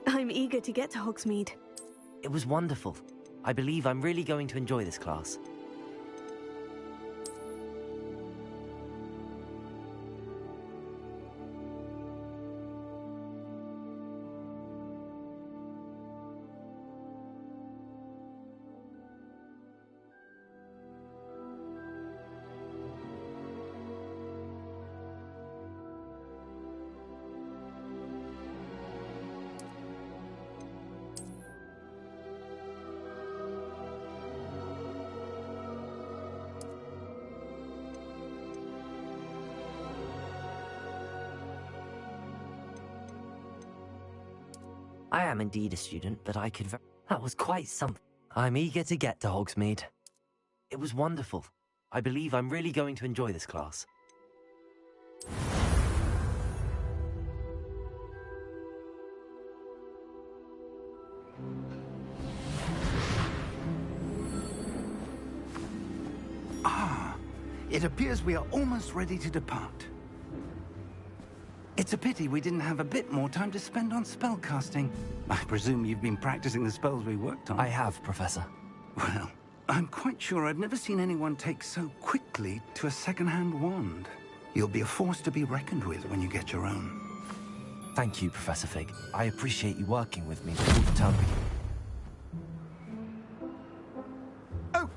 I'm eager to get to Hogsmeade. It was wonderful. I believe I'm really going to enjoy this class. I am indeed a student, but I could... That was quite something. I'm eager to get to Hogsmeade. It was wonderful. I believe I'm really going to enjoy this class. Ah, it appears we are almost ready to depart. It's a pity we didn't have a bit more time to spend on spellcasting. I presume you've been practicing the spells we worked on. I have, Professor. Well, I'm quite sure I've never seen anyone take so quickly to a second-hand wand. You'll be a force to be reckoned with when you get your own. Thank you, Professor Fig. I appreciate you working with me before the term begins.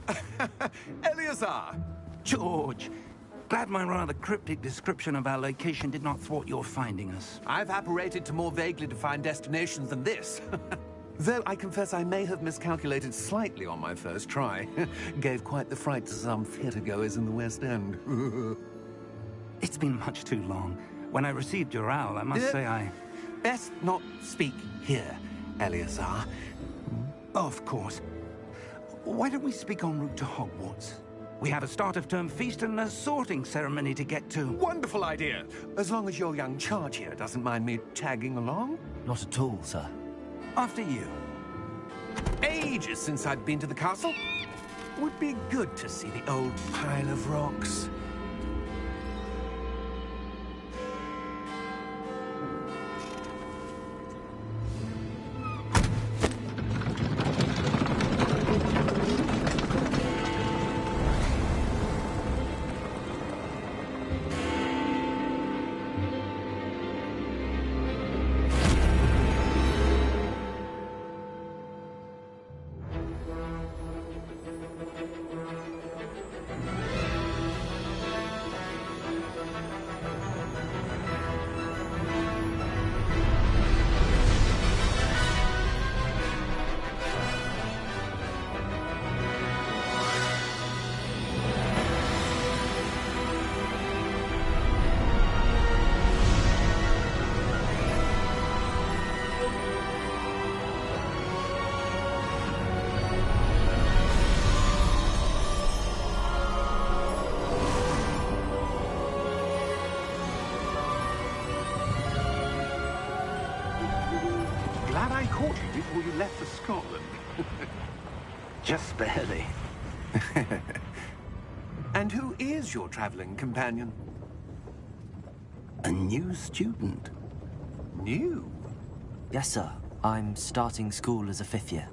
Oh, Eleazar! George! Glad my rather cryptic description of our location did not thwart your finding us. I've apparated to more vaguely defined destinations than this. Though I confess I may have miscalculated slightly on my first try. Gave quite the fright to some theatre-goers in the West End. It's been much too long. When I received your owl, I must say I... Best not speak here, Eleazar. Of course. Why don't we speak en route to Hogwarts? We have a start-of-term feast and a sorting ceremony to get to. Wonderful idea! As long as your young charge here doesn't mind me tagging along. Not at all, sir. After you. Ages since I'd been to the castle. Would be good to see the old pile of rocks. before you left for Scotland. Just barely. And who is your traveling companion? A new student. New? Yes, sir. I'm starting school as a 5th year.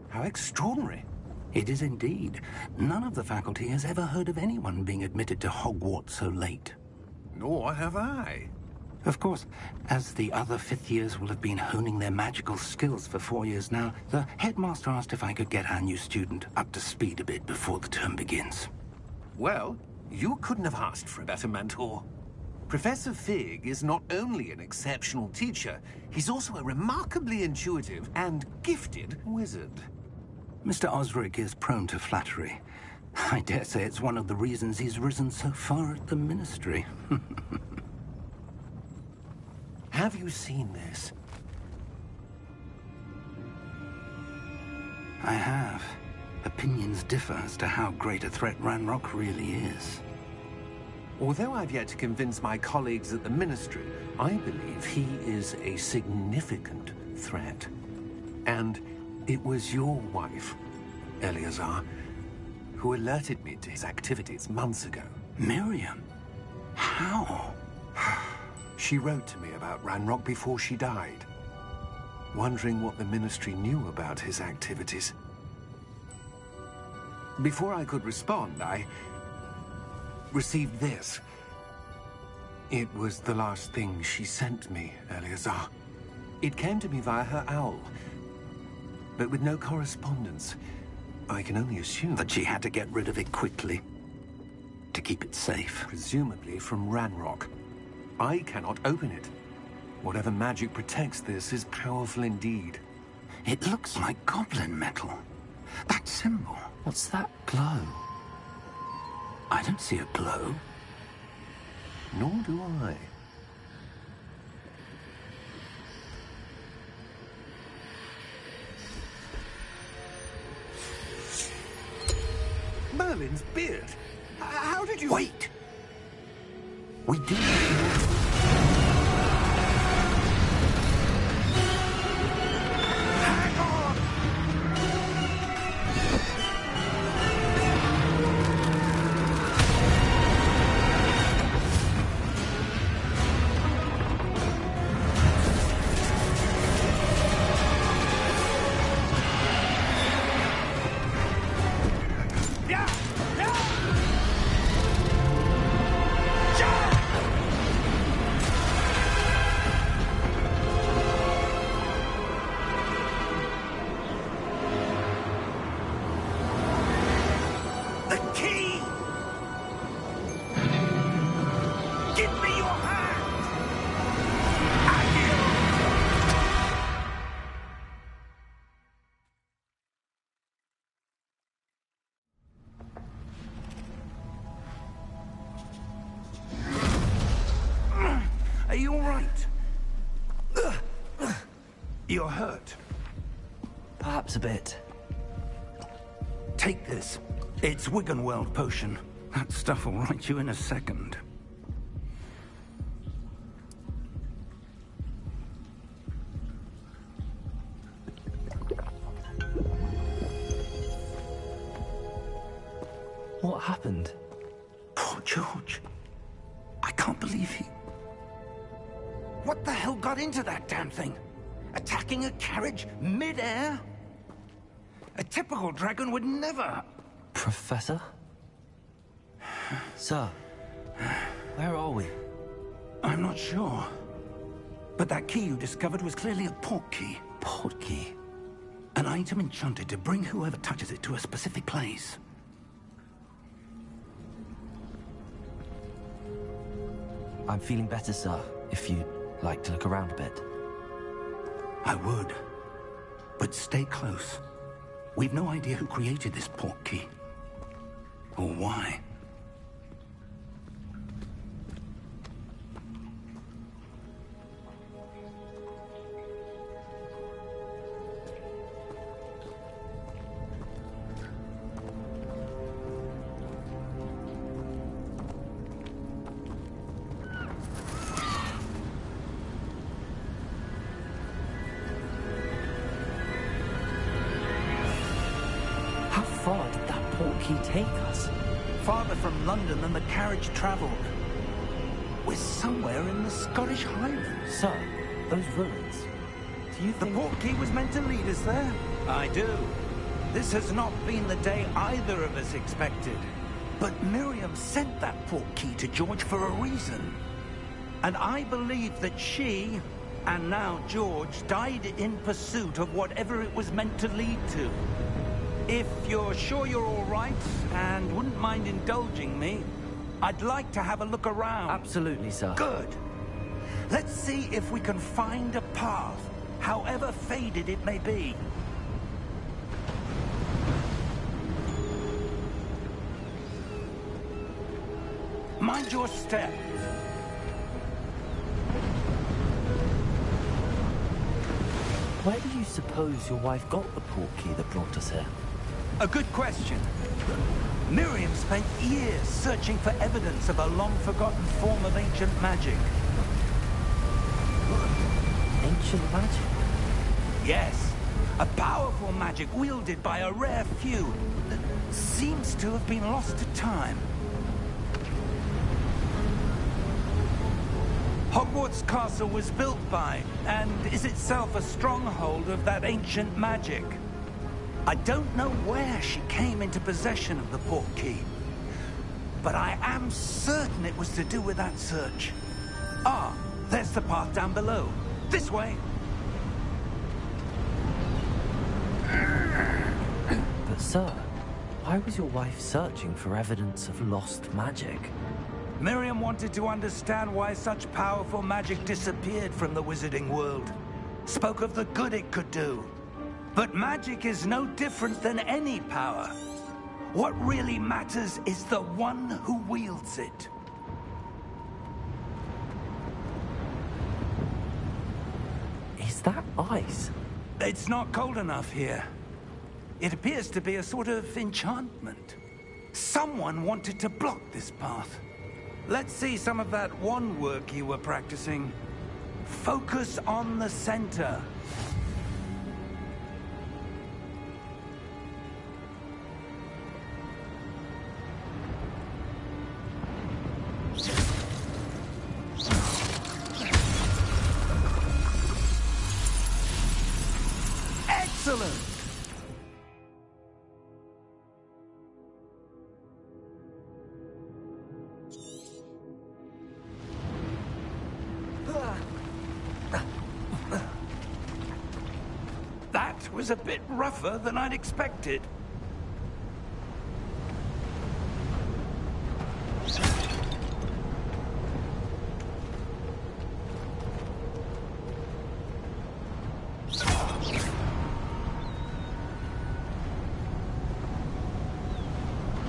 How extraordinary. It is indeed. None of the faculty has ever heard of anyone being admitted to Hogwarts so late. Nor have I. Of course, as the other 5th years will have been honing their magical skills for 4 years now, the headmaster asked if I could get our new student up to speed a bit before the term begins. Well, you couldn't have asked for a better mentor. Professor Fig is not only an exceptional teacher, he's also a remarkably intuitive and gifted wizard. Mr. Osric is prone to flattery. I dare say it's one of the reasons he's risen so far at the Ministry. Have you seen this? I have. Opinions differ as to how great a threat Ranrock really is. Although I've yet to convince my colleagues at the Ministry, I believe he is a significant threat. And it was your wife, Eleazar, who alerted me to his activities months ago. Miriam? How? She wrote to me about Ranrock before she died, wondering what the Ministry knew about his activities. Before I could respond, I received this. It was the last thing she sent me, Eleazar. It came to me via her owl, but with no correspondence. I can only assume That she had to get rid of it quickly, to keep it safe. presumably from Ranrock. I cannot open it. Whatever magic protects this is powerful indeed. It looks like goblin metal. That symbol. What's that glow? I don't see a glow. Nor do I. Merlin's beard. How did you... Wait! We do. Hang on! Yeah! Yeah! The key! Give me your hand! Are you all right? You're hurt. Perhaps a bit. Take this. It's Wiggenweld potion. That stuff will right you in a second. What happened? Poor George. I can't believe he... What the hell got into that damn thing? Attacking a carriage mid-air? A typical dragon would never... Professor? Sir, where are we? I'm not sure. But that key you discovered was clearly a port key. Port key. An item enchanted to bring whoever touches it to a specific place. I'm feeling better, sir, if you'd like to look around a bit. I would. But stay close. We've no idea who created this port key. Or why. portkey take us? Farther from London than the carriage travelled. We're somewhere in the Scottish Highlands. Sir, those ruins. Do you The think... portkey was meant to lead us there? I do. This has not been the day either of us expected. But Miriam sent that portkey to George for a reason. And I believe that she, and now George, died in pursuit of whatever it was meant to lead to. If you're sure you're all right, and wouldn't mind indulging me, I'd like to have a look around. Absolutely, sir. Good. Let's see if we can find a path, however faded it may be. Mind your step. Where do you suppose your wife got the portkey that brought us here? A good question. Miriam spent years searching for evidence of a long-forgotten form of ancient magic. Ancient magic? Yes, a powerful magic wielded by a rare few that seems to have been lost to time. Hogwarts Castle was built by, and is itself a stronghold of that ancient magic. I don't know where she came into possession of the portkey, but I am certain it was to do with that search. Ah, there's the path down below. This way. But sir, why was your wife searching for evidence of lost magic? Miriam wanted to understand why such powerful magic disappeared from the wizarding world. Spoke of the good it could do. But magic is no different than any power. What really matters is the one who wields it. Is that ice? It's not cold enough here. It appears to be a sort of enchantment. Someone wanted to block this path. Let's see some of that wand work you were practicing. Focus on the center. Excellent! That was a bit rougher than I'd expected.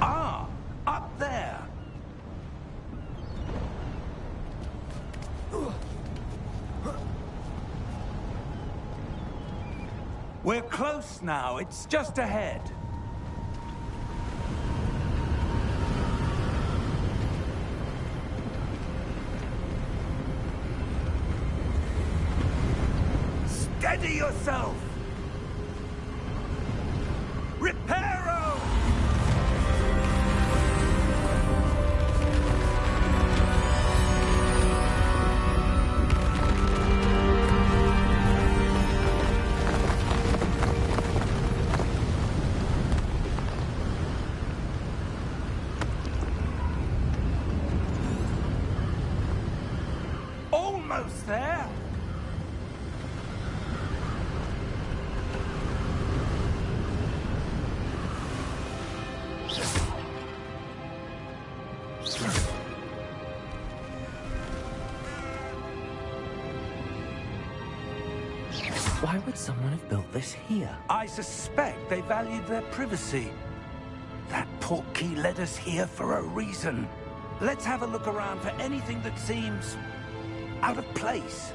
Ah, up there. We're close now. It's just ahead. Steady yourself! Reparo! Almost there. Why would someone have built this here? I suspect they valued their privacy. That portkey led us here for a reason. Let's have a look around for anything that seems out of place.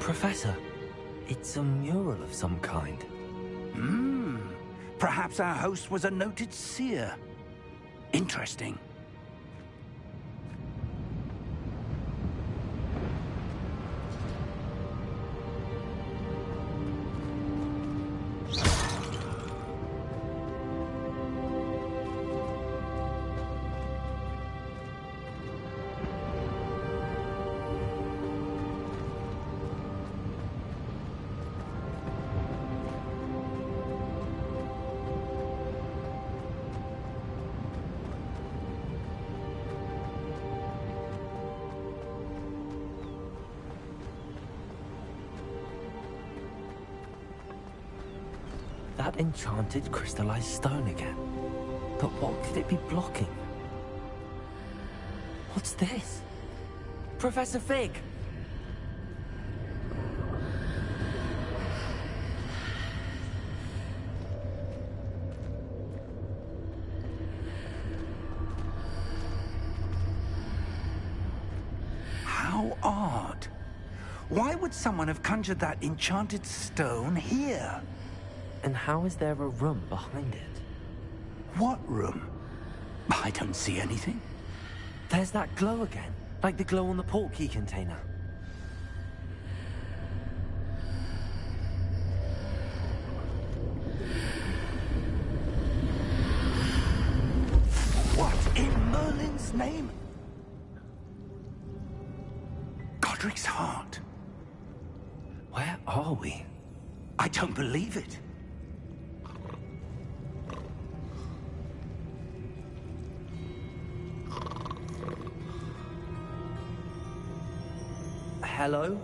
Professor, it's a mural of some kind. Perhaps our host was a noted seer. Interesting. That enchanted crystallized stone again. But what could it be blocking? What's this? Professor Fig! How odd. Why would someone have conjured that enchanted stone here? And how is there a room behind it? What room? I don't see anything. There's that glow again, like the glow on the portkey container. What in Merlin's name? Godric's heart. Where are we? I don't believe it. Hello?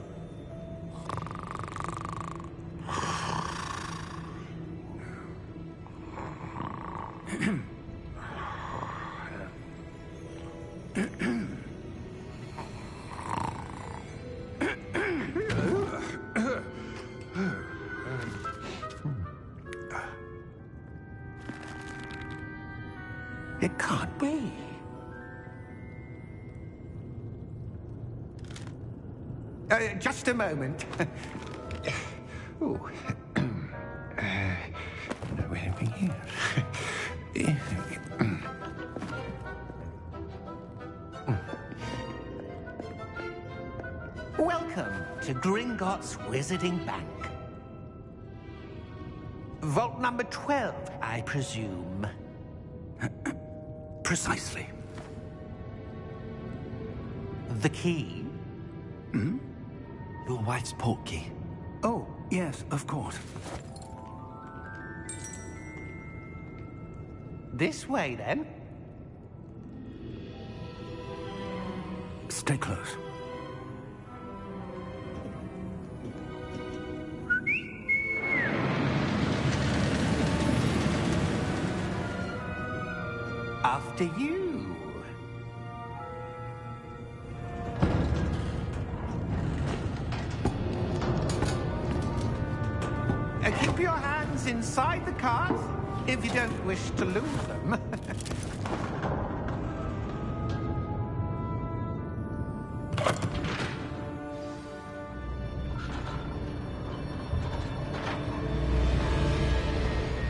It can't be. Just a moment. Oh. No, anything here. Welcome to Gringotts Wizarding Bank. Vault number 12, I presume. Precisely. The key? Your wife's portkey. Oh, yes, of course. This way, then. Stay close. After you. Keep your hands inside the cart if you don't wish to lose them.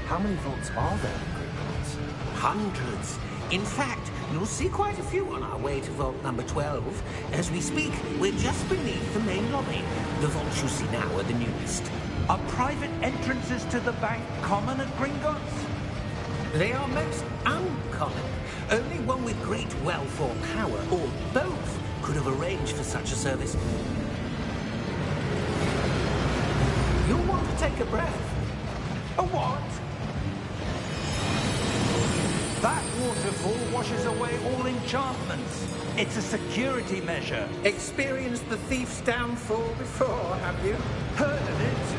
How many vaults are there in Gringotts? Hundreds. In fact, you'll see quite a few on our way to vault number 12. As we speak, we're just beneath the main lobby. The vaults you see now are the newest. Are private entrances to the bank common at Gringotts? They are most uncommon. Only one with great wealth or power, or both, could have arranged for such a service. You'll want to take a breath. A what? That waterfall washes away all enchantments. It's a security measure. Experienced the thief's downfall before, have you? Heard of it?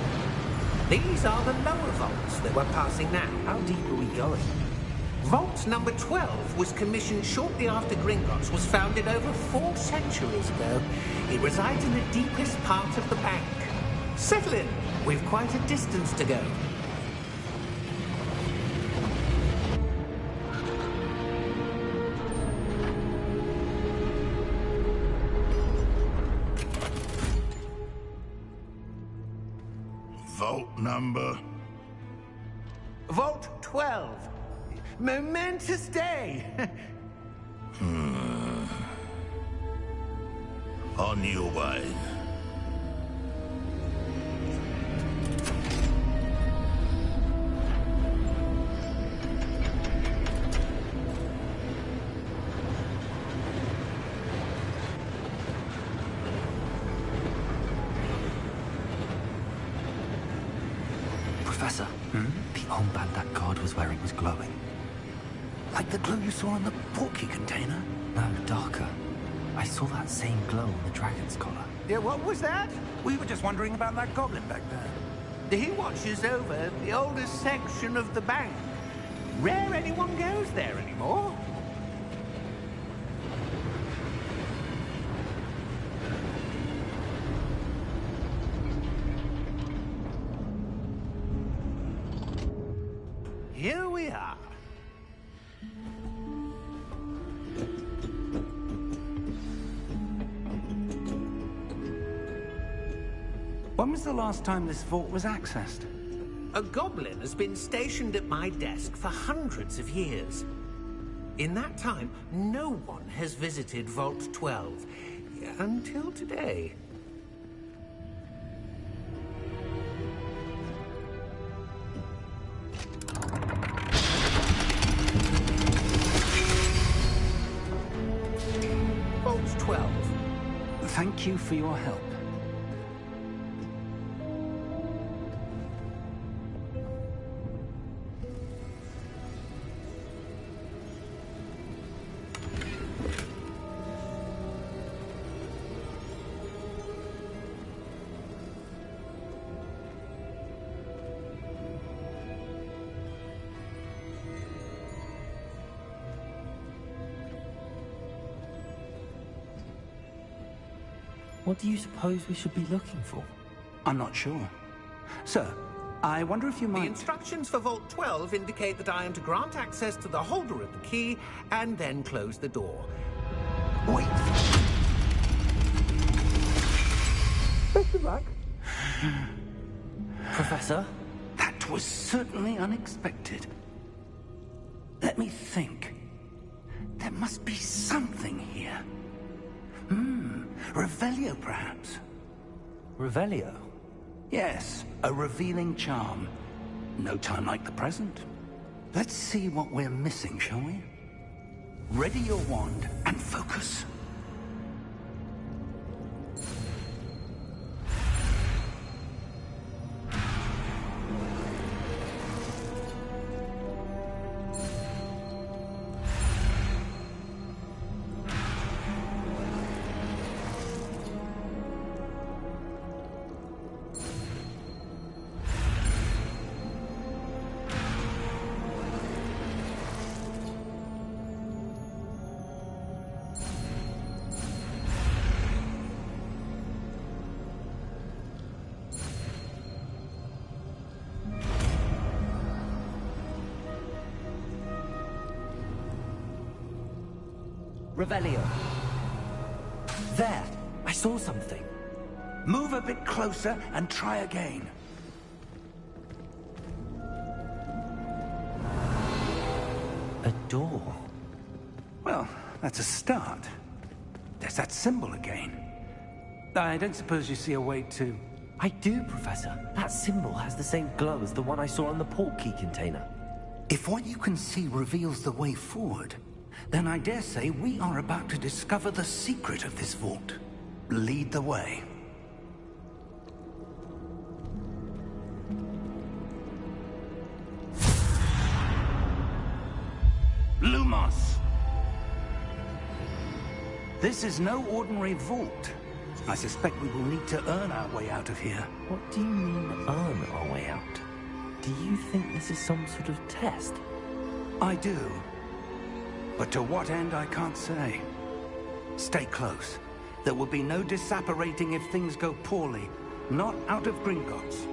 These are the lower vaults that we're passing now. How deep are we going? Vault number 12 was commissioned shortly after Gringotts was founded over 4 centuries ago. It resides in the deepest part of the bank. Settle in. We've quite a distance to go. vault number? Vault 12. Momentous day. On your way. Professor, the armband that guard was wearing was glowing. Like the glow you saw on the porky container? No, darker. I saw that same glow on the dragon's collar. Yeah, what was that? We were just wondering about that goblin back there. He watches over the oldest section of the bank. Rare anyone goes there anymore. Here we are. When was the last time this vault was accessed? A goblin has been stationed at my desk for hundreds of years. In that time, no one has visited Vault 12. Until today. Vault 12. Thank you for your help. What do you suppose we should be looking for? I'm not sure. Sir, I wonder if you The might... instructions for Vault 12 indicate that I am to grant access to the holder of the key and then close the door. Wait! Best of luck. Professor? That was certainly unexpected. Let me think. There must be something here. Revelio, perhaps? Revelio? Yes, a revealing charm. No time like the present. Let's see what we're missing, shall we? Ready your wand and focus. Revelio. There! I saw something. Move a bit closer and try again. A door. Well, that's a start. There's that symbol again. I don't suppose you see a way to... I do, Professor. That symbol has the same glow as the one I saw on the port key container. If what you can see reveals the way forward, then I dare say we are about to discover the secret of this vault. Lead the way. Lumos! This is no ordinary vault. I suspect we will need to earn our way out of here. What do you mean, earn our way out? Do you think this is some sort of test? I do. But to what end, I can't say. Stay close. There will be no disapparating if things go poorly. Not out of Gringotts.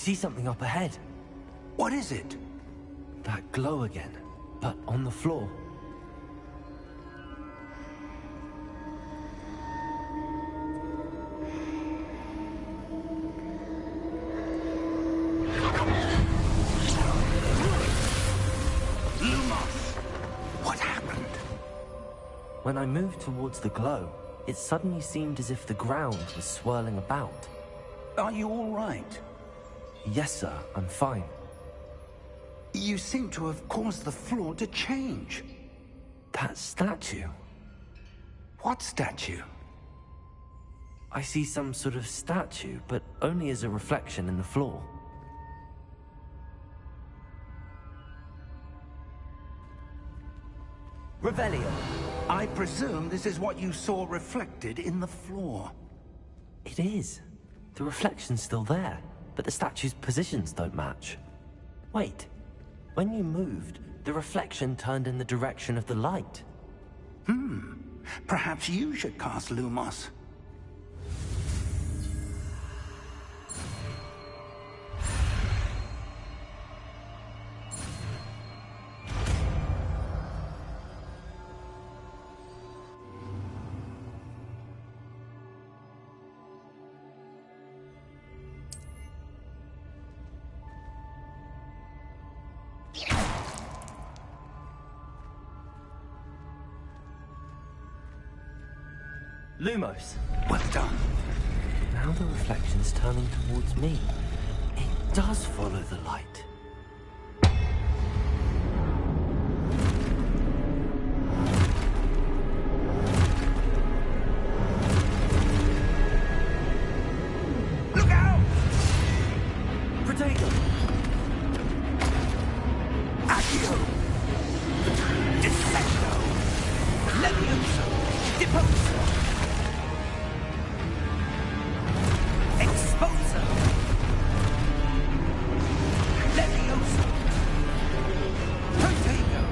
see something up ahead. What is it? That glow again, but on the floor. What happened? When I moved towards the glow, it suddenly seemed as if the ground was swirling about. Are you all right? Yes, sir, I'm fine. You seem to have caused the floor to change. That statue. What statue? I see some sort of statue, but only as a reflection in the floor. Revelio. I presume this is what you saw reflected in the floor. It is. The reflection's still there, but the statue's positions don't match. Wait. When you moved, the reflection turned in the direction of the light. Perhaps you should cast Lumos. Lumos. Well done. Now the reflection's turning towards me. It does follow the light. Look out! Protego! Accio! Dissecto! Levioso! Deposo! Exposo! Levioso! Protego!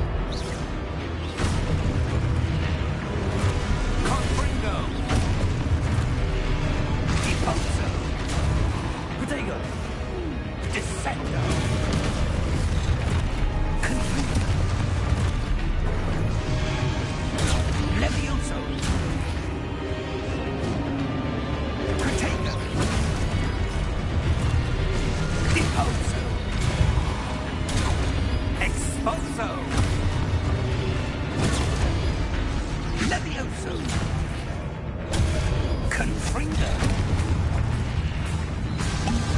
Confringo! Deposo! Protego! Dissecto! Levioso! Protego! Deposo! Exposo! Levioso! Confringo!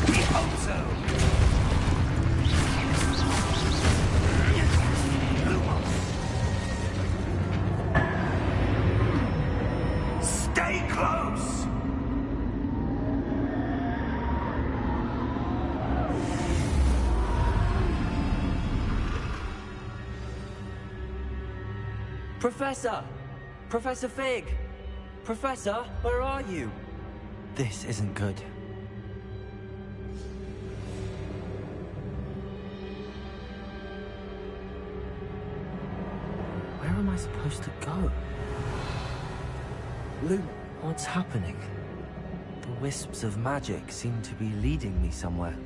Deposo! Lumos! Stay close! Professor! Professor Fig! Professor, where are you? This isn't good. Where am I supposed to go? Lou, what's happening? The wisps of magic seem to be leading me somewhere.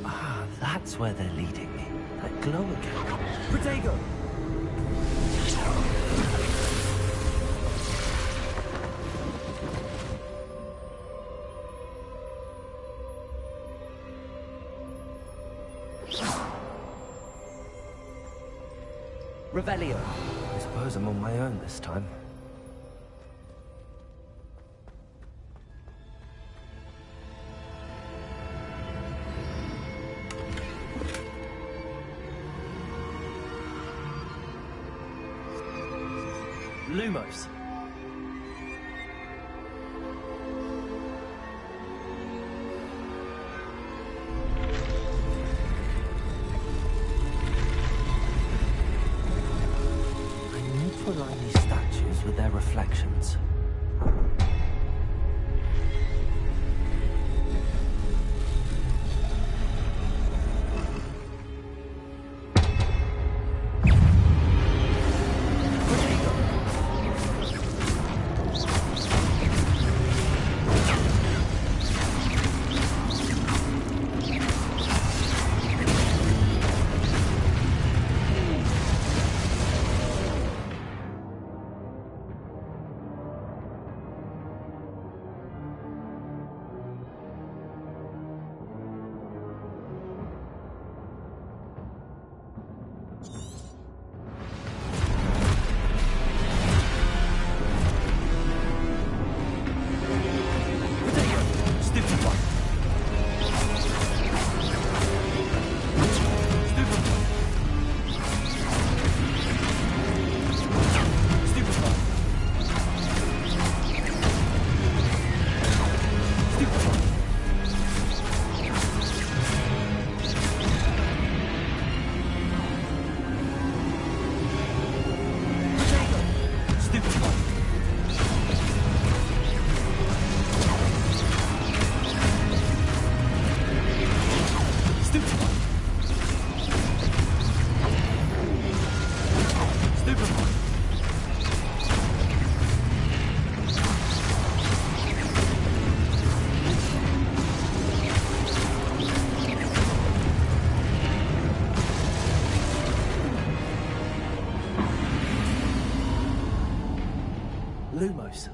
Ah, that's where they're leading me. That glow again. Protego! Revelio. I suppose I'm on my own this time. Lumos. To align these statues with their reflections. Lumos.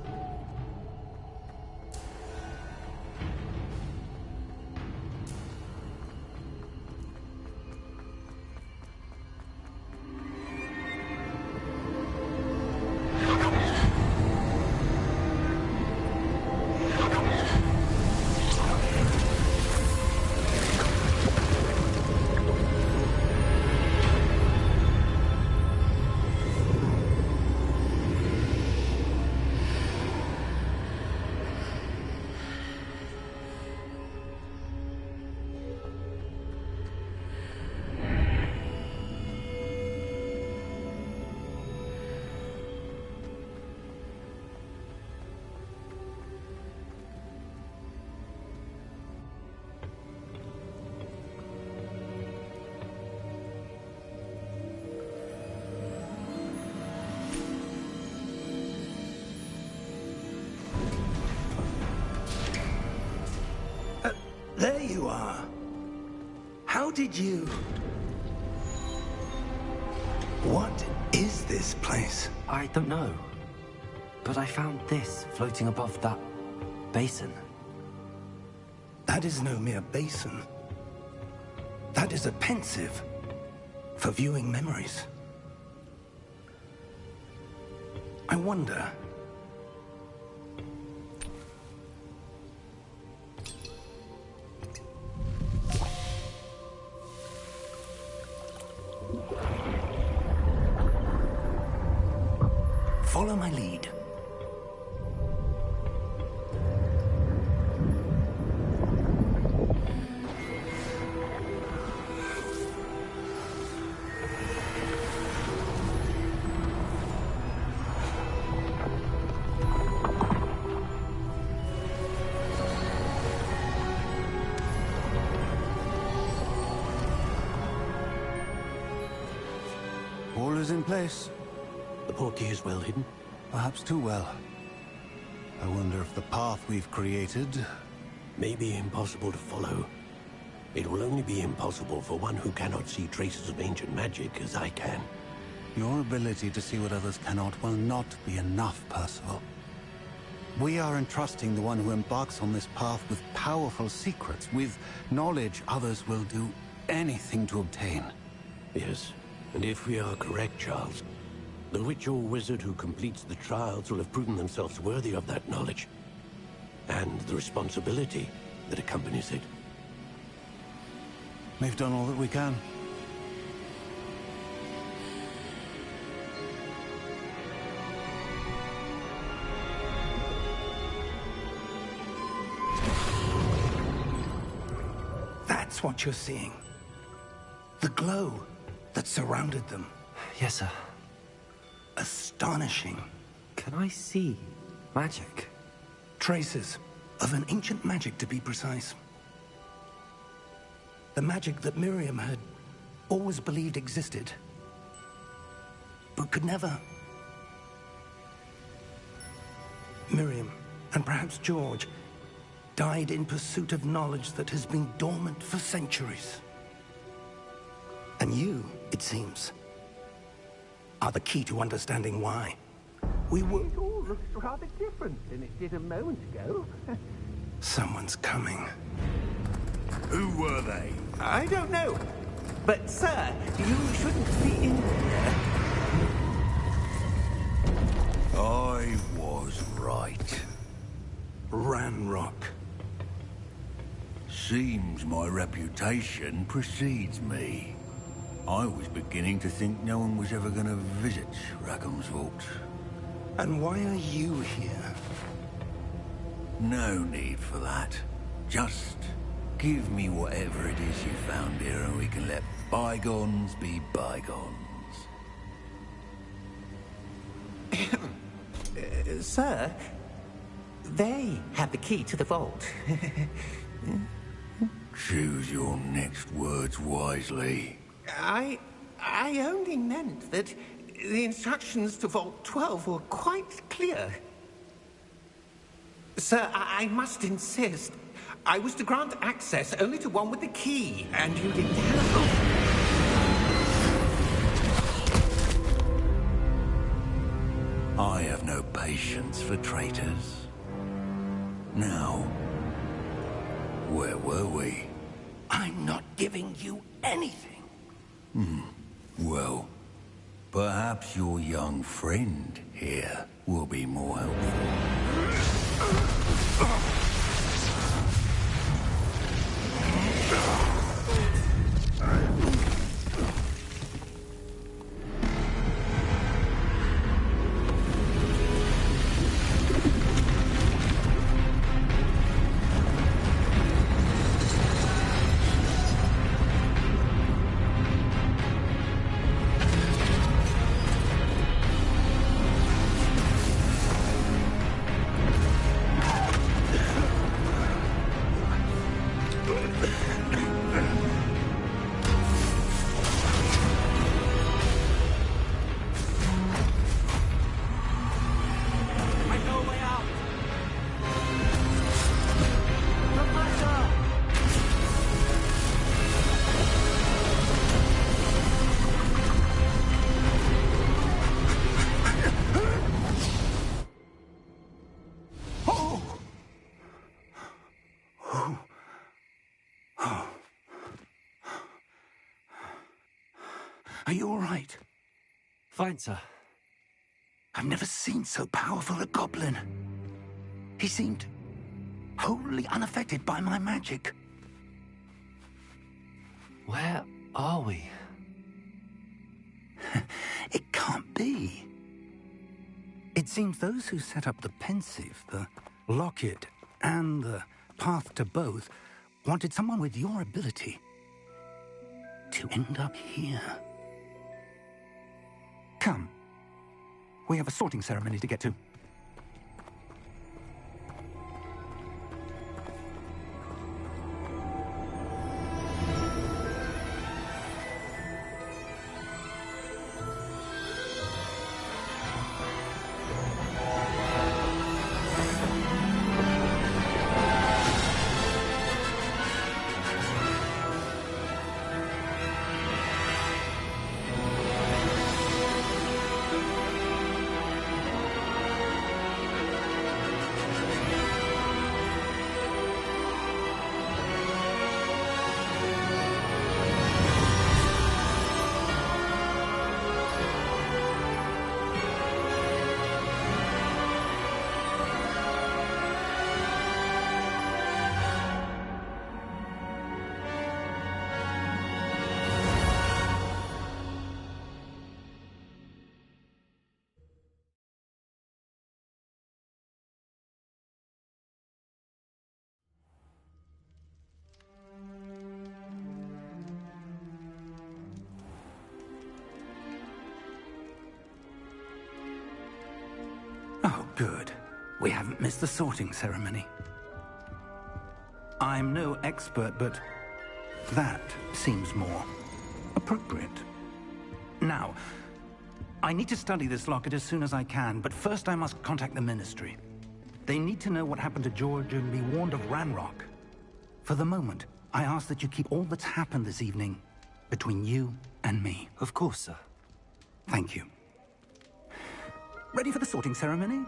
There you are. How did you... What is this place? I don't know. But I found this floating above that basin. That is no mere basin. That is a pensive for viewing memories. I wonder... Follow my lead. All is in place. The portkey is well hidden. Perhaps too well. I wonder if the path we've created... May be impossible to follow. It will only be impossible for one who cannot see traces of ancient magic as I can. Your ability to see what others cannot will not be enough, Percival. We are entrusting the one who embarks on this path with powerful secrets, with knowledge others will do anything to obtain. Yes, and if we are correct, Charles, the witch or wizard who completes the trials will have proven themselves worthy of that knowledge, and the responsibility that accompanies it. We've done all that we can. That's what you're seeing. The glow that surrounded them. Yes, sir. Astonishing. Can I see magic? Traces of an ancient magic, to be precise. The magic that Miriam had always believed existed, but could never. Miriam, and perhaps George, died in pursuit of knowledge that has been dormant for centuries. And you, it seems, are the key to understanding why. We were... It all looks rather different than it did a moment ago. Someone's coming. Who were they? I don't know. But, sir, you shouldn't be in here. I was right. Ranrock. Seems my reputation precedes me. I was beginning to think no one was ever going to visit Rackham's vault. And why are you here? No need for that. Just give me whatever it is you found here and we can let bygones be bygones. Sir, they have the key to the vault. Choose your next words wisely. I only meant that the instructions to Vault 12 were quite clear. Sir, I must insist. I was to grant access only to one with the key, and you didn't have... I have no patience patience for traitors. Now, where were we? I'm not giving you anything. Well, perhaps your young friend here will be more helpful. Are you all right? Fine, sir. I've never seen so powerful a goblin. He seemed wholly unaffected by my magic. Where are we? It can't be. It seems those who set up the pensive, the locket, and the path to both wanted someone with your ability to end up here. Come. We have a sorting ceremony to get to. Oh, good. We haven't missed the sorting ceremony. I'm no expert, but that seems more appropriate. Now, I need to study this locket as soon as I can, but first I must contact the Ministry. They need to know what happened to George and be warned of Ranrock. For the moment, I ask that you keep all that's happened this evening between you and me. Of course, sir. Thank you. Ready for the sorting ceremony?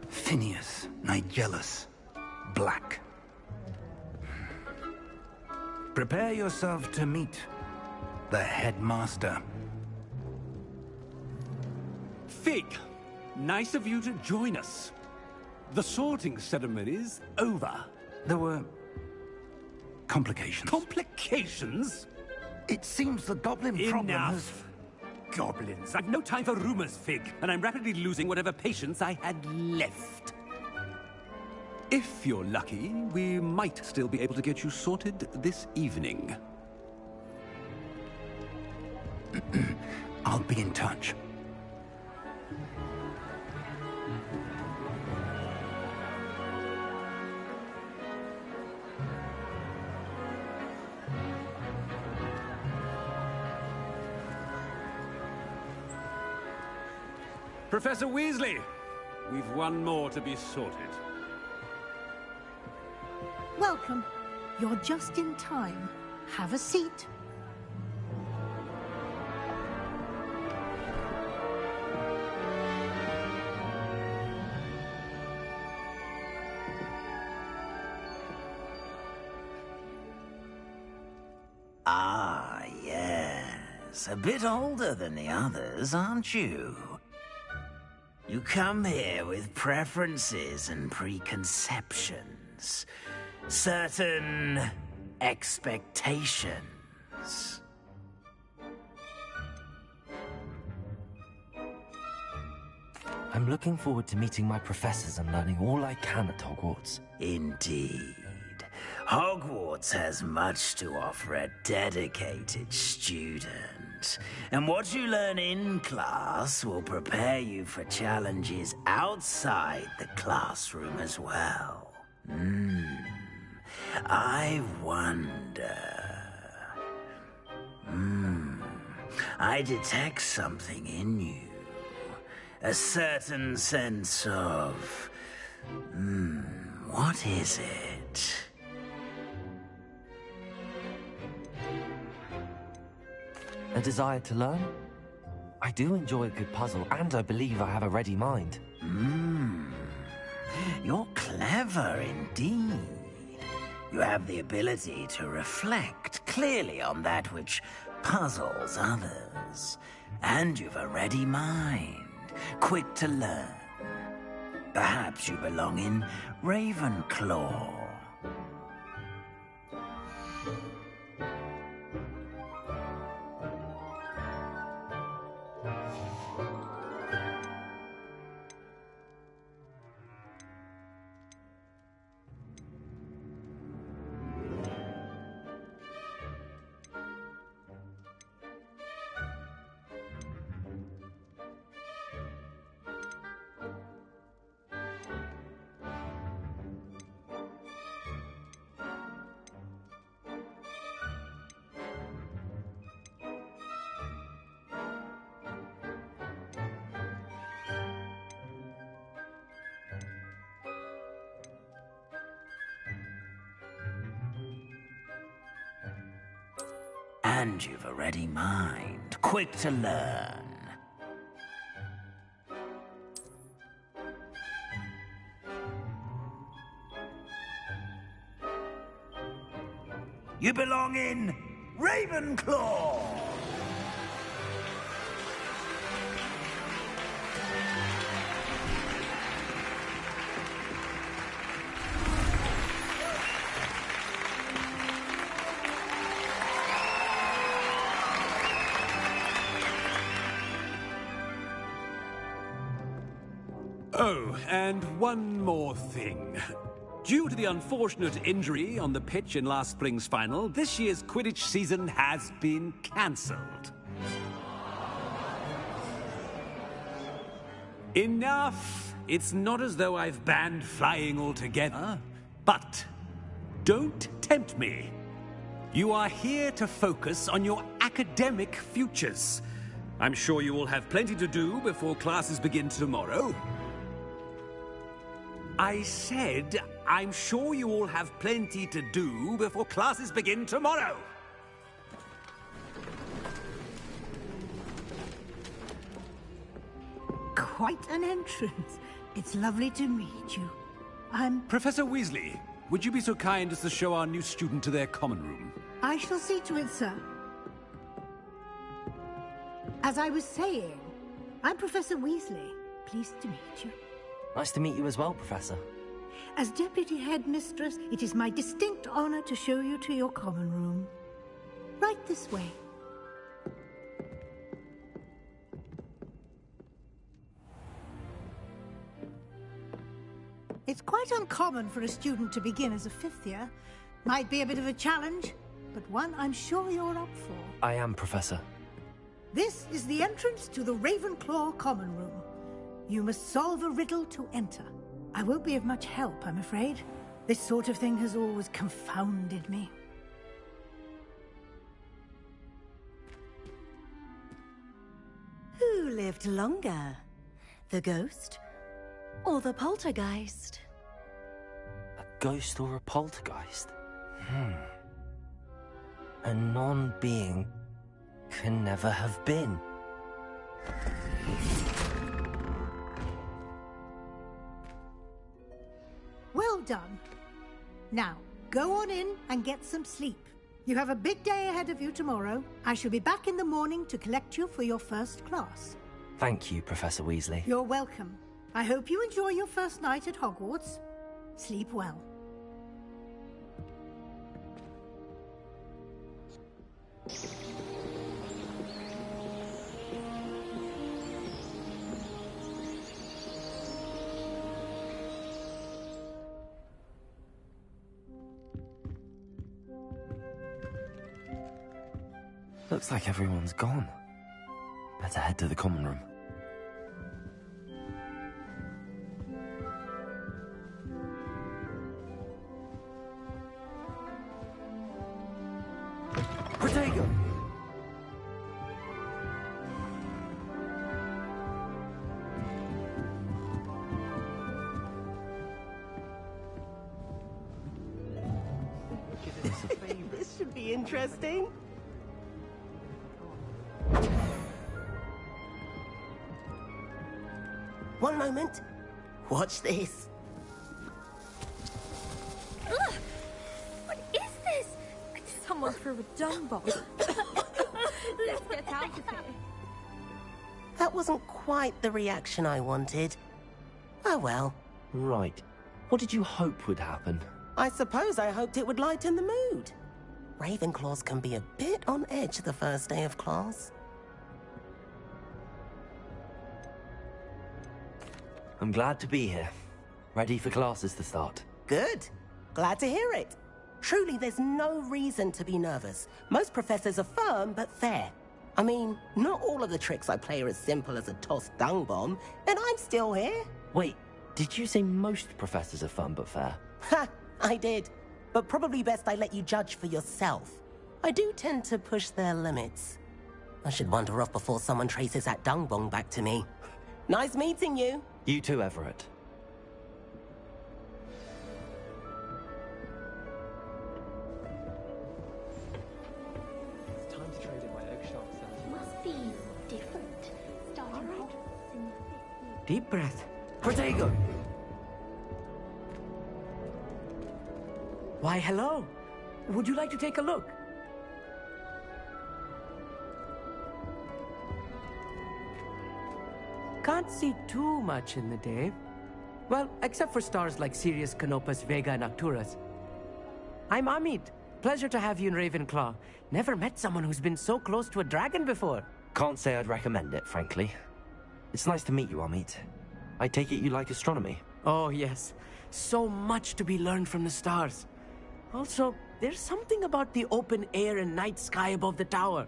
Phineas, Nigellus, Black. Prepare yourself to meet the headmaster. Fig, nice of you to join us. The sorting ceremony's over. There were complications. Complications? It seems the goblin problem has... Enough. Goblins. I've no time for rumors, Fig, and I'm rapidly losing whatever patience I had left. If you're lucky, we might still be able to get you sorted this evening. I'll be in touch. Professor Weasley, we've one more to be sorted. Welcome. You're just in time. Have a seat. Ah, yes. A bit older than the others, aren't you? You come here with preferences and preconceptions. Certain expectations. I'm looking forward to meeting my professors and learning all I can at Hogwarts. Indeed. Hogwarts has much to offer a dedicated student. And what you learn in class will prepare you for challenges outside the classroom as well. I wonder... I detect something in you. A certain sense of... what is it? A desire to learn? I do enjoy a good puzzle, and I believe I have a ready mind. You're clever indeed. You have the ability to reflect clearly on that which puzzles others. And you've a ready mind, quick to learn. Perhaps you belong in Ravenclaw. And you've a ready mind, quick to learn. You belong in Ravenclaw! Oh, and one more thing. Due to the unfortunate injury on the pitch in last spring's final, this year's Quidditch season has been cancelled. Enough! It's not as though I've banned flying altogether. But don't tempt me. You are here to focus on your academic futures. I'm sure you will have plenty to do before classes begin tomorrow. I said, I'm sure you all have plenty to do before classes begin tomorrow. Quite an entrance. It's lovely to meet you. I'm... Professor Weasley, would you be so kind as to show our new student to their common room? I shall see to it, sir. As I was saying, I'm Professor Weasley. Pleased to meet you. Nice to meet you as well, Professor. As Deputy Headmistress, it is my distinct honor to show you to your common room. Right this way. It's quite uncommon for a student to begin as a fifth year. Might be a bit of a challenge, but one I'm sure you're up for. I am, Professor. This is the entrance to the Ravenclaw common room. You must solve a riddle to enter. I won't be of much help, I'm afraid. This sort of thing has always confounded me. Who lived longer? The ghost? Or the poltergeist? A ghost or a poltergeist? A non-being can never have been. Well done. Now, go on in and get some sleep. You have a big day ahead of you tomorrow. I shall be back in the morning to collect you for your first class. Thank you, Professor Weasley. You're welcome. I hope you enjoy your first night at Hogwarts. Sleep well. Looks like everyone's gone. Better head to the common room. Protego! This should be interesting. One moment. Watch this. Ugh! What is this? Someone threw a dung bomb. Let's get out of here. That wasn't quite the reaction I wanted. Oh well. Right. What did you hope would happen? I suppose I hoped it would lighten the mood. Ravenclaws can be a bit on edge the first day of class. I'm glad to be here. Ready for classes to start. Good. Glad to hear it. Truly, there's no reason to be nervous. Most professors are firm but fair. I mean, not all of the tricks I play are as simple as a tossed dung bomb, and I'm still here. Wait, did you say most professors are fun but fair? Ha! I did. But probably best I let you judge for yourself. I do tend to push their limits. I should wander off before someone traces that dung bomb back to me. Nice meeting you. You too, Everett. It's time to trade in my egg shark cells. Must be different. Starting out in the fifth year. Deep breath. Protego! Why, hello. Would you like to take a look? Can't see too much in the day. Well, except for stars like Sirius, Canopus, Vega, and Arcturus. I'm Amit. Pleasure to have you in Ravenclaw. Never met someone who's been so close to a dragon before. Can't say I'd recommend it, frankly. It's nice to meet you, Amit. I take it you like astronomy? Oh, yes. So much to be learned from the stars. Also, there's something about the open air and night sky above the tower.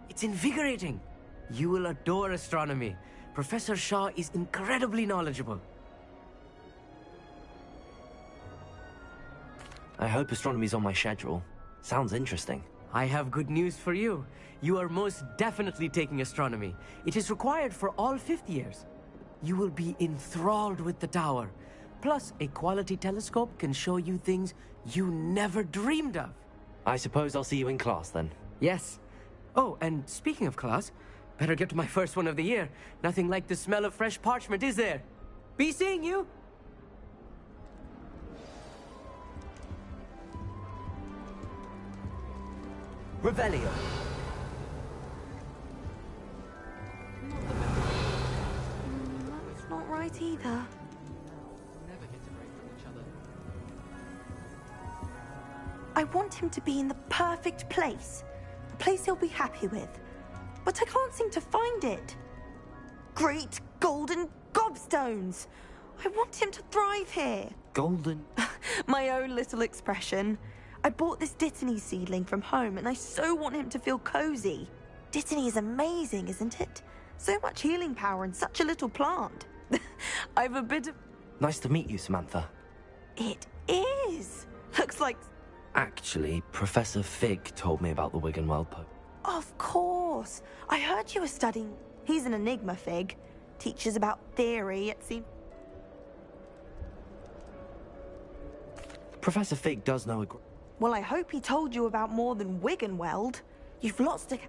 It's invigorating. You will adore astronomy. Professor Shaw is incredibly knowledgeable. I hope astronomy's on my schedule. Sounds interesting. I have good news for you. You are most definitely taking astronomy. It is required for all fifth years. You will be enthralled with the tower. Plus, a quality telescope can show you things you never dreamed of. I suppose I'll see you in class then. Yes. Oh, and speaking of class, better get to my first one of the year. Nothing like the smell of fresh parchment, is there? Be seeing you! Revelio. That's not right either. I want him to be in the perfect place. A place he'll be happy with. But I can't seem to find it. Great golden gobstones! I want him to thrive here. Golden? My own little expression. I bought this Dittany seedling from home and I so want him to feel cozy. Dittany is amazing, isn't it? So much healing power in such a little plant. I've a bit of... Nice to meet you, Samantha. It is. Looks like... Actually, Professor Fig told me about the Wiggenweld poem. Of course. I heard you were studying... He's an enigma, Fig. teaches about theory, it seems. Professor Fig does know a... Well, I hope he told you about more than Wiggenweld. You've lots to...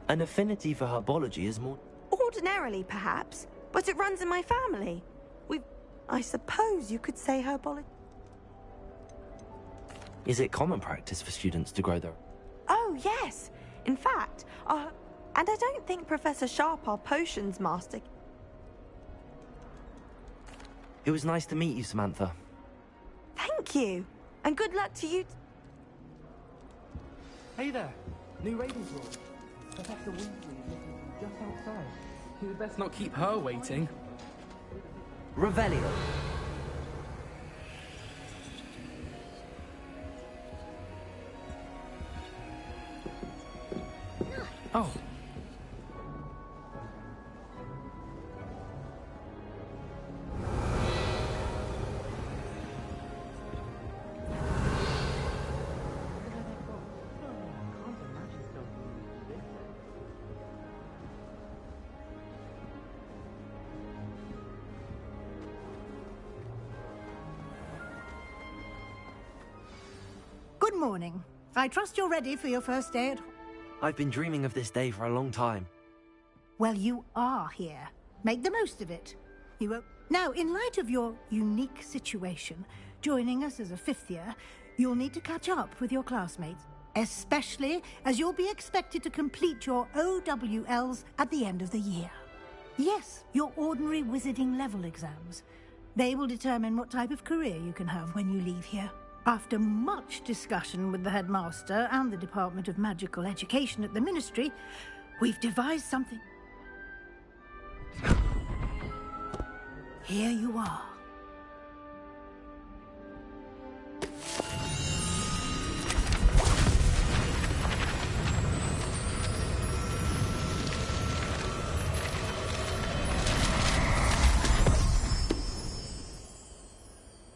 An affinity for herbology is more... Ordinarily, perhaps, but it runs in my family. I suppose you could say herbology. Is it common practice for students to grow their... Oh, yes. In fact, and I don't think Professor Sharp, our potions master... It was nice to meet you, Samantha. Thank you. And good luck to you. Hey there. New Ravenswood. Professor Weasley is looking just outside. You'd best not keep her waiting. Revelio. Oh. Good morning. I trust you're ready for your first day at... I've been dreaming of this day for a long time. Well, you are here. Make the most of it. You won't... Now, in light of your unique situation, joining us as a fifth year, you'll need to catch up with your classmates, especially as you'll be expected to complete your OWLs at the end of the year. Yes, your ordinary wizarding level exams. They will determine what type of career you can have when you leave here. After much discussion with the headmaster and the Department of Magical Education at the Ministry, we've devised something. Here you are.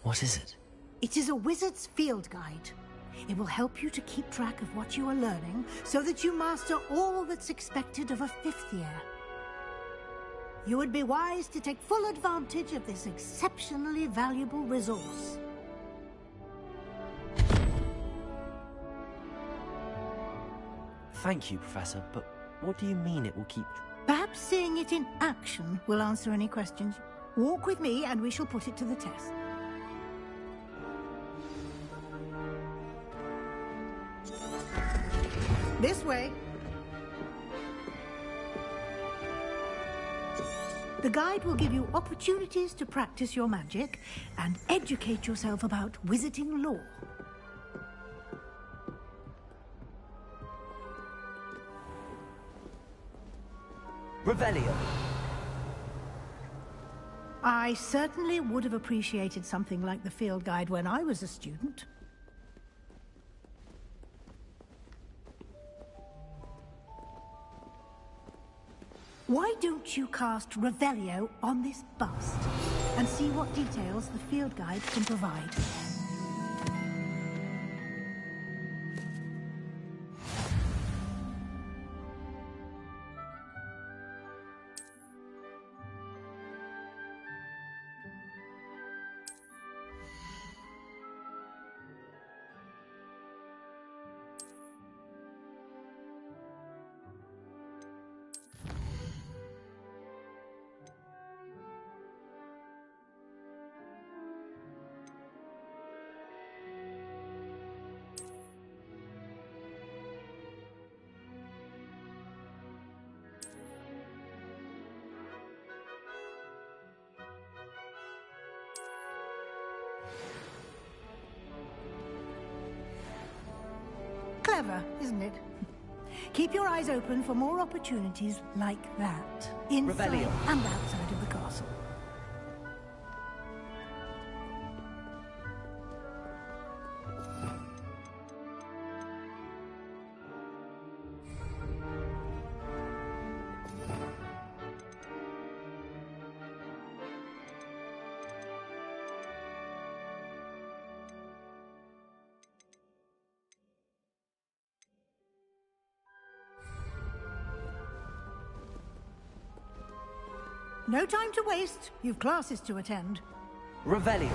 What is it? It is a wizard's field guide. It will help you to keep track of what you are learning so that you master all that's expected of a fifth year. You would be wise to take full advantage of this exceptionally valuable resource. Thank you, Professor, but what do you mean it will keep... Perhaps seeing it in action will answer any questions. Walk with me and we shall put it to the test. This way. The guide will give you opportunities to practice your magic and educate yourself about wizarding lore. Revelio. I certainly would have appreciated something like the field guide when I was a student. Why don't you cast Revelio on this bust and see what details the field guide can provide? Clever, isn't it? Keep your eyes open for more opportunities like that, inside Revelio. and outside of the castle. no time to waste. You've classes to attend. Revelio.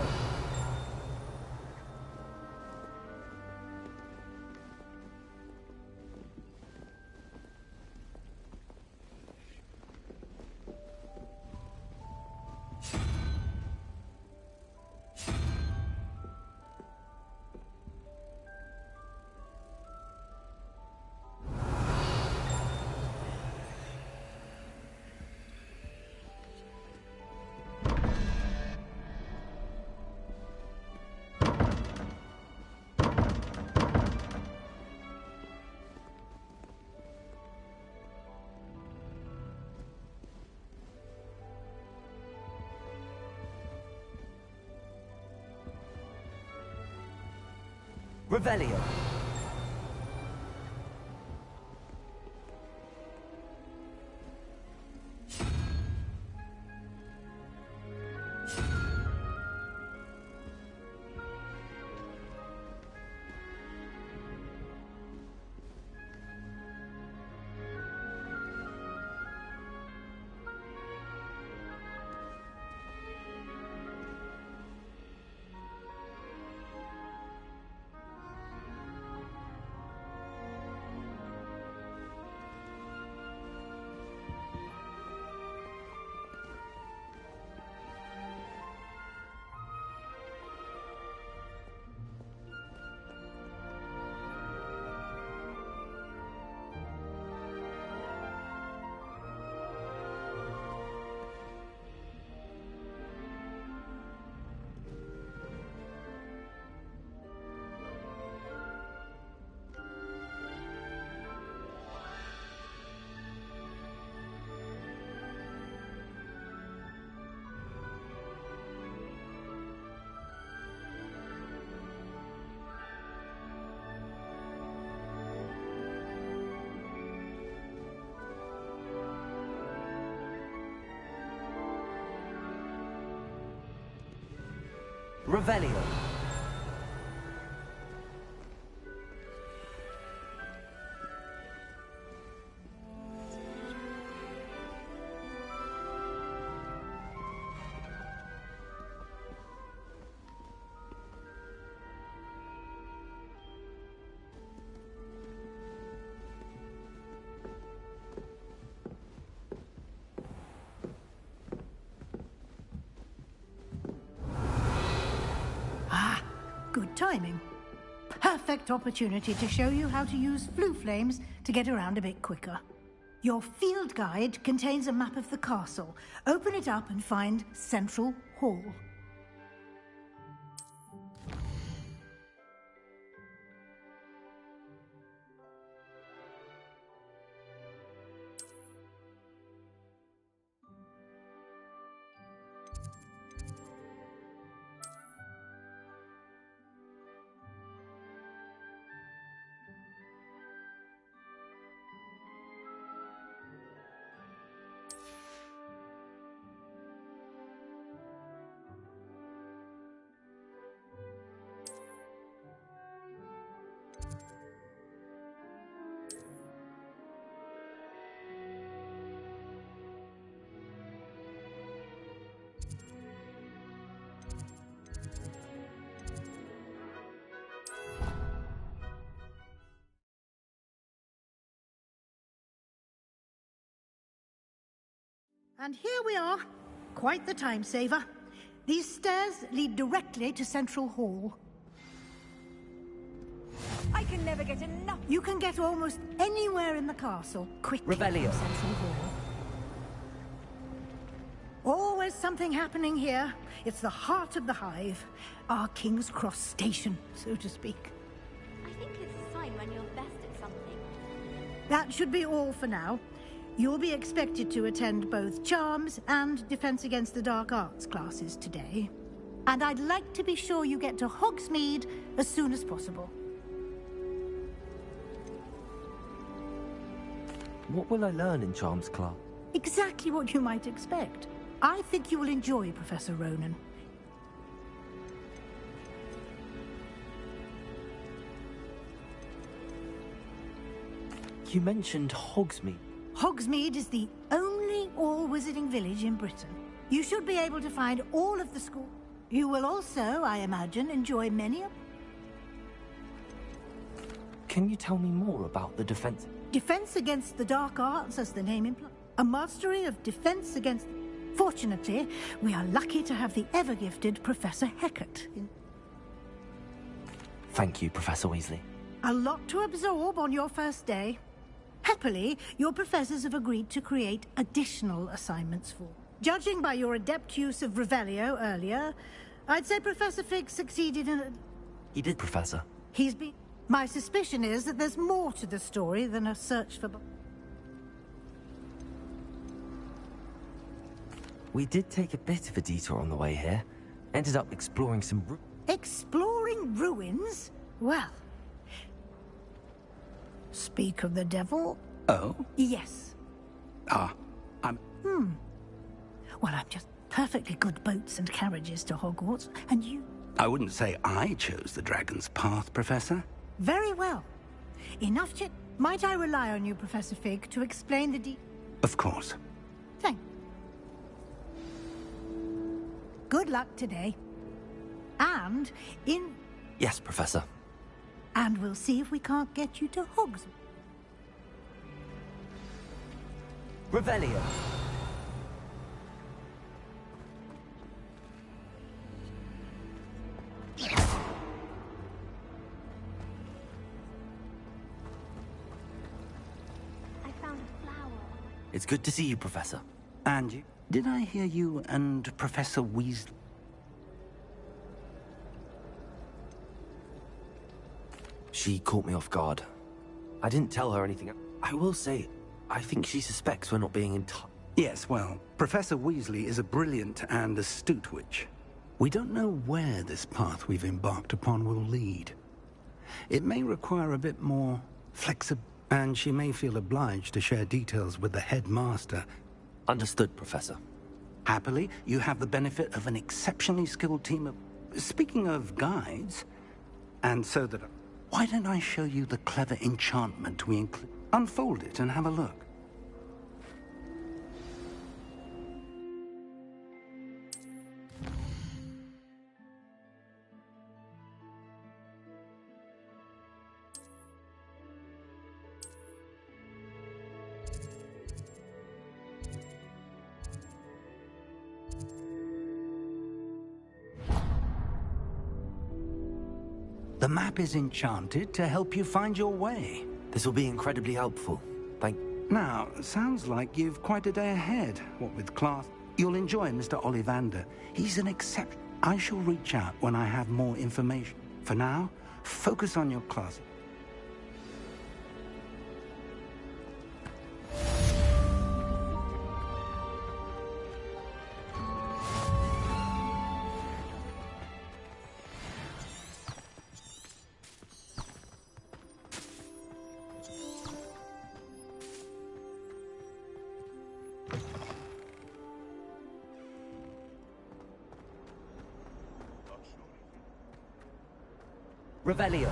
Revelio. Revelio. Good timing. Perfect opportunity to show you how to use flue flames to get around a bit quicker. Your field guide contains a map of the castle. Open it up and find Central Hall. And here we are. Quite the time saver. These stairs lead directly to Central Hall. I can never get enough. You can get almost anywhere in the castle quickly Revelio. from Central Hall. Always something happening here. It's the heart of the hive. Our King's Cross station, so to speak. I think it's a sign when you're best at something. That should be all for now. You'll be expected to attend both Charms and Defense Against the Dark Arts classes today. And I'd like to be sure you get to Hogsmeade as soon as possible. What will I learn in Charms class? Exactly what you might expect. I think you will enjoy Professor Ronan. You mentioned Hogsmeade. Hogsmeade is the only all small wizarding village in Britain. You should be able to find all of the school. You will also, I imagine, enjoy many of... Can you tell me more about the defense? Defense against the dark arts, as the name implies. A mastery of defense against... Fortunately, we are lucky to have the ever-gifted Professor Hecat. Thank you, Professor Weasley. A lot to absorb on your first day. Happily, your professors have agreed to create additional assignments for. Judging by your adept use of Revelio earlier, I'd say Professor Fig succeeded in... He did, Professor. He's been... My suspicion is that there's more to the story than a search for... We did take a bit of a detour on the way here. Ended up exploring some... Exploring ruins? Well... Speak of the devil? Oh? Yes. Ah, I'm... Well, I'm just perfectly good boats and carriages to Hogwarts, and you... I wouldn't say I chose the dragon's path, Professor. Very well. Enough chit... Might I rely on you, Professor Fig, to explain the Of course. Thank... Good luck today. And in... Yes, Professor. And we'll see if we can't get you to Hogsmeade. Revelio. I found a flower. It's good to see you, Professor. And you... Did I hear you and Professor Weasley... She caught me off guard. I didn't tell her anything. I will say, I think she suspects we're not being in touch. Yes, well, Professor Weasley is a brilliant and astute witch. We don't know where this path we've embarked upon will lead. It may require a bit more flexibility, and she may feel obliged to share details with the headmaster. Understood, Professor. Happily, you have the benefit of an exceptionally skilled team of... Speaking of guides, and so that... Why don't I show you the clever enchantment we include? Unfold it and have a look. The map is enchanted to help you find your way. This will be incredibly helpful. Thank... Now, sounds like you've quite a day ahead, what with class. You'll enjoy Mr. Ollivander. He's an exception. I shall reach out when I have more information. For now, focus on your class. Revelio.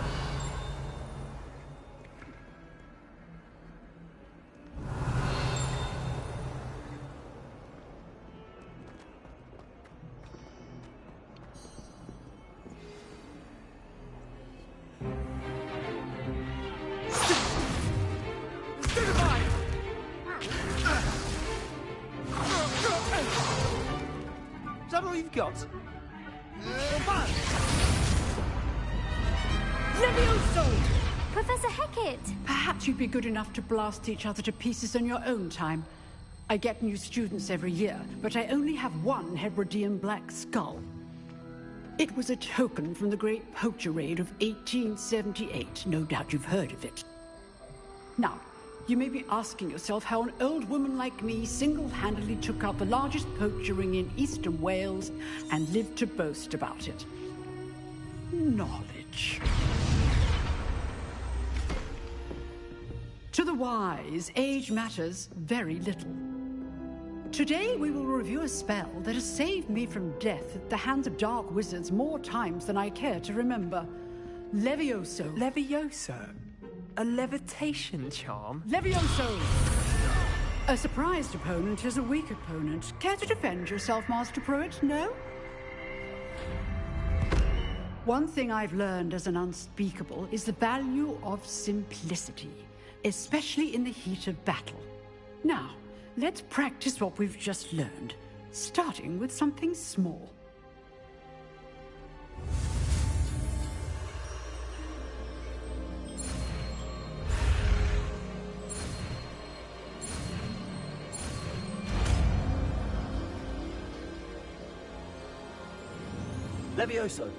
Is that all you've got? Levioso! Professor Hecat! Perhaps you'd be good enough to blast each other to pieces on your own time. I get new students every year, but I only have one Hebridean black skull. It was a token from the Great Poacher Raid of 1878. No doubt you've heard of it. Now, you may be asking yourself how an old woman like me single-handedly took out the largest poacher ring in eastern Wales and lived to boast about it. Knowledge. To the wise, age matters very little. Today we will review a spell that has saved me from death at the hands of dark wizards more times than I care to remember. Levioso. Levioso? A levitation charm? Levioso! A surprised opponent is a weak opponent. Care to defend yourself, Master Pruitt? No? One thing I've learned as an unspeakable is the value of simplicity, especially in the heat of battle. Now, let's practice what we've just learned, starting with something small. Levioso.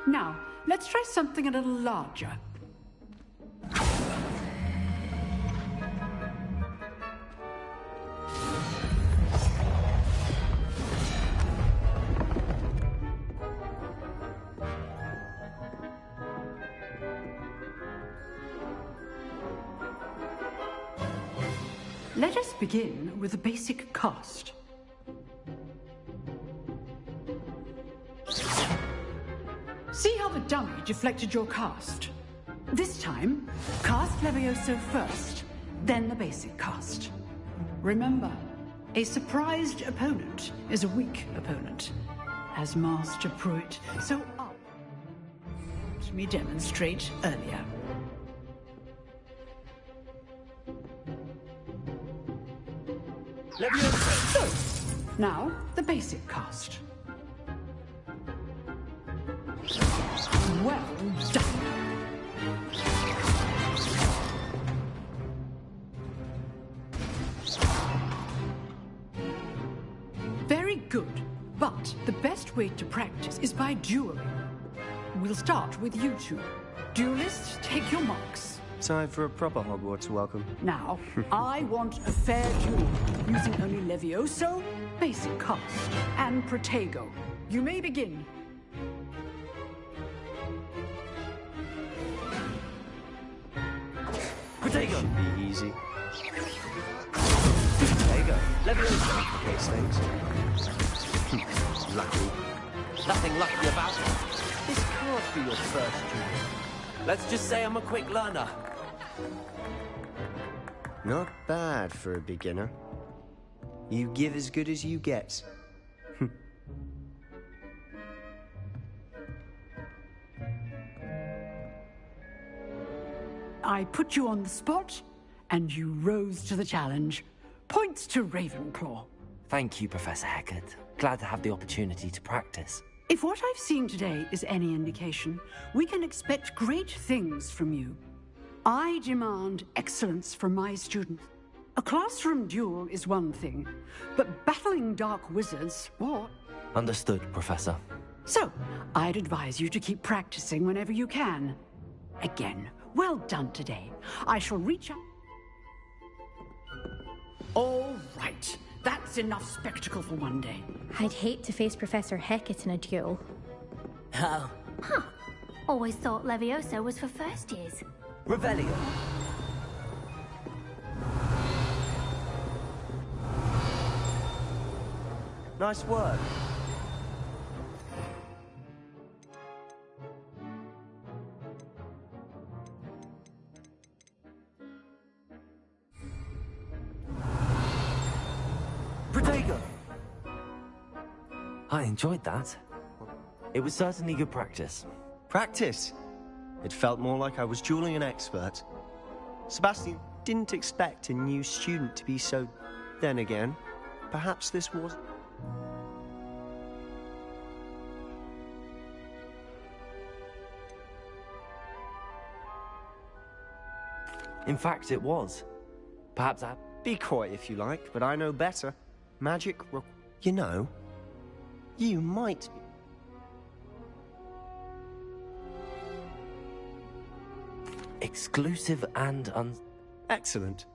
Now, let's try something a little larger. Let us begin with the basic cast. See how the dummy deflected your cast? This time, cast Levioso first, then the basic cast. Remember, a surprised opponent is a weak opponent. As Master Pruitt so let me demonstrate earlier. Levioso! Now, the basic cast. Well done. Very good, but the best way to practice is by dueling. We'll start with you two. Duelists, take your marks. Time for a proper Hogwarts welcome. Now, I want a fair duel, using only Levioso, basic cast, and Protego. You may begin. Protego! Should be easy. Protego. Levioso! Okay, thanks. Lucky. Nothing lucky about it. This can't be your first duel. Let's just say I'm a quick learner. Not bad for a beginner. You give as good as you get. I put you on the spot, and you rose to the challenge. Points to Ravenclaw. Thank you, Professor Hecat. Glad to have the opportunity to practice. If what I've seen today is any indication, we can expect great things from you. I demand excellence from my students. A classroom duel is one thing, but battling dark wizards, what? Understood, Professor. So, I'd advise you to keep practicing whenever you can. Again, well done today. I shall reach out. All right. That's enough spectacle for one day. I'd hate to face Professor Hecat in a duel. Oh. Huh. Always thought Levioso was for first years. Revelio. Nice work. Protego! I enjoyed that. It was certainly good practice. Practice? It felt more like I was dueling an expert. Sebastian didn't expect a new student to be so... Then again, perhaps this was... In fact, it was. Perhaps I... Be quiet if you like, but I know better. Magic... You know, you might... Exclusive and Excellent.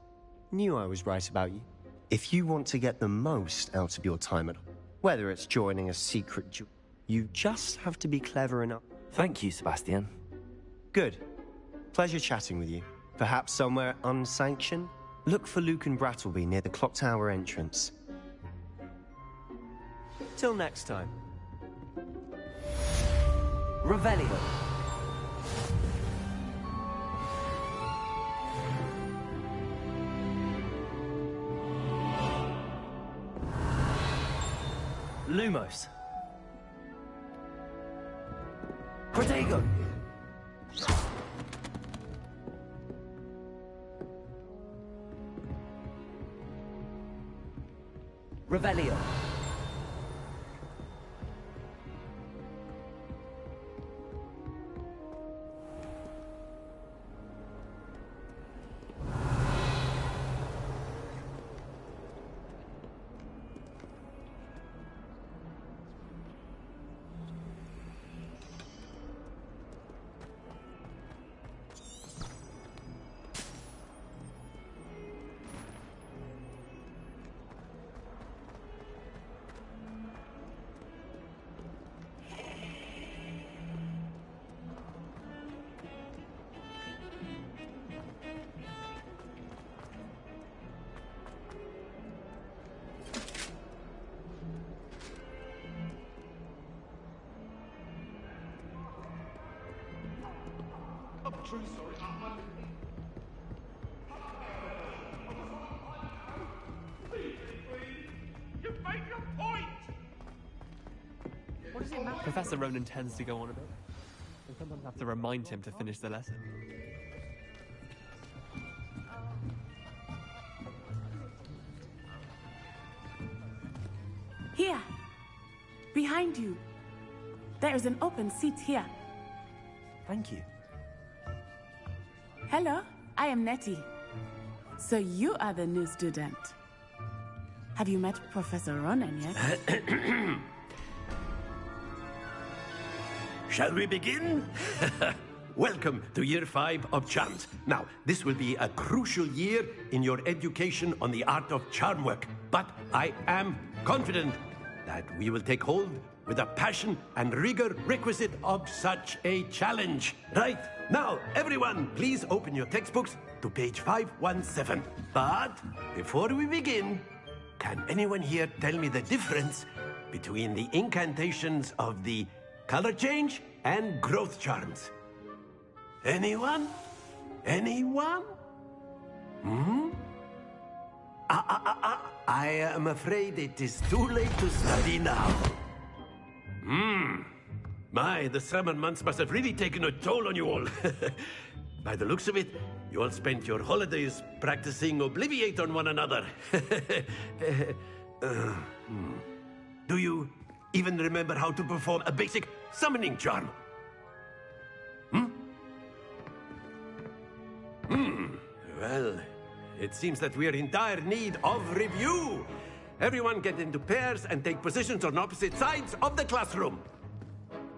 Knew I was right about you. If you want to get the most out of your time at... Whether it's joining a secret duel, you just have to be clever enough. Thank you, Sebastian. Good. Pleasure chatting with you. Perhaps somewhere unsanctioned? Look for Luke and Brattleby near the clock tower entrance. Till next time. Revelio. Lumos. Protego. Revelio. True story. You made your point. What does it matter? Professor Ronan tends to go on a bit. I sometimes have to remind him to finish the lesson. Here. Behind you. There is an open seat here. Thank you. Hello, I am Nettie. So you are the new student. Have you met Professor Ronan yet? Shall we begin? Welcome to Year 5 of Charms. Now, this will be a crucial year in your education on the art of charm work, but I am confident that we will take hold with the passion and rigor requisite of such a challenge. Right, now, everyone, please open your textbooks to page 517. But before we begin, can anyone here tell me the difference between the incantations of the color change and growth charms? Anyone? Anyone? I am afraid it is too late to study now. My, the summer months must have really taken a toll on you all. By the looks of it, you all spent your holidays practicing Obliviate on one another. Do you even remember how to perform a basic summoning charm? Well, it seems that we are in dire need of review. Everyone get into pairs and take positions on opposite sides of the classroom.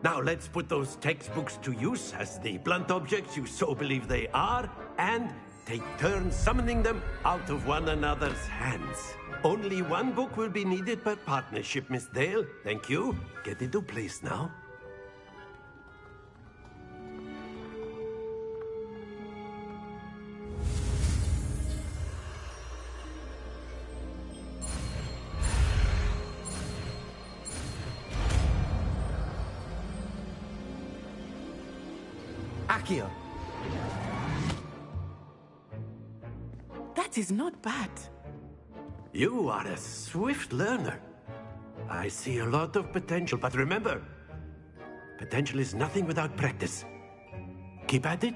Now let's put those textbooks to use as the blunt objects you so believe they are, and take turns summoning them out of one another's hands. Only one book will be needed per partnership, Miss Dale. Thank you. Get into place now. Accio. That is not bad. You are a swift learner. I see a lot of potential, but remember, potential is nothing without practice. Keep at it.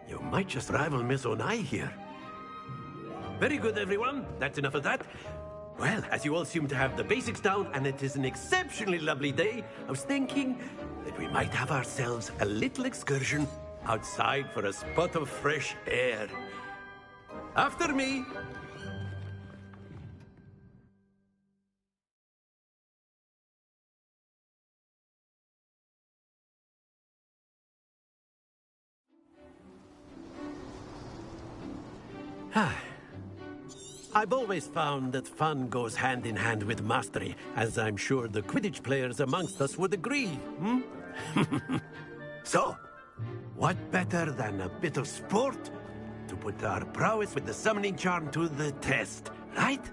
You might just rival Miss Onai here. Very good, everyone. That's enough of that. Well, as you all seem to have the basics down, and it is an exceptionally lovely day, I was thinking that we might have ourselves a little excursion outside for a spot of fresh air. After me. I've always found that fun goes hand in hand with mastery, as I'm sure the Quidditch players amongst us would agree. So, what better than a bit of sport to put our prowess with the summoning charm to the test, right?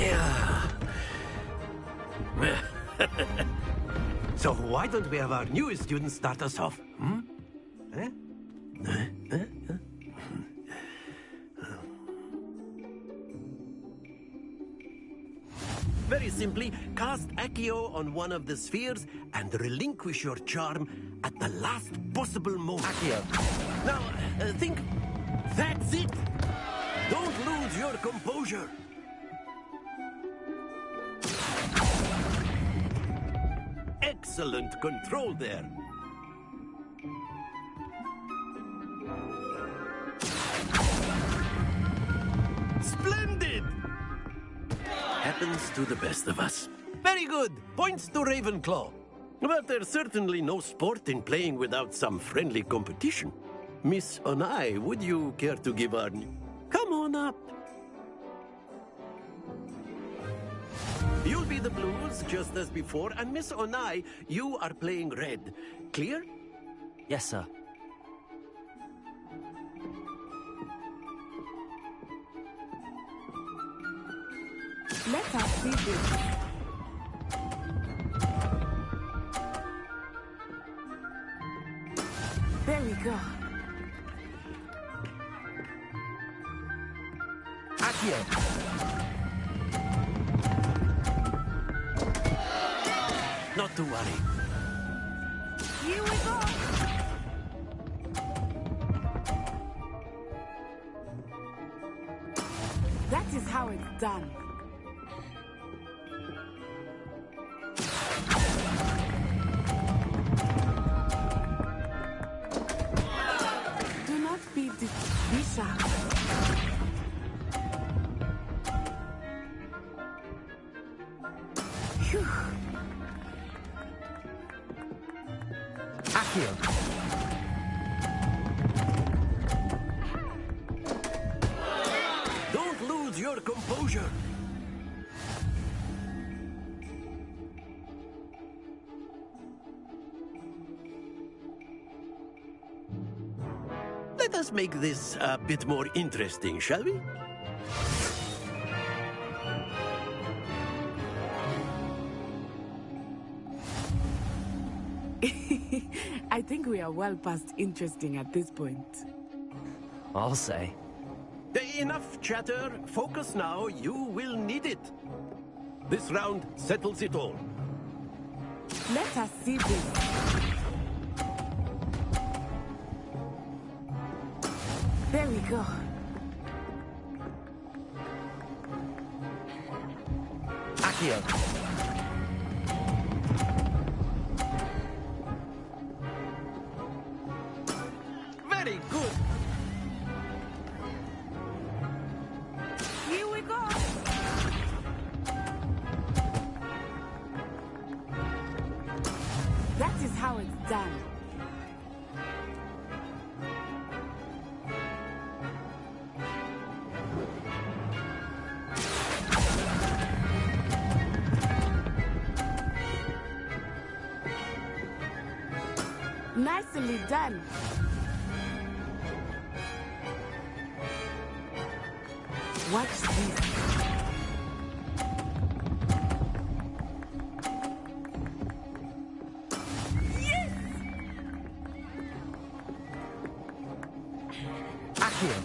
Yeah. So why don't we have our newest student start us off? Eh? Very simply, cast Accio on one of the spheres and relinquish your charm at the last possible moment. Accio. Now, think. That's it! Don't lose your composure. Excellent control there. Splendid! Happens to the best of us. Very good. Points to Ravenclaw. But there's certainly no sport in playing without some friendly competition. Miss Onai, would you care to give our... Come on up. You'll be the blues, just as before, and Miss Onai, you are playing red. Clear? Yes, sir. Let us see this. There we go. Accio. Not to worry. Here we go. That is how it's done. Do not be sharp. Phew. Accio. Don't lose your composure. Let us make this a bit more interesting, shall we? I think we are well past interesting at this point. I'll say. Enough chatter. Focus now. You will need it. This round settles it all. Let us see this. There we go. Accio. Very good. Here we go. That is how it's done. Nicely done. Watch this. Yes! Accio.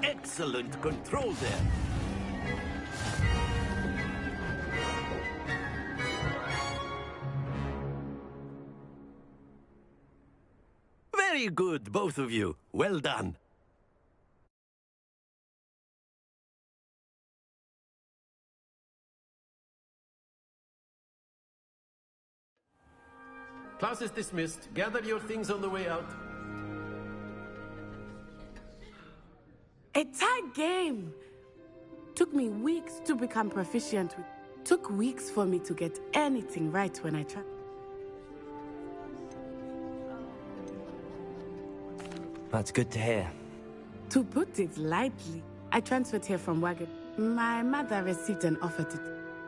Excellent control there. Very good, both of you. Well done. Class is dismissed. Gather your things on the way out. A tight game. Took me weeks to become proficient with. Took weeks for me to get anything right when I tried. That's good to hear. To put it lightly, I transferred here from Wagon. My mother received an offer to...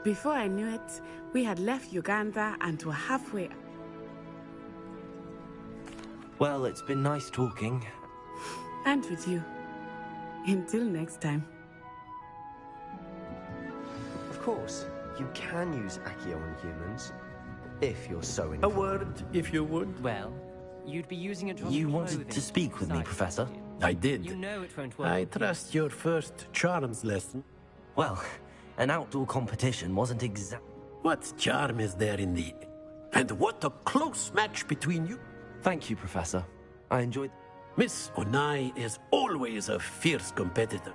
Before I knew it, we had left Uganda and were halfway. Well, it's been nice talking. And with you. Until next time. Of course, you can use Accio on humans, if you're so A inclined. word, if you would. Well, you'd be using it on You clothing wanted to speak with me, besides, Professor? I did. You know it won't work. I with you. trust your first charms lesson. Well, an outdoor competition wasn't exact. What charm is there in the... And what a close match between you. Thank you, Professor. I enjoyed... Miss Onai is always a fierce competitor.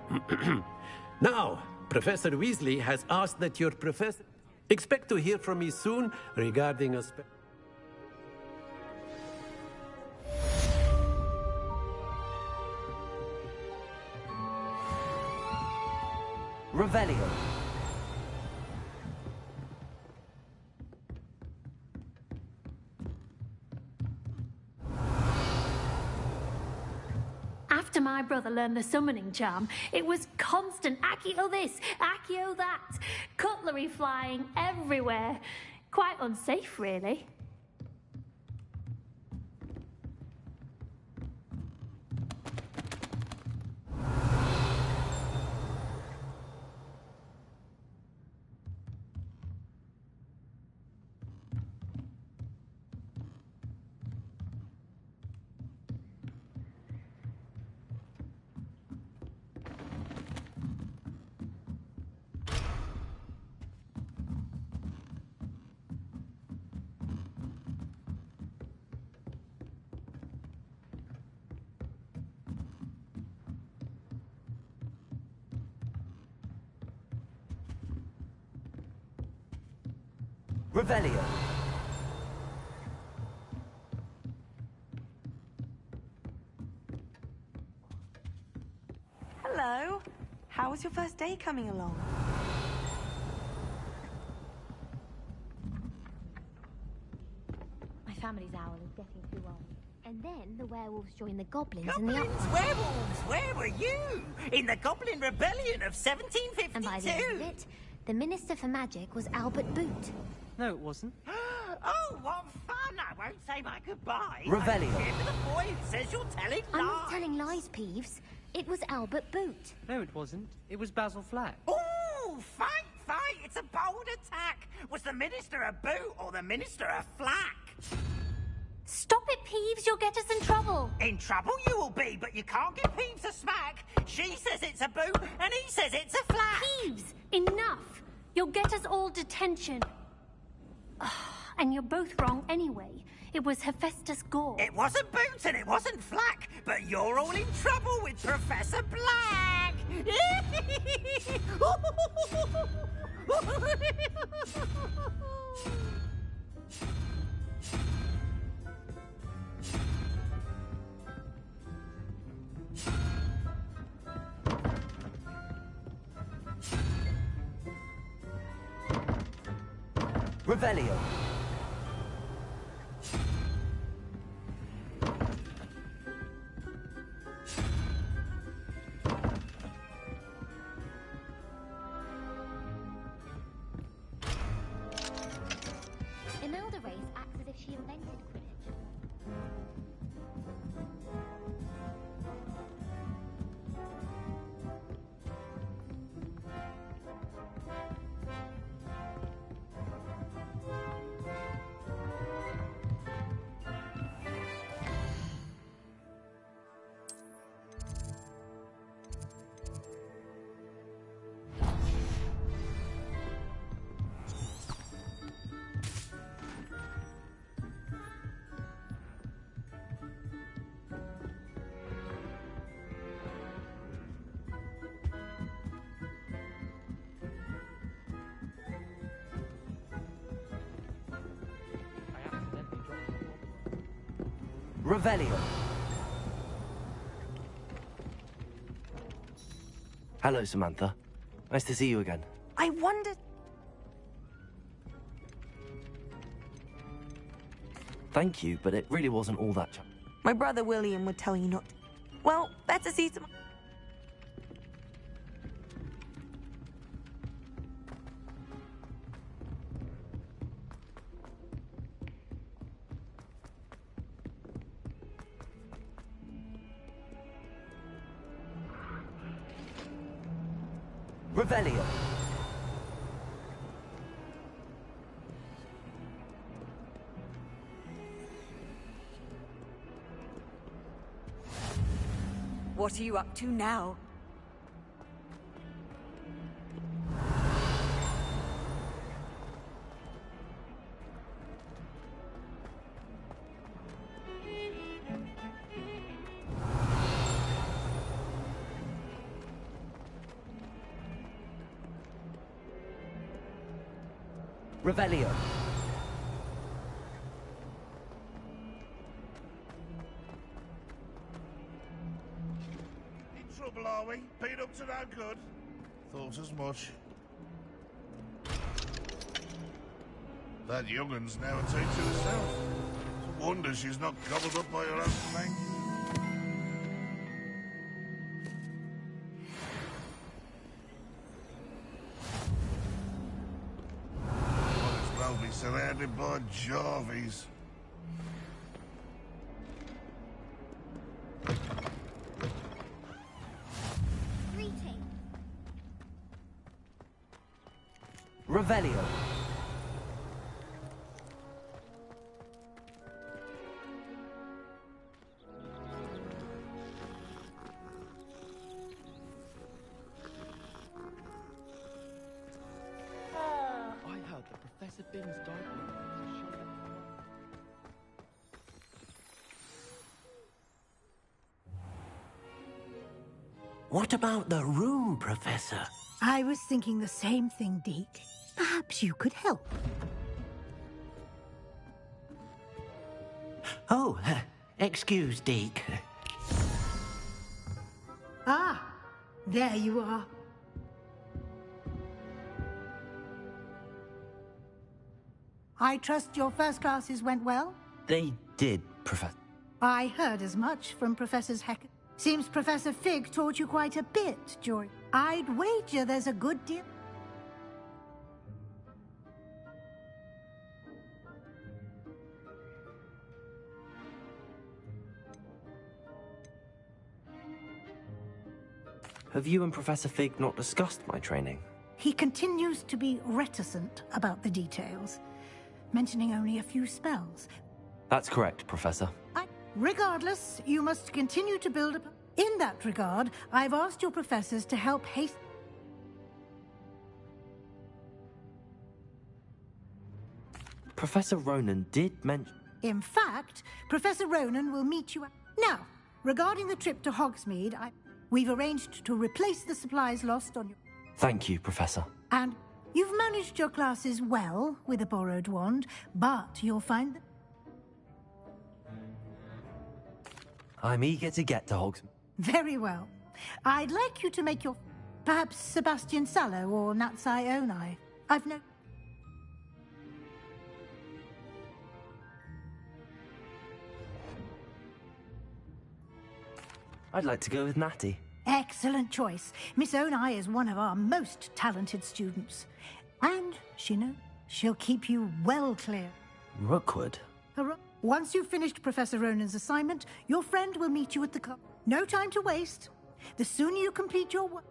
Now, Professor Weasley has asked that your professor... Expect to hear from me soon regarding a... Revelio. After my brother learned the summoning charm, it was constant Accio this, Accio that, cutlery flying everywhere. Quite unsafe, really. Revelio. Hello. How was your first day coming along? My family's owl is getting too old. And then the werewolves joined the goblins, Goblins, and the werewolves, where were you? In the Goblin Rebellion of 1752? And by the end of it, the Minister for Magic was Albert Boot. No, it wasn't. Oh, what fun! I won't say my goodbyes. Revelio. I'm here for the boy who says you're telling I'm lies. not telling lies, Peeves. It was Albert Boot. No, it wasn't. It was Basil Flack. Ooh, fight! It's a bold attack. Was the Minister a boot or the Minister a flack? Stop it, Peeves. You'll get us in trouble. In trouble you will be, but you can't give Peeves a smack. She says it's a boot, and he says it's a flack. Peeves, enough. You'll get us all detention. And you're both wrong anyway. It was Hephaestus Gore. It wasn't Boots and it wasn't Flack, but you're all in trouble with Professor Black. Revelio. Imelda Reyes acts as if she invented Quidditch. Revelio. Hello, Samantha. Nice to see you again. I wondered... Thank you, but it really wasn't all that. My brother William would tell you not... Well, better see some... Revelio. What are you up to now? Revelio. In trouble, are we? Been up to no good? Thought as much. That young'un's now a teacher herself. It's a wonder she's not gobbled up by her own thing. Might as well be surrounded by Jarvies. Revelio. I heard that Professor Bing's died. What about the room, Professor? I was thinking the same thing, Deke. Perhaps you could help. Oh, excuse, Deke. Ah, there you are. I trust your first classes went well? They did, Professor. I heard as much from Professors Heck. Seems Professor Fig taught you quite a bit, Joy. I'd wager there's a good deal. Have you and Professor Fig not discussed my training? He continues to be reticent about the details, mentioning only a few spells. That's correct, Professor. Regardless, you must continue to build up. In that regard, I've asked your professors to help hasten. Professor Ronan did mention... In fact, Professor Ronan will meet you. Now, regarding the trip to Hogsmeade, we've arranged to replace the supplies lost on your... Thank you, Professor. And you've managed your classes well with a borrowed wand, but you'll find that... I'm eager to get to Hogsmeade. Very well. I'd like you to make your... Perhaps Sebastian Sallow or Natsai Onai. I've no... I'd like to go with Natty. Excellent choice. Miss Onai is one of our most talented students. And, she'll keep you well clear. Rookwood? Once you've finished Professor Ronan's assignment, your friend will meet you at the club. No time to waste. The sooner you complete your work...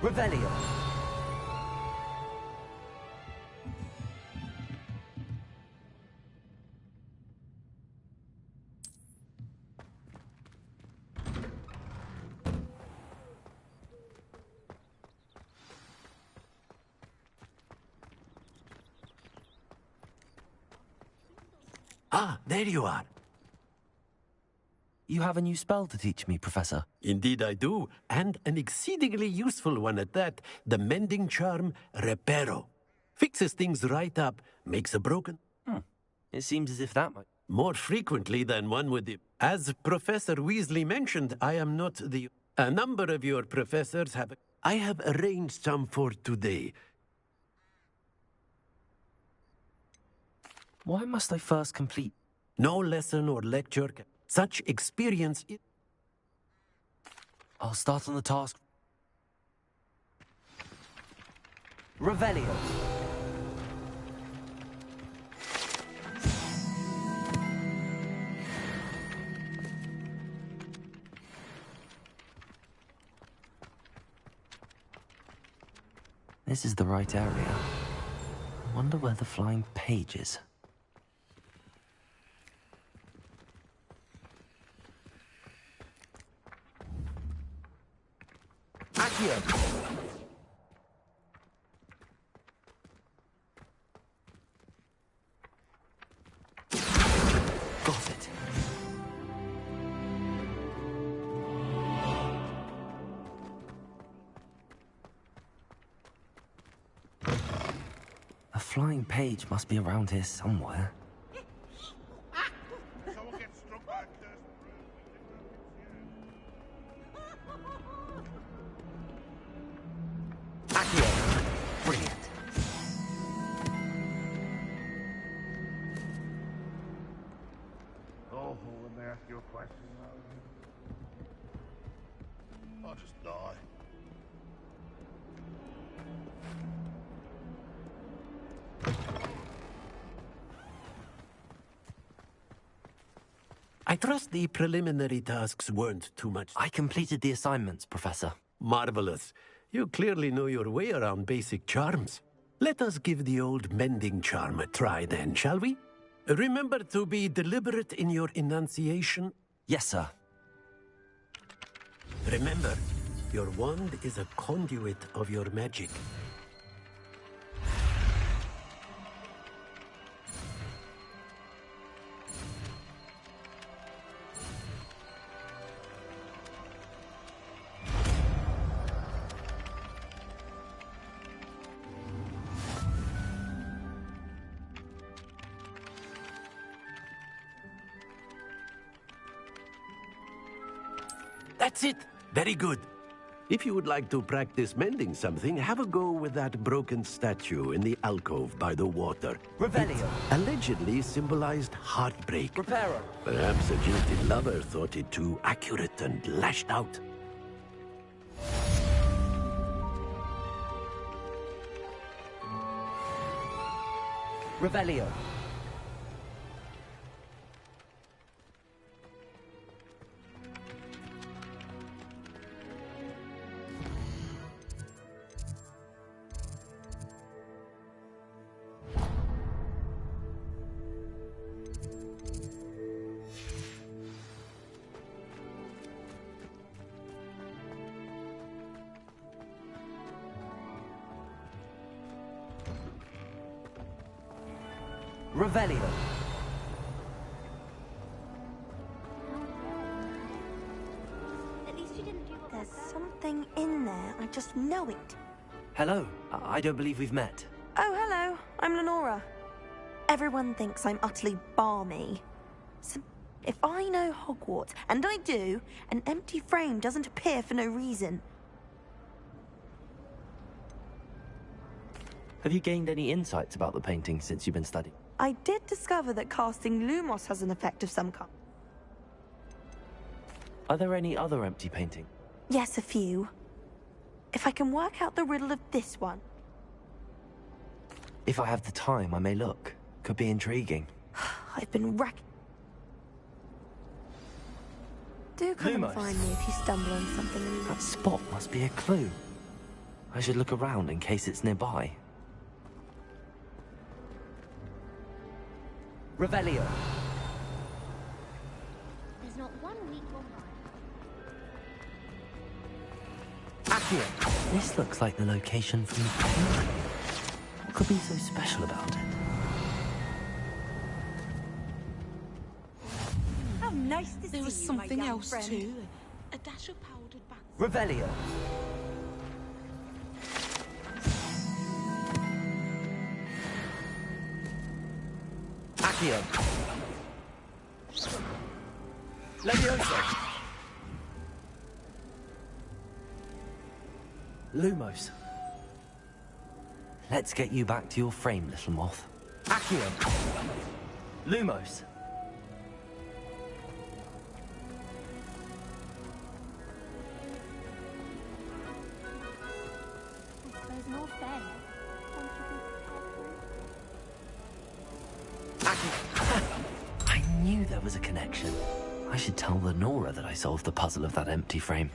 Revelio. Ah, there you are. You have a new spell to teach me, Professor. Indeed I do, and an exceedingly useful one at that. The mending charm, Reparo. Fixes things right up, makes a broken... It seems as if that might... More frequently than one would... As Professor Weasley mentioned, I am not the... A number of your professors have... I have arranged some for today. Why must I first complete? No lesson or lecture. Such experience... I'll start on the task. Revelio. This is the right area. I wonder where the flying page is. Accio! Got it. A flying page must be around here somewhere. Accio! Brilliant. Oh, let me ask you a question. I'll just die. I trust the preliminary tasks weren't too much. I completed the assignments, Professor. Marvelous. You clearly know your way around basic charms. Let us give the old mending charm a try then, shall we? Remember to be deliberate in your enunciation. Yes, sir. Remember, your wand is a conduit of your magic. That's it. Very good. If you would like to practice mending something, have a go with that broken statue in the alcove by the water. Revelio. It allegedly symbolized heartbreak. Reparo. Perhaps a jilted lover thought it too accurate and lashed out. Revelio. Revelio. There's something in there. I just know it. Hello. I don't believe we've met. Oh, hello. I'm Lenora. Everyone thinks I'm utterly balmy. So if I know Hogwarts, and I do, an empty frame doesn't appear for no reason. Have you gained any insights about the painting since you've been studying? I did discover that casting Lumos has an effect of some kind. Are there any other empty paintings? Yes, a few. If I can work out the riddle of this one. If I have the time, I may look. Could be intriguing. I've been racking. Do come and Lumos. find me if you stumble on something. That spot must be a clue. I should look around in case it's nearby. Revelio. There's not one week gone by. Accio. This looks like the location from the painting. What could be so special about it? How nice to see There was you, something my young else friend. too. A dash of powdered bath. Revelio. Accio. Leviosa. Lumos. Let's get you back to your frame, little moth. Accio. Lumos. I suppose in all fairness, won't you be Accio. I knew there was a connection. I should tell Lenora that I solved the puzzle of that empty frame.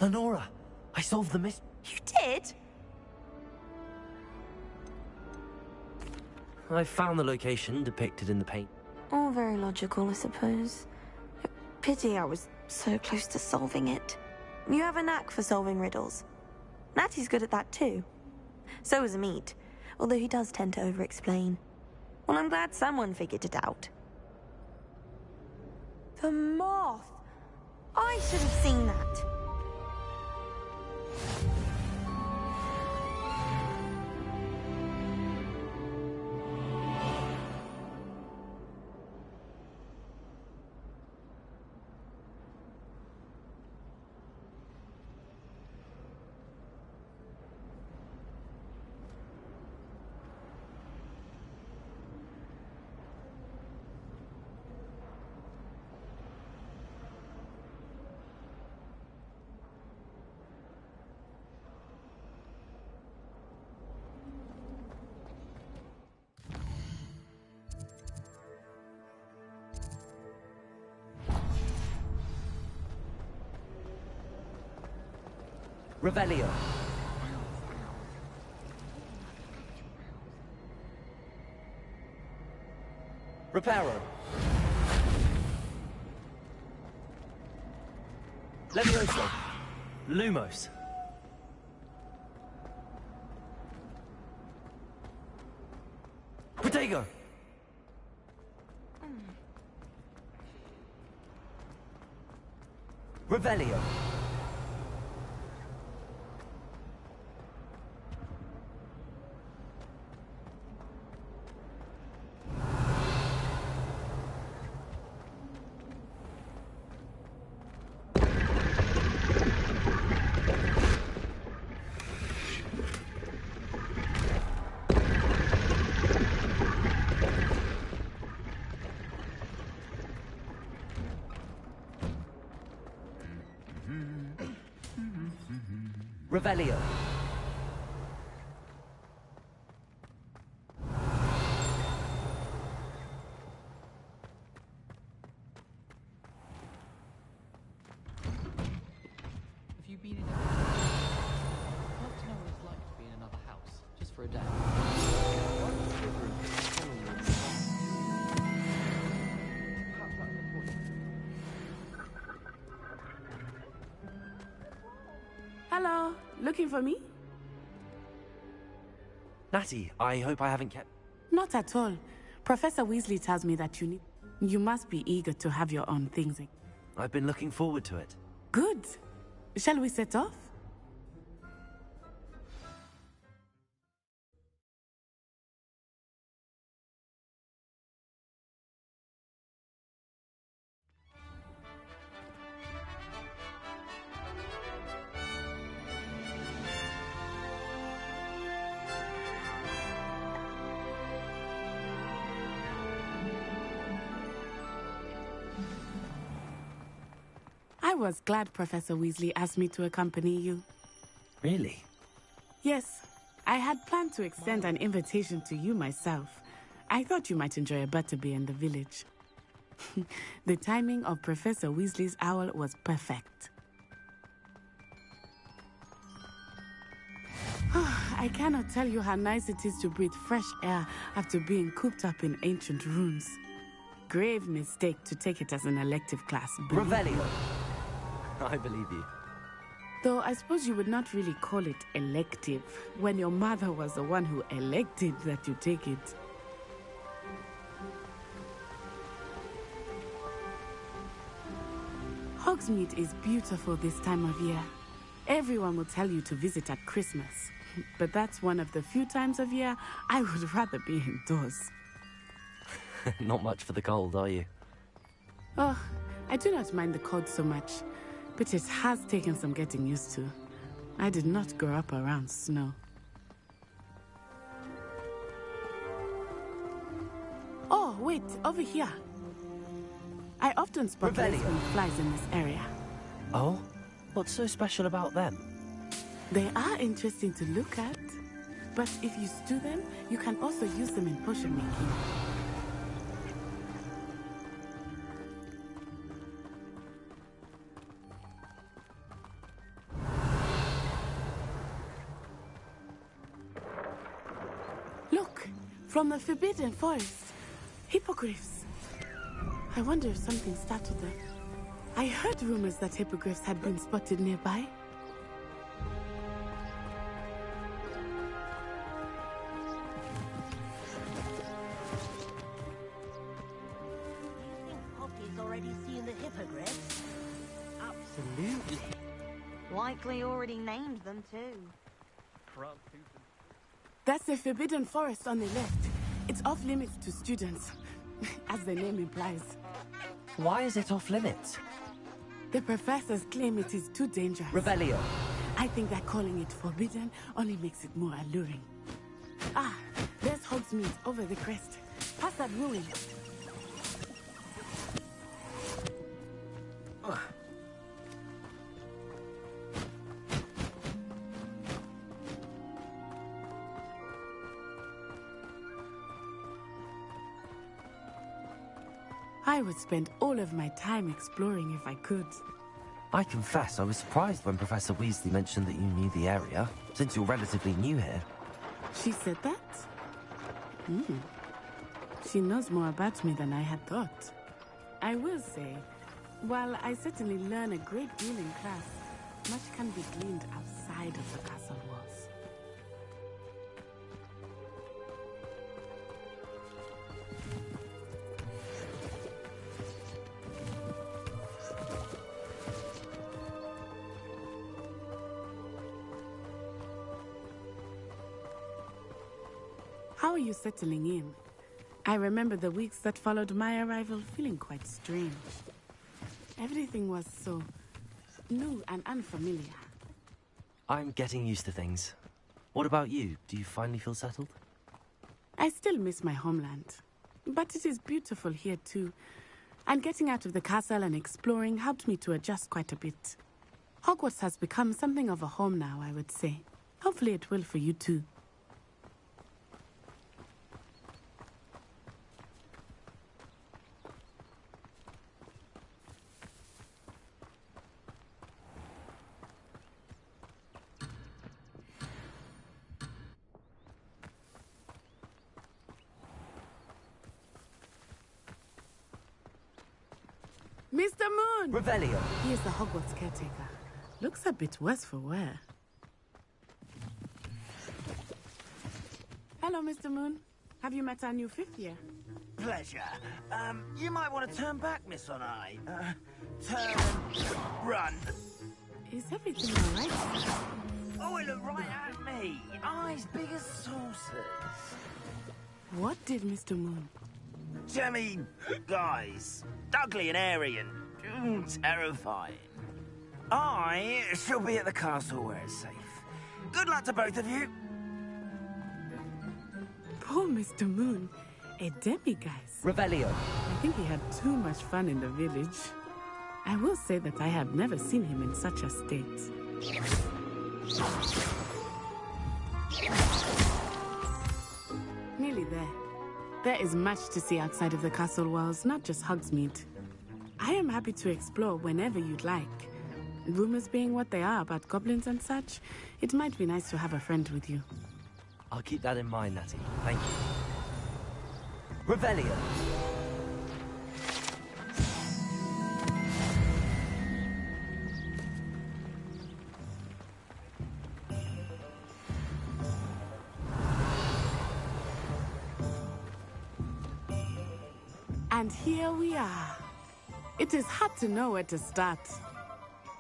Lenora, I solved the mystery. You did? I found the location depicted in the paint. All very logical, I suppose. Pity I was so close to solving it. You have a knack for solving riddles. Natty's good at that too. So is Amit, although he does tend to over-explain. Well, I'm glad someone figured it out. The moth! I should have seen that. Revelio. Reparo. Levioso. Lumos. Protego. Revelio. Revelio. Have you been in? I'd love to know what it's like to be in another house, just for a day. Hello, looking for me? Natty, I hope I haven't kept... Not at all. Professor Weasley tells me that you must be eager to have your own things. I've been looking forward to it. Good. Shall we set off? I was glad Professor Weasley asked me to accompany you. Really? Yes, I had planned to extend an invitation to you myself. I thought you might enjoy a butterbeer in the village. The timing of Professor Weasley's owl was perfect. I cannot tell you how nice it is to breathe fresh air after being cooped up in ancient ruins. Grave mistake to take it as an elective class. Revelio. I believe you. Though I suppose you would not really call it elective when your mother was the one who elected that you take it. Hogsmeade is beautiful this time of year. Everyone will tell you to visit at Christmas, but that's one of the few times of year I would rather be indoors. Not much for the cold, are you? Oh, I do not mind the cold so much, but it has taken some getting used to. I did not grow up around snow. Oh, wait, over here. I often spot lesbian flies in this area. Oh? What's so special about them? They are interesting to look at, but if you stew them, you can also use them in potion making. From the Forbidden Forest. Hippogriffs. I wonder if something startled them. I heard rumors that hippogriffs had been spotted nearby. Poppy's already seen the hippogriffs. Absolutely. Likely already named them too. That's the Forbidden Forest on the left. It's off limits to students, as the name implies. Why is it off limits? The professors claim it is too dangerous. Revelio. I think that calling it forbidden only makes it more alluring. Ah, there's Hogsmeade over the crest. Past that ruin. I would spend all of my time exploring if I could. I confess I was surprised when Professor Weasley mentioned that you knew the area, since you're relatively new here. She said that? She knows more about me than I had thought. I will say, while I certainly learn a great deal in class, much can be gleaned outside of the castle walls. How are you settling in? I remember the weeks that followed my arrival feeling quite strange. Everything was so new and unfamiliar. I'm getting used to things. What about you? Do you finally feel settled? I still miss my homeland, but it is beautiful here too. And getting out of the castle and exploring helped me to adjust quite a bit. Hogwarts has become something of a home now, I would say. Hopefully it will for you too. Mr. Moon! Revelio. He is the Hogwarts caretaker. Looks a bit worse for wear. Hello, Mr. Moon. Have you met our new fifth year? Pleasure. You might want to turn back, Miss Onai. Turn and run. Is everything all right? Oh, it looked right at me. Eyes big as saucers. What did Mr. Moon? Jemmy, guys. Ugly and airy and terrifying. I shall be at the castle where it's safe. Good luck to both of you. Poor Mr. Moon. A demiguise. Revelio. I think he had too much fun in the village. I will say that I have never seen him in such a state. Nearly there. There is much to see outside of the castle walls, not just Hogsmeade. I am happy to explore whenever you'd like. Rumors being what they are about goblins and such, it might be nice to have a friend with you. I'll keep that in mind, Natty. Thank you. Revelio. And here we are. It is hard to know where to start.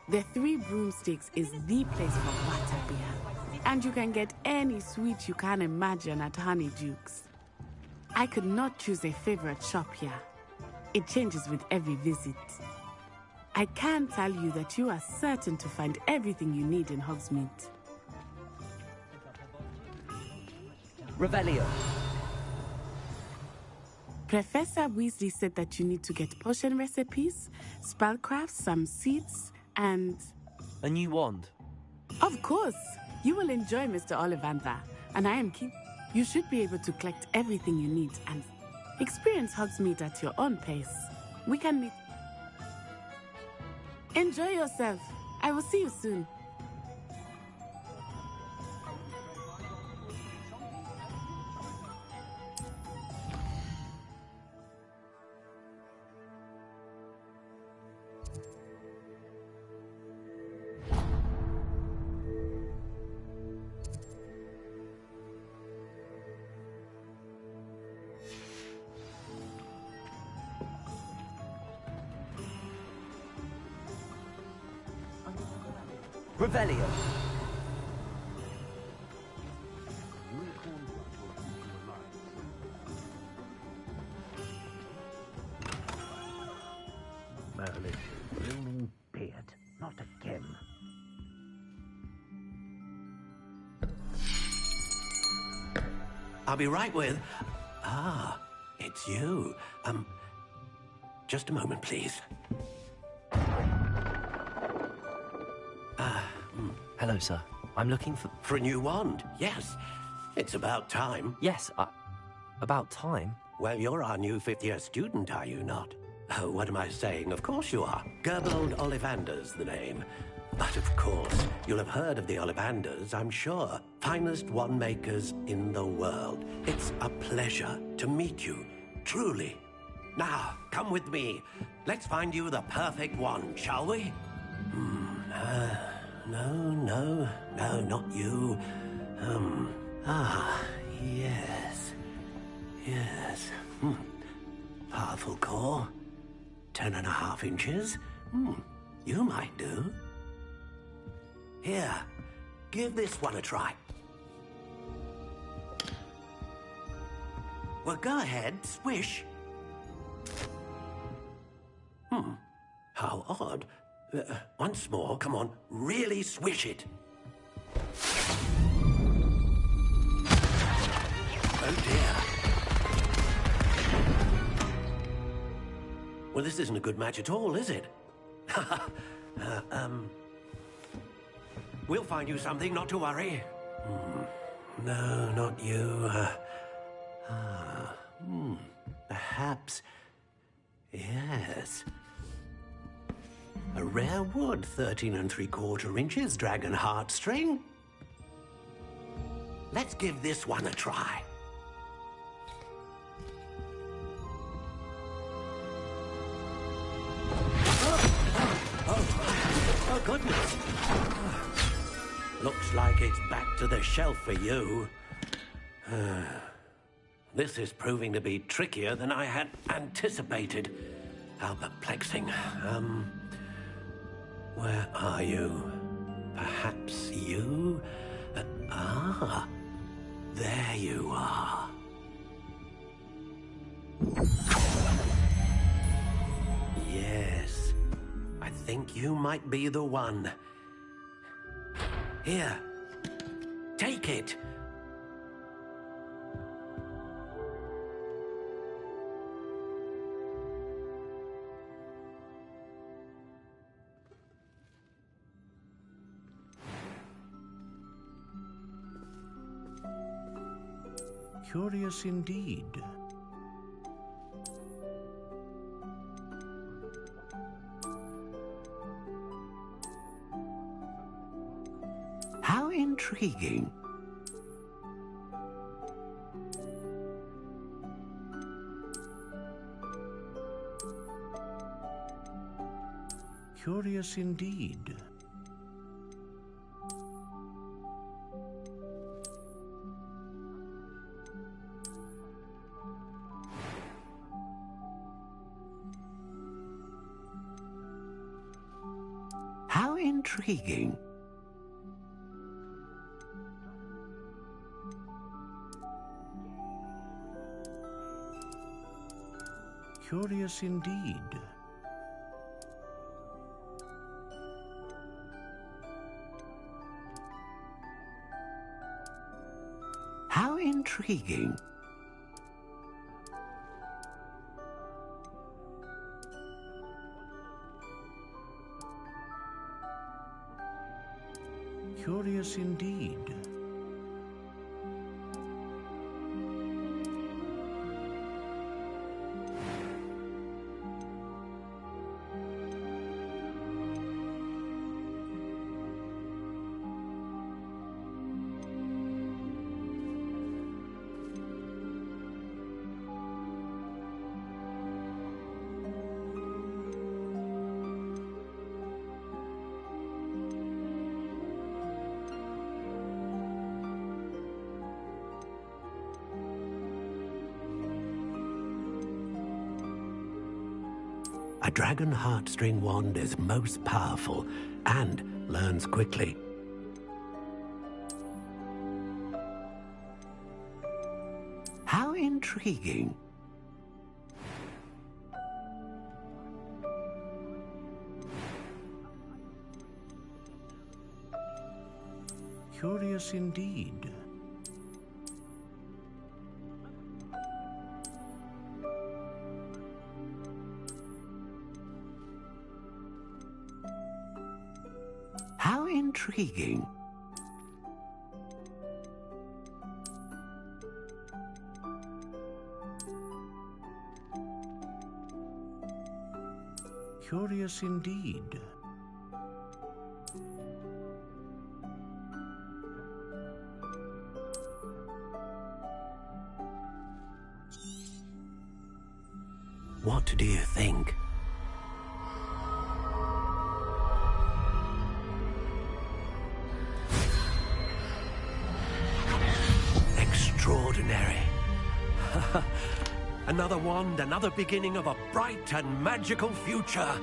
The Three Broomsticks is the place for butterbeer. And you can get any sweet you can imagine at Honeyduke's. I could not choose a favorite shop here. It changes with every visit. I can tell you that you are certain to find everything you need in Hogsmeade. Revelio. Professor Weasley said that you need to get potion recipes, spellcrafts, some seeds, and... A new wand? Of course! You will enjoy Mr. Ollivander, and I am keen. You should be able to collect everything you need and experience Hogsmeade at your own pace. We can meet... Enjoy yourself. I will see you soon. Revelio. Merlin, blooming beard, not again. I'll be right with... Ah, it's you. Just a moment, please. Hello, sir. I'm looking for... For a new wand, yes. It's about time. Yes, about time? Well, you're our new fifth-year student, are you not? Oh, what am I saying? Of course you are. Gerbold Ollivander's the name. But of course, you'll have heard of the Ollivanders, I'm sure. Finest wand makers in the world. It's a pleasure to meet you, truly. Now, come with me. Let's find you the perfect wand, shall we? No, not you. Yes. Yes. Powerful core. 10.5 inches. You might do. Here, give this one a try. Well, go ahead, swish. How odd. Once more, come on, really swish it. Oh dear. Well, this isn't a good match at all, is it? We'll find you something, not to worry. No, not you. Perhaps... Yes. A rare wood, 13 3/4 inches, dragon heartstring. Let's give this one a try. Oh, goodness. Looks like it's back to the shelf for you. This is proving to be trickier than I had anticipated. How perplexing. Where are you? Perhaps you? There you are. Yes, I think you might be the one. Here, take it. Curious indeed. How intriguing. Curious indeed. How intriguing. Curious indeed. How intriguing. Curious indeed. A dragon heartstring wand is most powerful and learns quickly. How intriguing. Curious indeed. How intriguing. Curious indeed. What do you think? Extraordinary. Another wand, another beginning of a bright and magical future.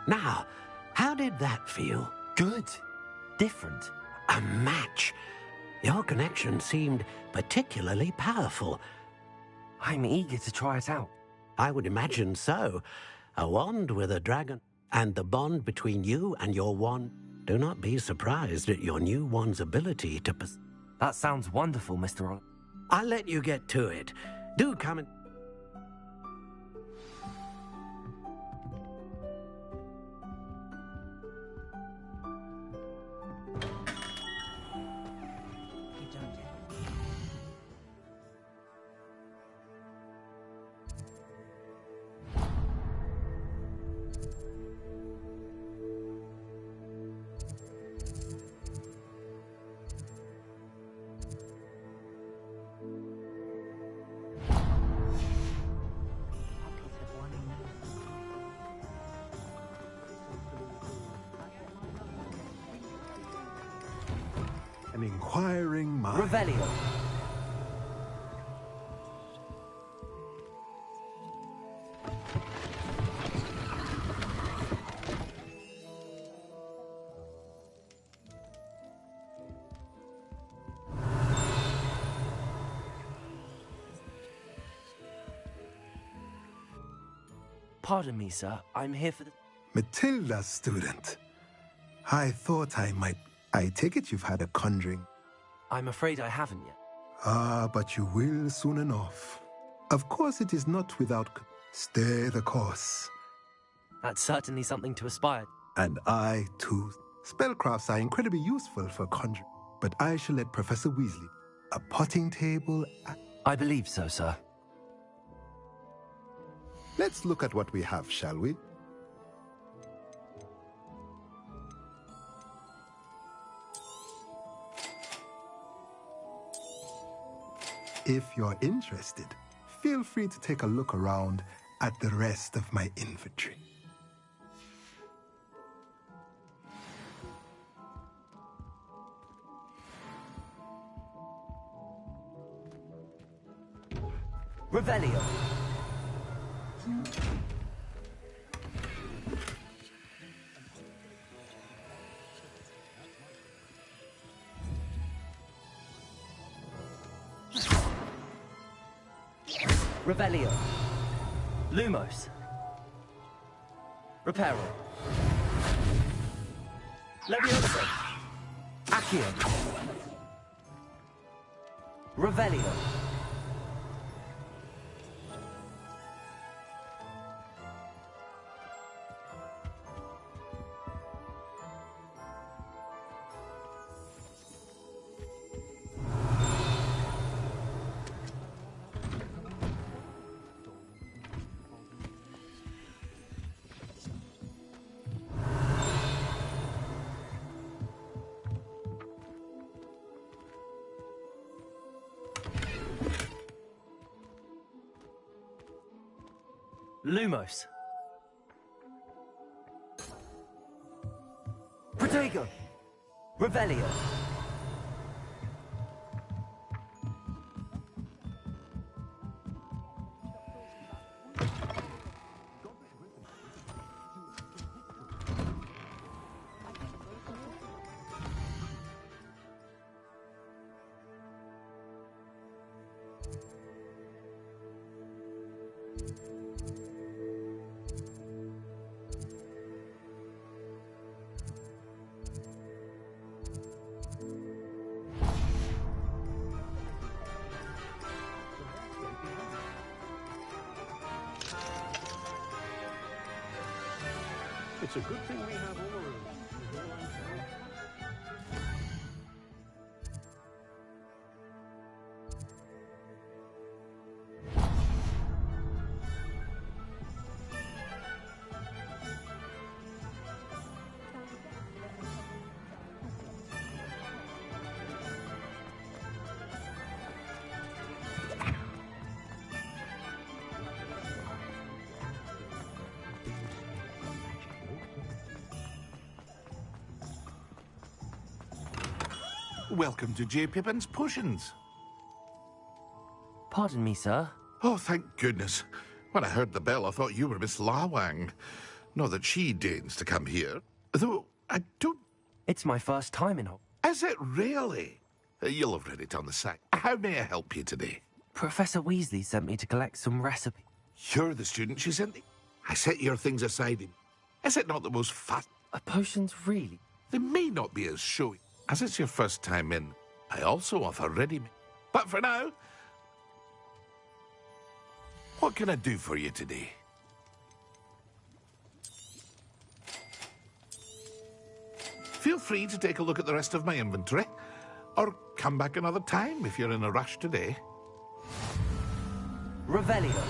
Now, how did that feel? Good. Different. A match. Your connection seemed particularly powerful. I'm eager to try it out. I would imagine so. A wand with a dragon, and the bond between you and your wand. Do not be surprised at your new wand's ability to... That sounds wonderful, Mr. Oliver. I'll let you get to it. Do come and... An inquiring mind. Revelio. Pardon me, sir. I'm here for the... Matilda, student. I thought I might... I take it you've had a conjuring. I'm afraid I haven't yet. Ah, but you will soon enough. Of course it is not without... Stay the course. That's certainly something to aspire to. And I, too. Spellcrafts are incredibly useful for conjuring. But I shall let Professor Weasley... A potting table... I believe so, sir. Let's look at what we have, shall we? If you're interested, feel free to take a look around at the rest of my inventory. Revelio. Revelio. Lumos. Reparo. Levioso. Accio. Revelio. Lumos. Protego. Revelio. It's a good thing we have all around. Welcome to J. Pippin's Potions. Pardon me, sir. Oh, thank goodness. When I heard the bell, I thought you were Miss Lawang. Not that she deigns to come here. Though, I don't... It's my first time in Hogwarts. Is it really? You'll have read it on the site. How may I help you today? Professor Weasley sent me to collect some recipes. You're the student she sent me. I set your things aside. Is it not the most fast? Potions, really? They may not be as showy. As it's your first time in, I also offer ready-made. But for now, what can I do for you today? Feel free to take a look at the rest of my inventory, or come back another time if you're in a rush today. Revelio.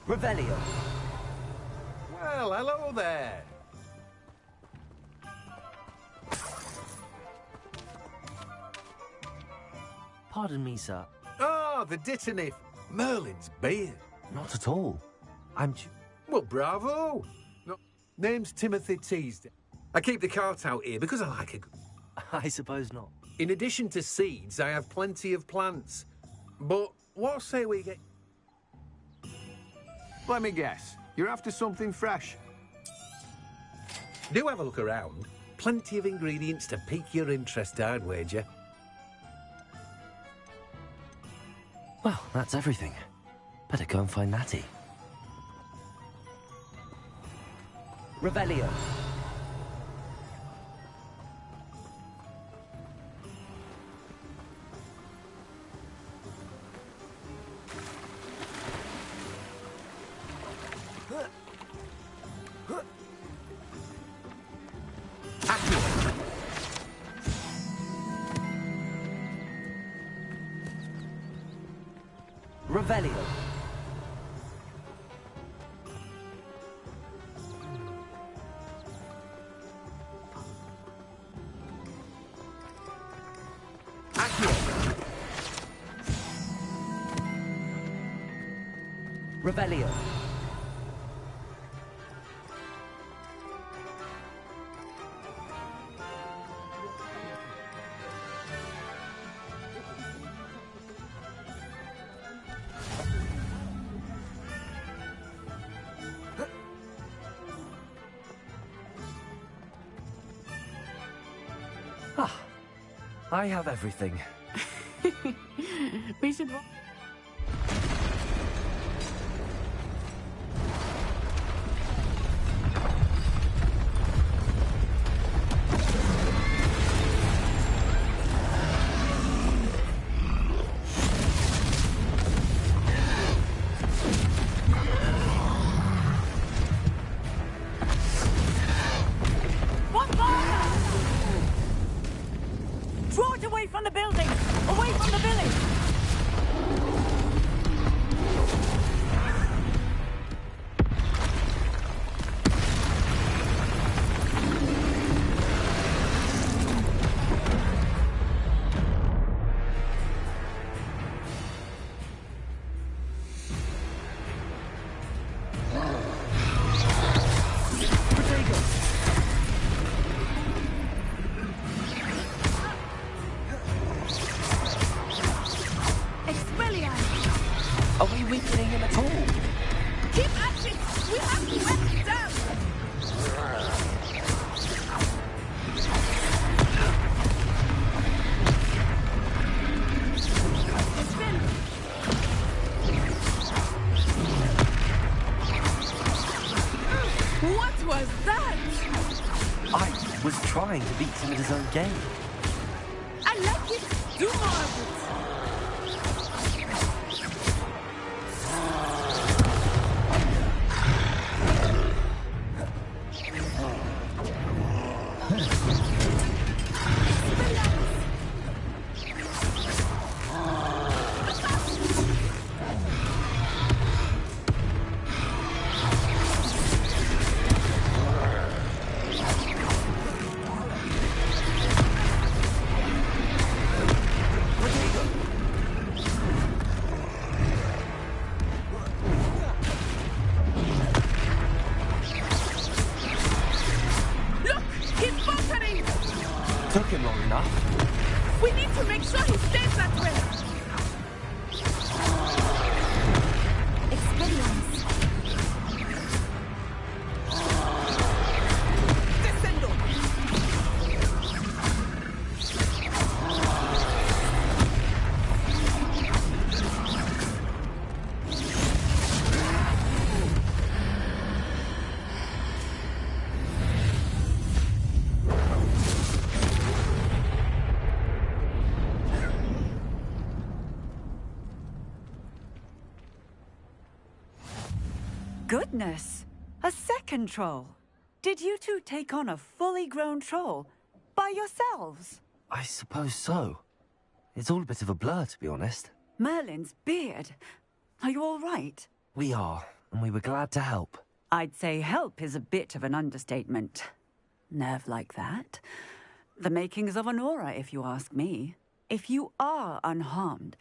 Revelio. Well, hello there. Pardon me, sir. Oh, the Dittany. Merlin's beard. Not at all. I'm... Well, bravo. No, name's Timothy Teasdale. I keep the cart out here because I like it. I suppose not. In addition to seeds, I have plenty of plants. But what say we get... Let me guess. You're after something fresh. Do have a look around. Plenty of ingredients to pique your interest, I'd wager. Well, that's everything. Better go and find Natty. Revelio. Revelio. Revelio. I have everything. We should... Draw it away from the building! Away from the village! getting him at all. Keep at it! We have to wear it down! What was that? I was trying to beat him at his own game. I like it. Do more of it. Took him long enough. We need to make sure he stays that way. Expelliarmus. Descendo. Goodness! A second troll. Did you two take on a fully grown troll by yourselves? I suppose so. It's all a bit of a blur, to be honest. Merlin's beard. Are you all right? We are, and we were glad to help. I'd say help is a bit of an understatement. Nerve like that. The makings of an aura, if you ask me. If you are unharmed,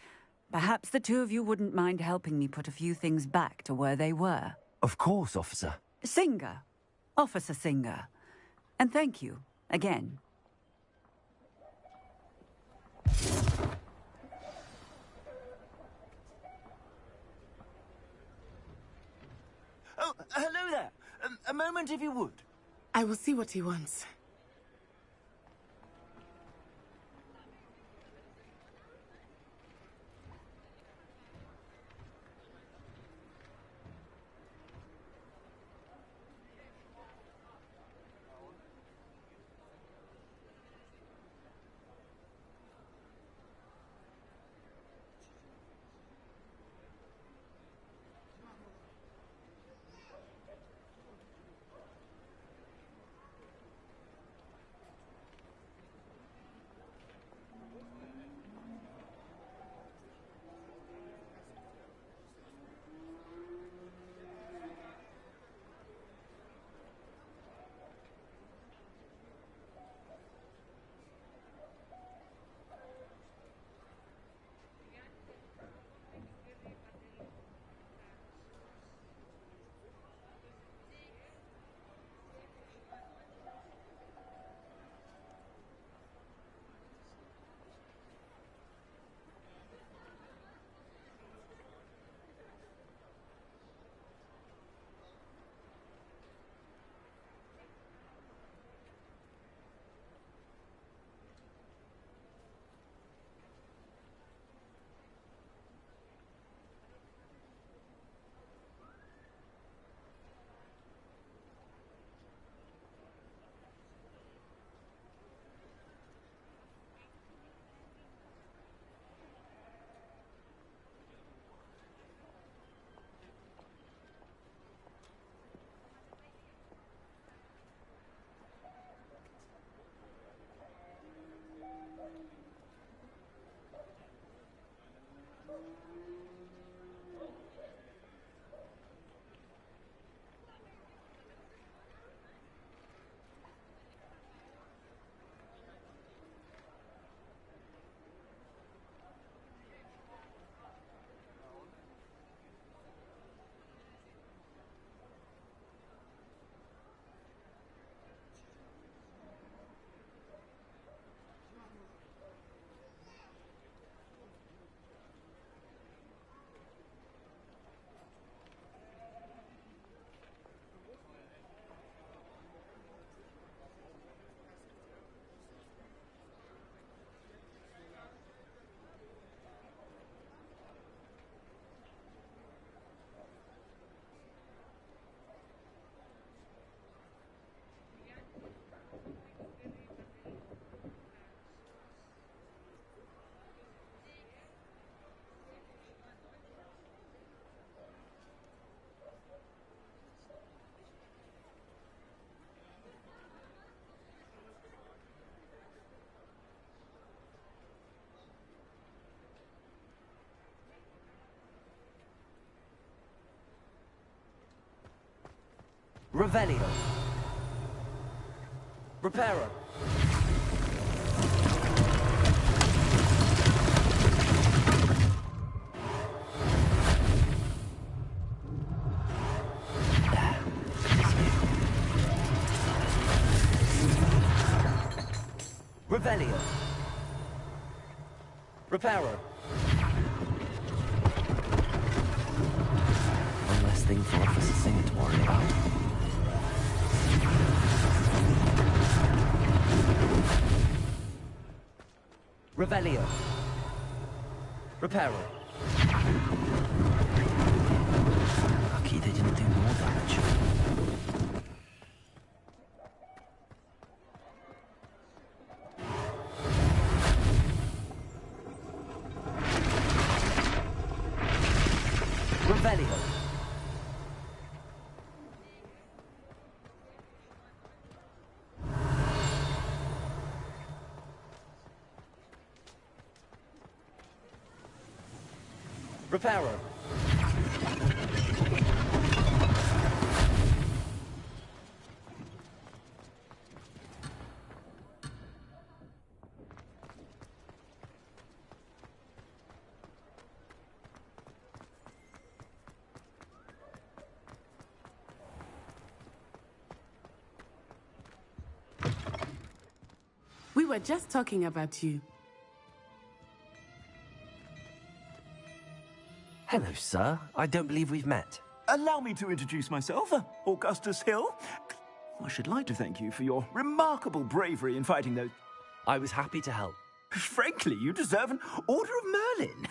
perhaps the two of you wouldn't mind helping me put a few things back to where they were. Of course, officer. Singer. Officer Singer. And thank you, again. Oh, hello there. A moment, if you would. I will see what he wants. Revelio. Reparo. Revelio. Reparo. One less thing for Officer Singer to worry about. Revelio. Reparo. Lucky they didn't do more damage. Revelio. Reparo. We were just talking about you. Hello, sir. I don't believe we've met. Allow me to introduce myself, Augustus Hill. I should like to thank you for your remarkable bravery in fighting those... I was happy to help. Frankly, you deserve an Order of Merlin.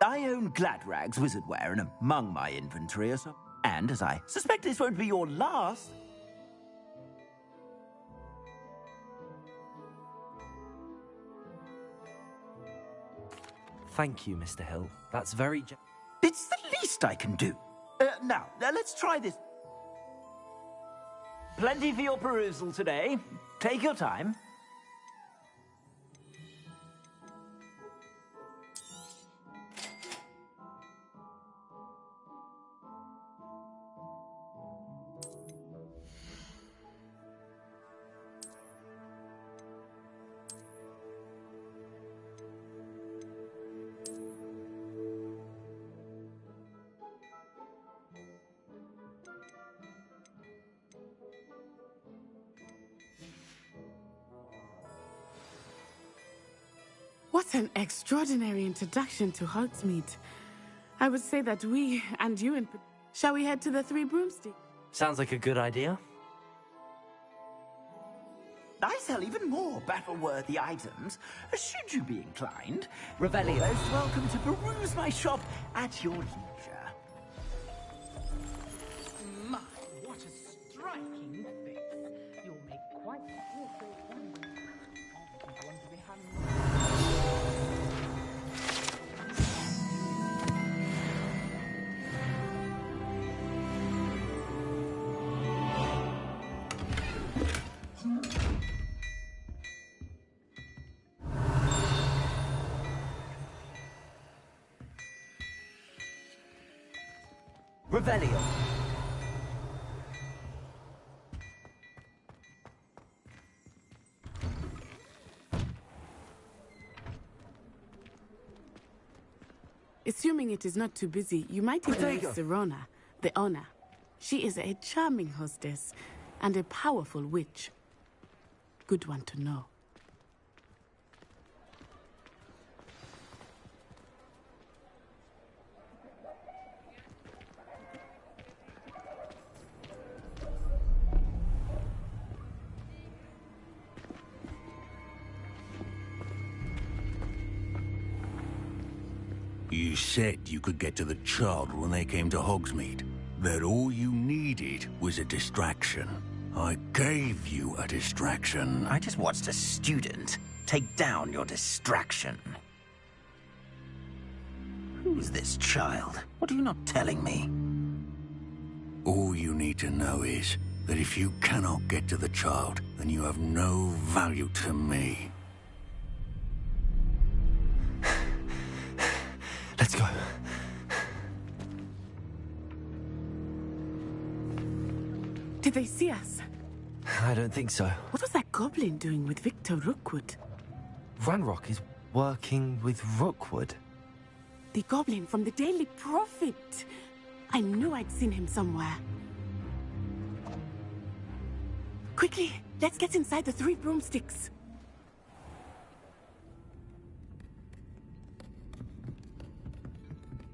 I own Gladrag's wizardware, and among my inventory are some... And, as I suspect this won't be your last... Thank you, Mr. Hill. That's very... It's the least I can do. Now, let's try this. Plenty for your perusal today. Take your time. What an extraordinary introduction to Hogsmeade. I would say that we, and you in... Shall we head to the Three Broomsticks? Sounds like a good idea. I sell even more battle-worthy items, should you be inclined. Revelio. You're most welcome to peruse my shop at your leisure. My, what a striking face. You'll make quite a portrait one day. I wouldn't want to be Revelio. Assuming it is not too busy, you might even meet Protego. Sirona, the owner. She is a charming hostess and a powerful witch. Good one to know. You said you could get to the child when they came to Hogsmeade. That all you needed was a distraction. I gave you a distraction. I just watched a student take down your distraction. Who's this child? What are you not telling me? All you need to know is that if you cannot get to the child, then you have no value to me. Let's go. they see us? I don't think so. What was that goblin doing with Victor Rookwood? Ranrock is working with Rookwood. The goblin from the Daily Prophet. I knew I'd seen him somewhere. Quickly, let's get inside the 3 broomsticks.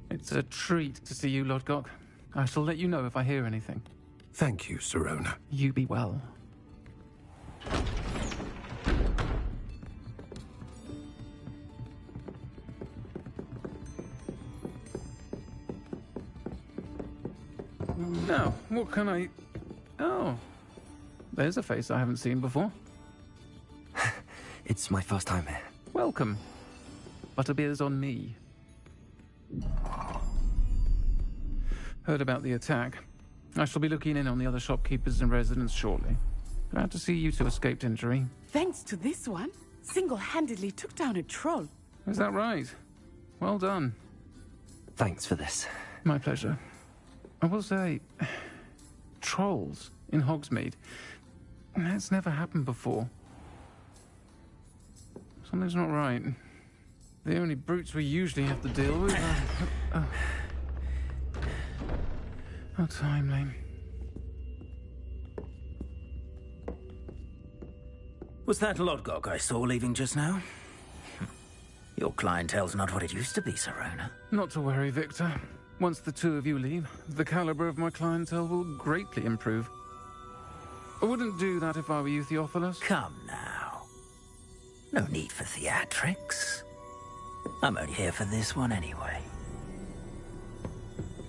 It's a treat to see you, Lodgok. I shall let you know if I hear anything. Thank you, Sirona. You be well. Now, what can I... Oh, there's a face I haven't seen before. It's my first time here. Welcome. Butterbeer's on me. Heard about the attack. I shall be looking in on the other shopkeepers and residents shortly. Glad to see you two escaped injury. Thanks to this one, single-handedly took down a troll. Is that right? Well done. Thanks for this. My pleasure. I will say, trolls in Hogsmeade. That's never happened before. Something's not right. The only brutes we usually have to deal with are... How timely. Was that Lodgok I saw leaving just now? Your clientele's not what it used to be, Sirona. Not to worry, Victor. Once the two of you leave, the caliber of my clientele will greatly improve. I wouldn't do that if I were you, Theophilus. Come now. No need for theatrics. I'm only here for this one anyway.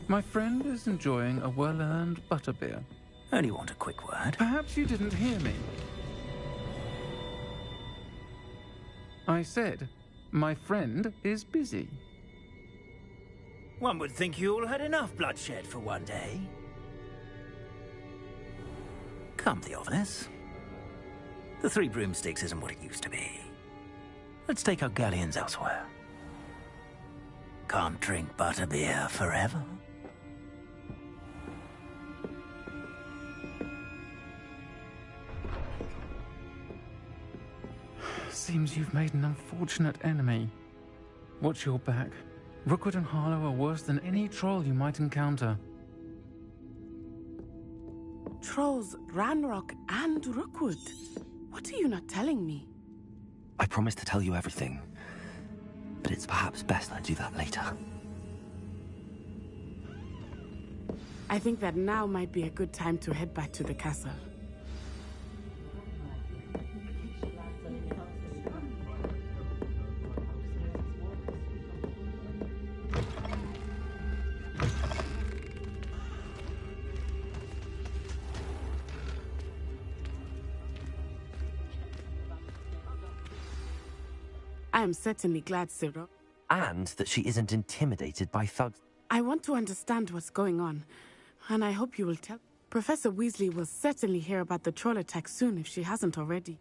My friend is enjoying a well-earned butterbeer. Only want a quick word. Perhaps you didn't hear me. I said, my friend is busy. One would think you all had enough bloodshed for one day. Come, Theophilus. The 3 broomsticks isn't what it used to be. Let's take our galleons elsewhere. Can't drink butterbeer forever. Seems you've made an unfortunate enemy. Watch your back. Rookwood and Harlow are worse than any troll you might encounter. Trolls, Ranrock, and Rookwood. What are you not telling me? I promised to tell you everything, but it's perhaps best I do that later. I think that now might be a good time to head back to the castle. I am certainly glad, Cyril. And that she isn't intimidated by thugs. I want to understand what's going on, and I hope you will tell. Professor Weasley will certainly hear about the troll attack soon if she hasn't already.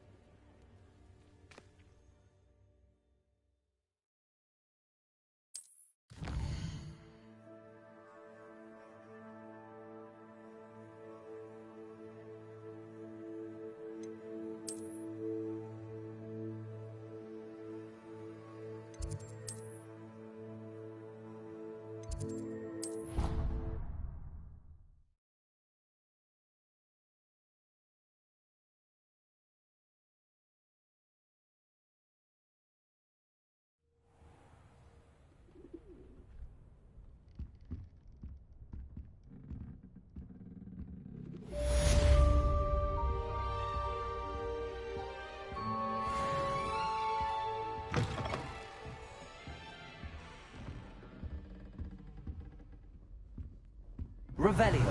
Revelio.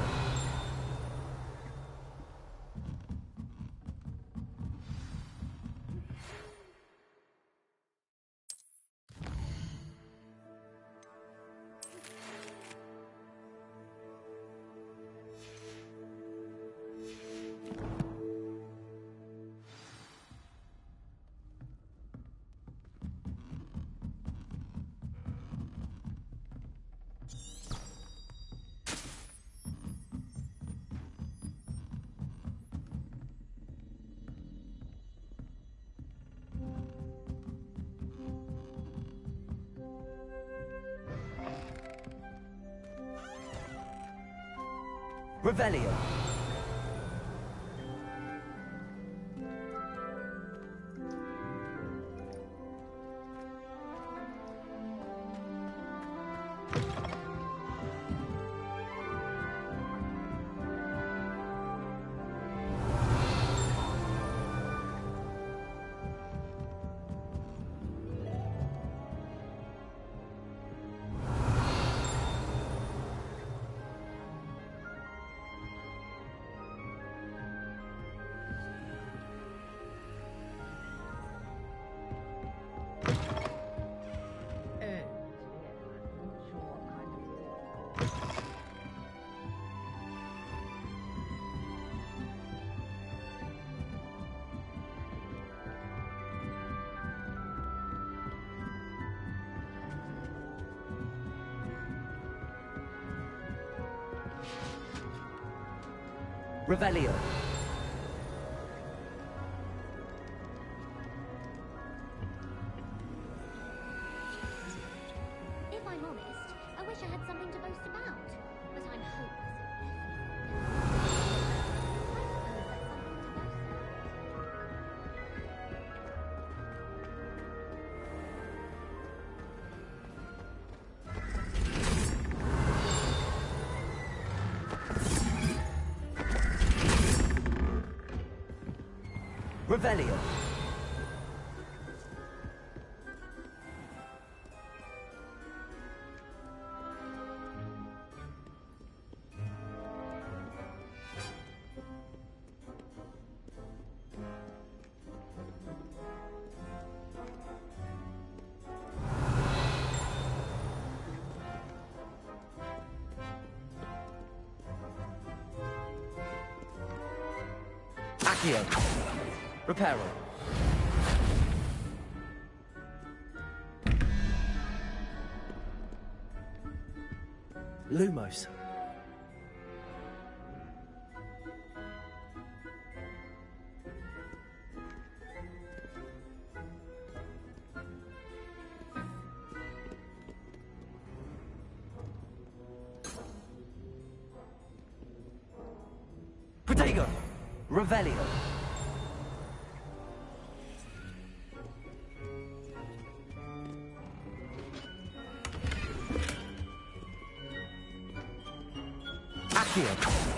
Revelio. Revelio. If I'm honest, I wish I had something to boast about. But I'm hopeless Revelio. Accio. Reparo. Lumos. Protego. Revelio. Accio.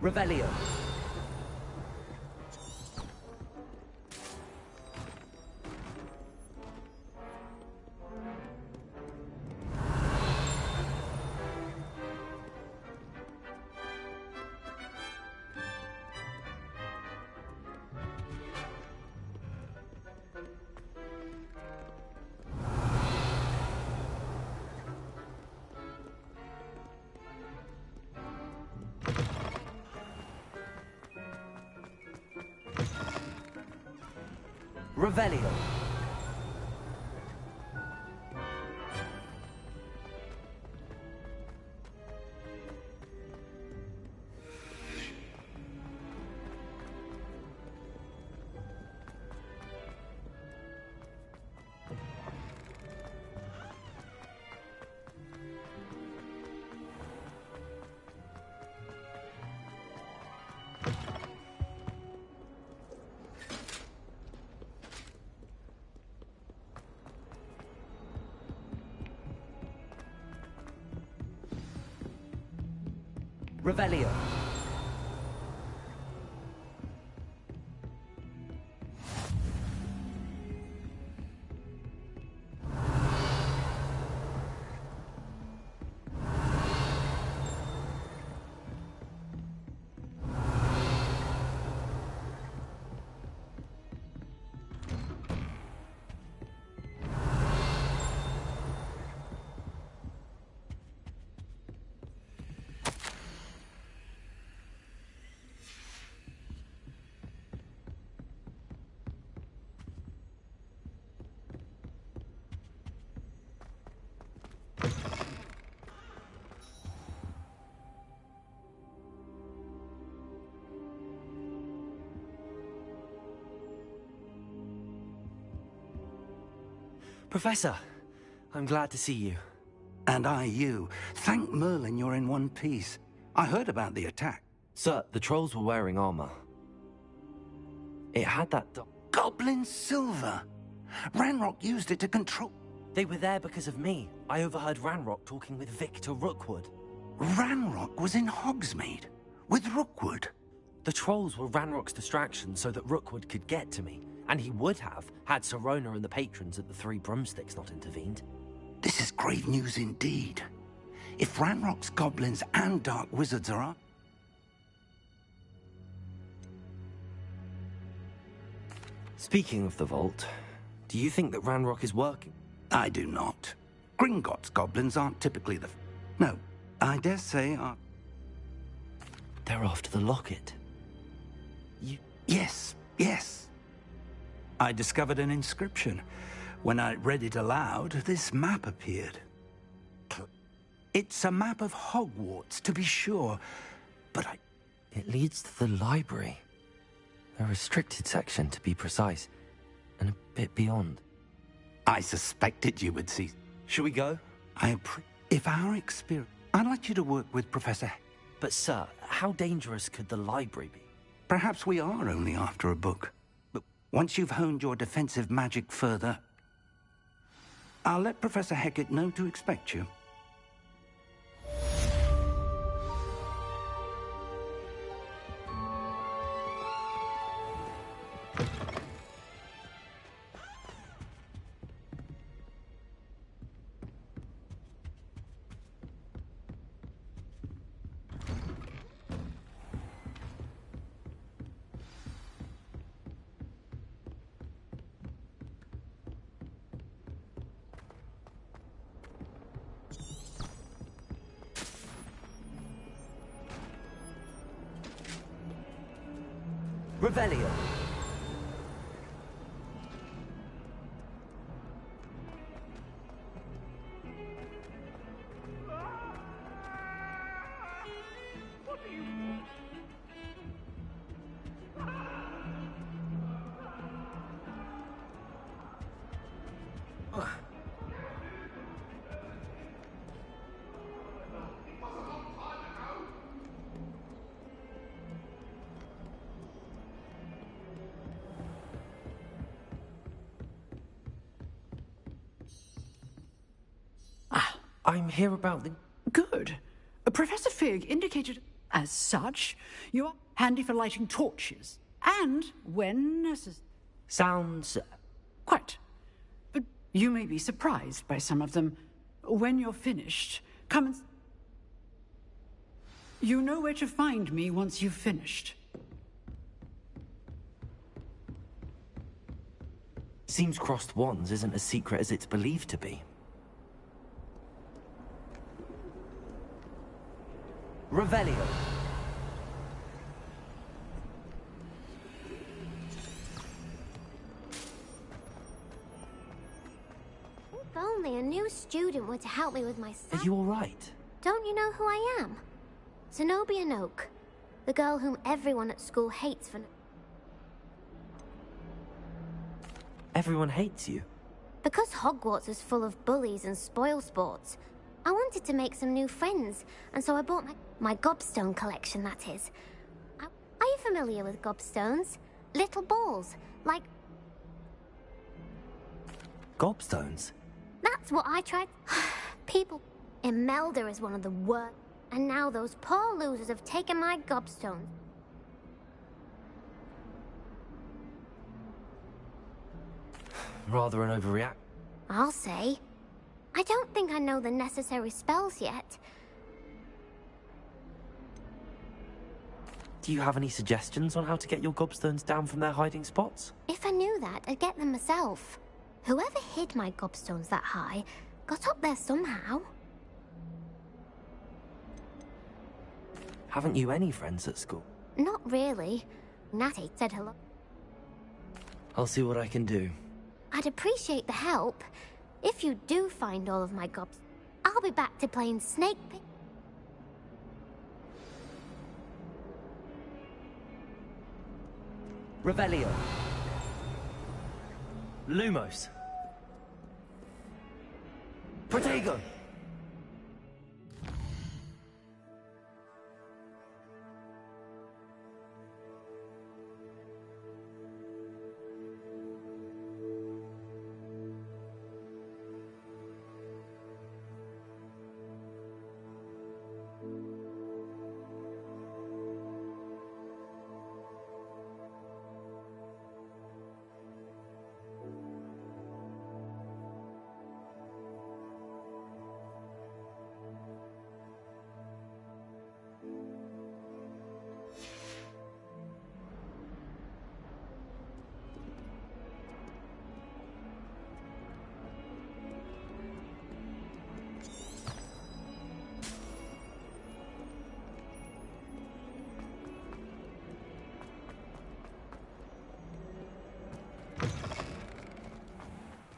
Revelio. Revelio. Revelio. Professor, I'm glad to see you. And I you. Thank Merlin you're in one piece. I heard about the attack. Sir, the trolls were wearing armor. It had that Goblin silver! Ranrock used it to control... They were there because of me. I overheard Ranrock talking with Victor Rookwood. Ranrock was in Hogsmeade? With Rookwood? The trolls were Ranrock's distraction so that Rookwood could get to me. And he would have, had Sirona and the patrons at the Three Broomsticks not intervened. This is grave news indeed. If Ranrock's goblins and dark wizards are up... Speaking of the vault, do you think that Ranrock is working? I do not. Gringotts goblins aren't typically the... No, I dare say are... They're after the locket. Yes. I discovered an inscription. When I read it aloud, this map appeared. It's a map of Hogwarts, to be sure, but It leads to the library. A restricted section, to be precise, and a bit beyond. I suspected you would see. Shall we go? If our experience... I'd like you to work with Professor... But, sir, how dangerous could the library be? Perhaps we are only after a book. But once you've honed your defensive magic further, I'll let Professor Hecat know to expect you. Revelio. I'm here about the... Good. Professor Fig indicated as such, you are handy for lighting torches. And when necessary. Sounds... Quite. But you may be surprised by some of them. When you're finished, come and... You know where to find me once you've finished. Seems crossed wands isn't as secret as it's believed to be. Revelio. If only a new student were to help me with my Are you all right? Don't you know who I am? Zenobia Noak, the girl whom everyone at school hates for... Everyone hates you. Because Hogwarts is full of bullies and spoil sports, I wanted to make some new friends, and so I bought my gobstone collection, that is. Are you familiar with gobstones? Little balls, like... Gobstones? That's what I tried... People... Imelda is one of the worst, and now those poor losers have taken my gobstones. Rather an overreact. I'll say. I don't think I know the necessary spells yet. Do you have any suggestions on how to get your gobstones down from their hiding spots? If I knew that, I'd get them myself. Whoever hid my gobstones that high got up there somehow. Haven't you any friends at school? Not really. Natty said hello. I'll see what I can do. I'd appreciate the help. If you do find all of my gobs, I'll be back to playing Snake Pit. Revelio. Lumos. Protego!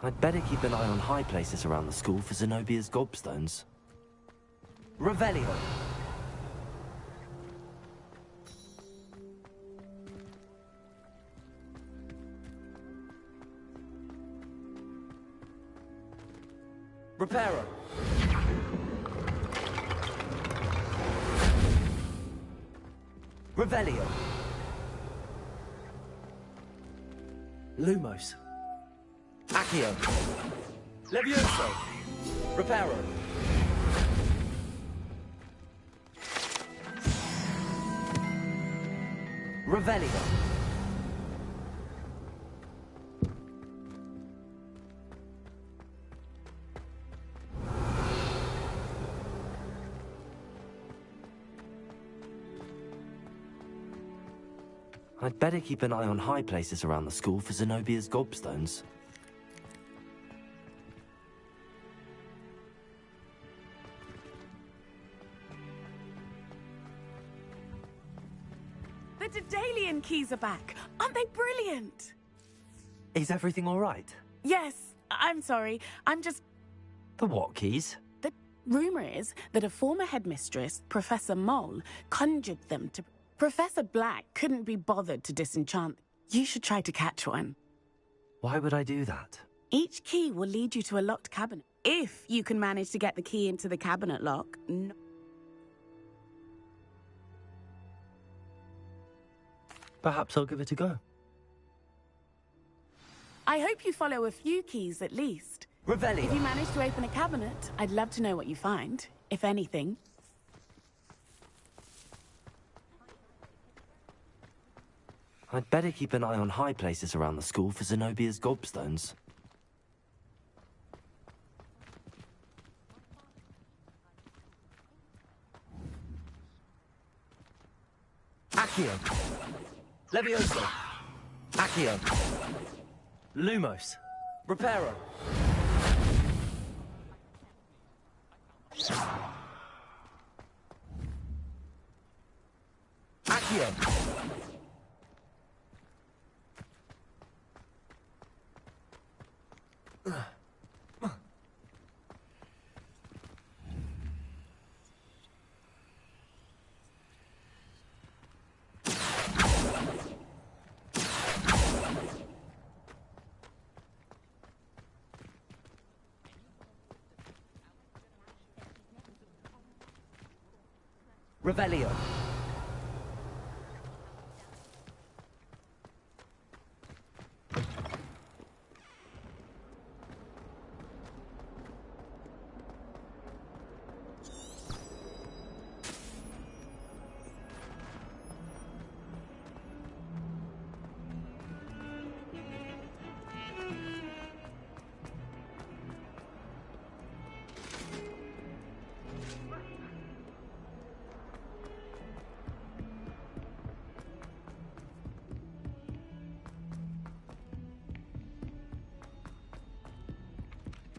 I'd better keep an eye on high places around the school for Zenobia's gobstones. Revelio! Reparo! Revelio! Lumos! Accio! Levioso! Reparo! Revelio! I'd better keep an eye on high places around the school for Zenobia's gobstones. The Daedalian keys are back. Aren't they brilliant? Is everything all right? Yes, I'm sorry. I'm just... The what keys? The rumor is that a former headmistress, Professor Mole, conjured them to... Professor Black couldn't be bothered to disenchant. You should try to catch one. Why would I do that? Each key will lead you to a locked cabinet. If you can manage to get the key into the cabinet lock, no. Perhaps I'll give it a go. I hope you follow a few keys at least. Revelio! If you manage to open a cabinet, I'd love to know what you find, if anything. I'd better keep an eye on high places around the school for Zenobia's gobstones. Accio! Levioso! Accio! Lumos! Reparo! Accio! Revelio.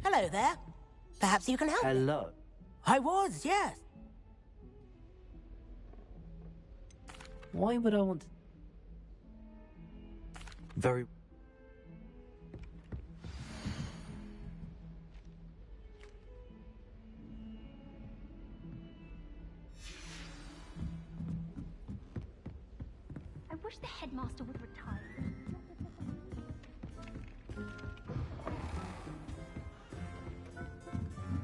Hello there. Perhaps you can help me. Hello. I was, yes. Why would I want to... Very... I wish the headmaster would retire.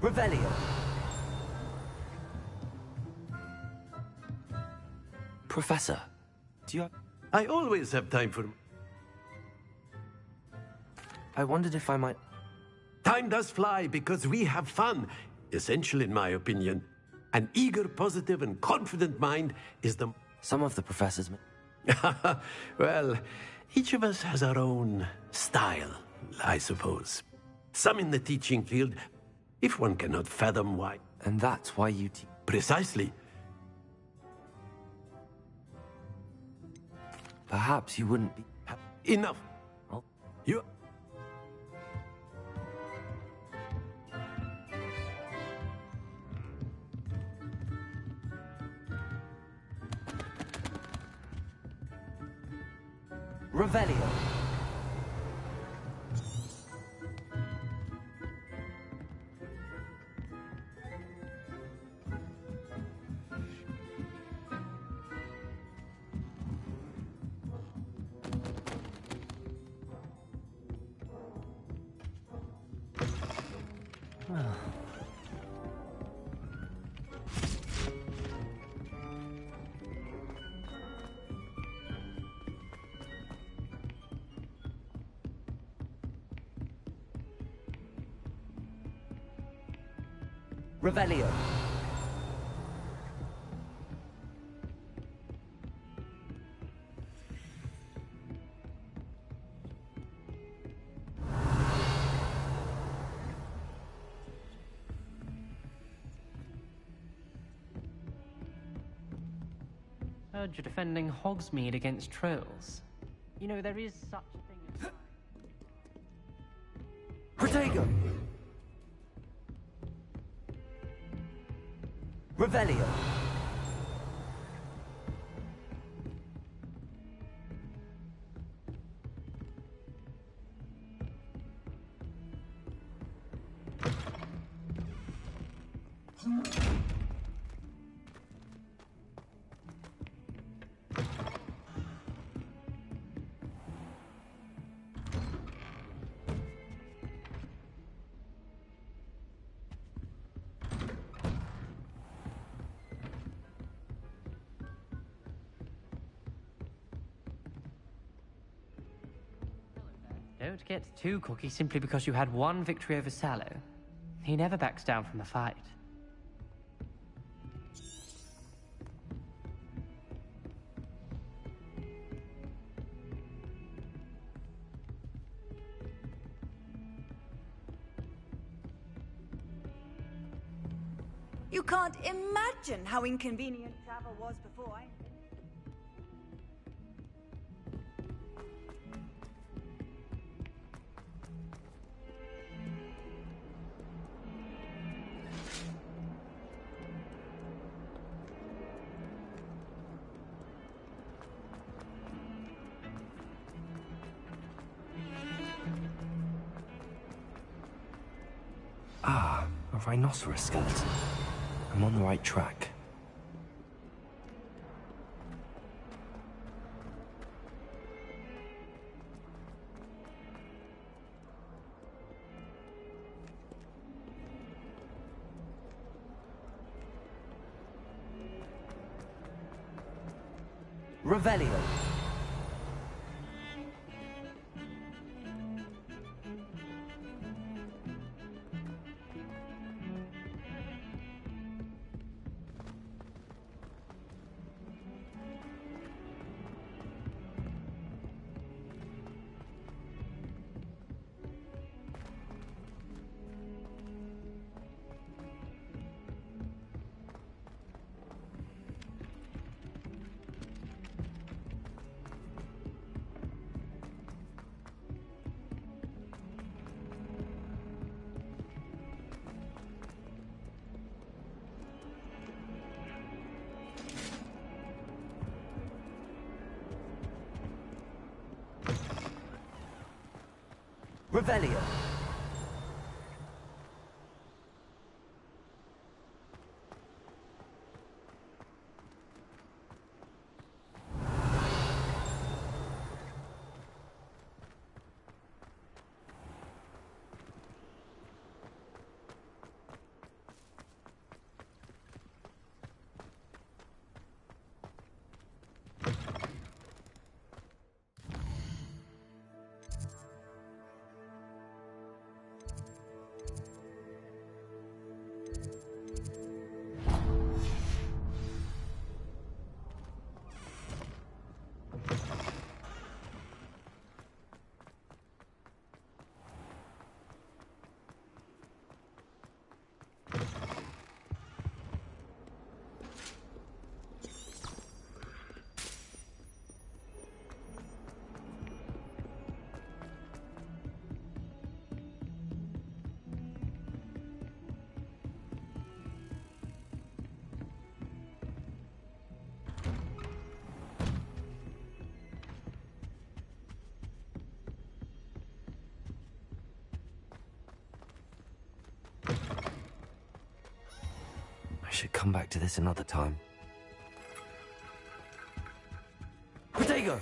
Revelio. Professor, do you have... I always have time for... I wondered if I might... Time does fly because we have fun. Essential, in my opinion. An eager, positive, and confident mind is the... Some of the professors... Well, each of us has our own style, I suppose. Some in the teaching field, if one cannot fathom why. And that's why you teach... Precisely. Perhaps you wouldn't be... Enough. Well, you... Revelio. Revelio. Heard you're defending Hogsmeade against trolls. You know, there is such a thing as... Protego. Revelio. Don't get too cocky simply because you had one victory over Sallow. He never backs down from the fight. You can't imagine how inconvenient travel was before I... Ah, a rhinoceros skeleton. I'm on the right track. Revelio. Revelio. should come back to this another time. Protego!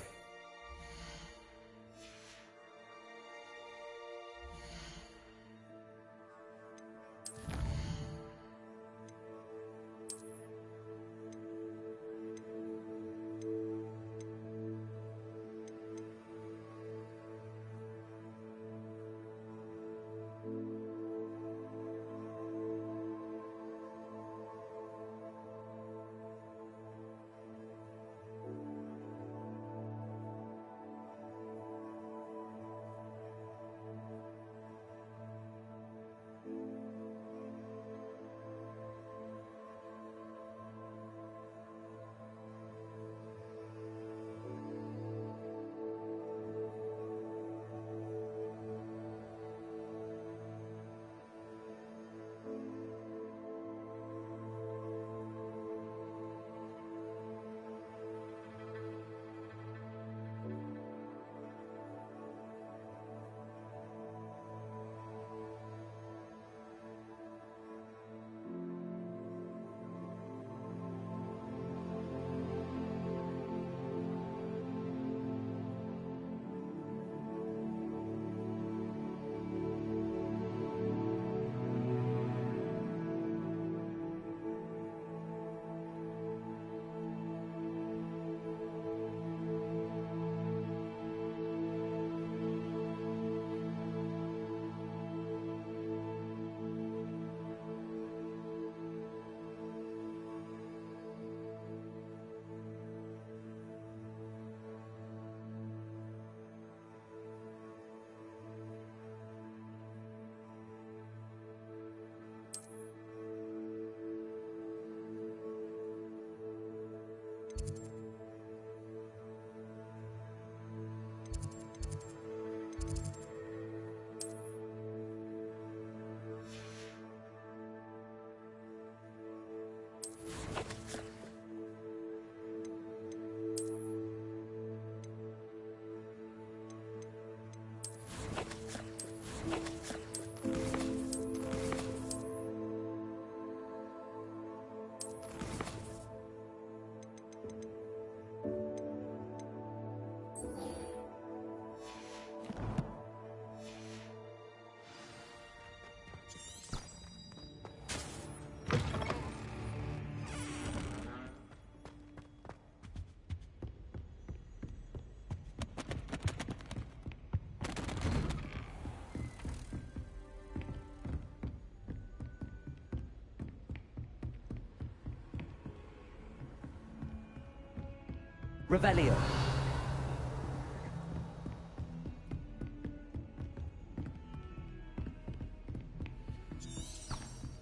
Revelio.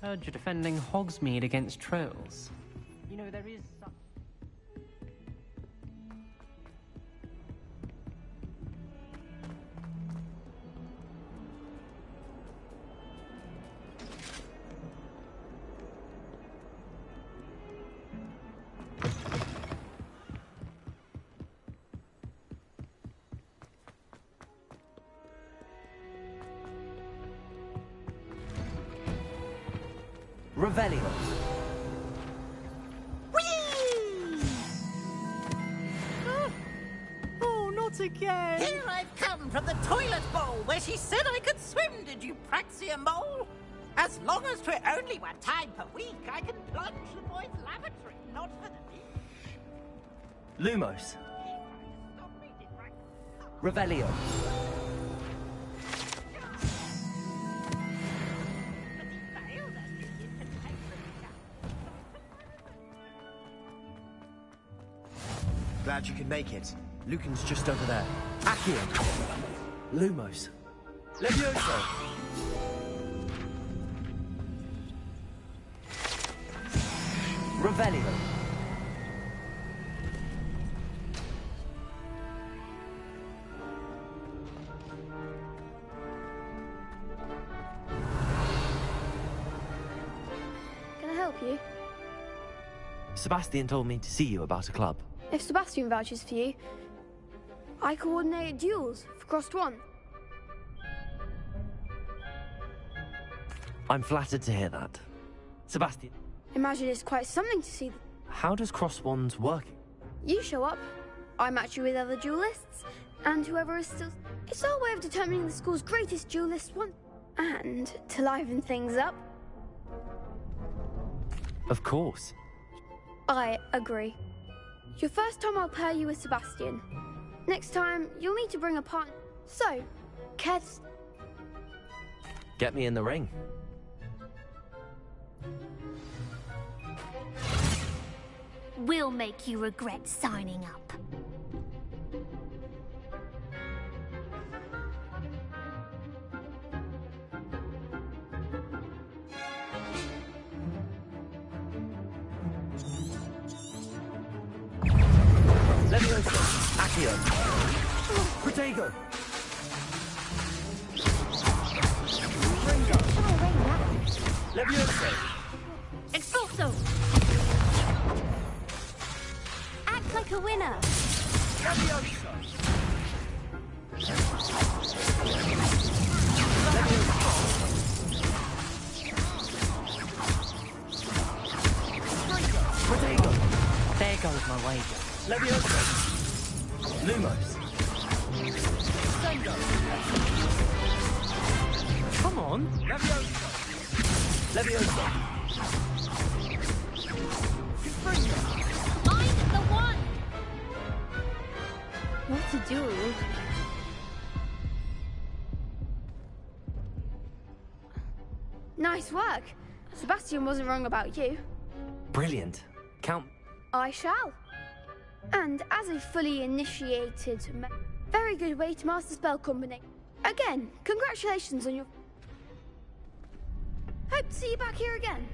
Heard you're defending Hogsmeade against trolls. You know, there is such... Revelio. Oh, not again! Here I've come from the toilet bowl where she said I could swim, did you praxia mole? As long as 'twere only one time per week, I can plunge the boys' lavatory, not for the week. Lumos. Revelio. Glad you could make it. Lucan's just over there. Accio. Lumos. Levioso. Revelio. Can I help you? Sebastian told me to see you about a club. If Sebastian vouches for you, I coordinate duels for Crossed One. I'm flattered to hear that. Sebastian, Imagine it's quite something to see. How does cross wands work? You show up, I match you with other duelists, and whoever is still... It's our way of determining the school's greatest duelist one. And to liven things up, Of course. I agree. Your first time I'll pair you with Sebastian. Next time, you'll need to bring a partner. So, care to... Get me in the ring. We'll make you regret signing up. Levioso. Accio. Protego. Levioso. Expulso! Act like a winner! Levioso. Protego. There goes my wager. Levioso. Lumos. Sendo. Come on. Levioso. Levioso. Confringo. I'm the one! What a duel. Nice work. Sebastian wasn't wrong about you. Brilliant. Count. I shall. And as a fully initiated... Very good way to master spell combination. Again, congratulations on your... Hope to see you back here again.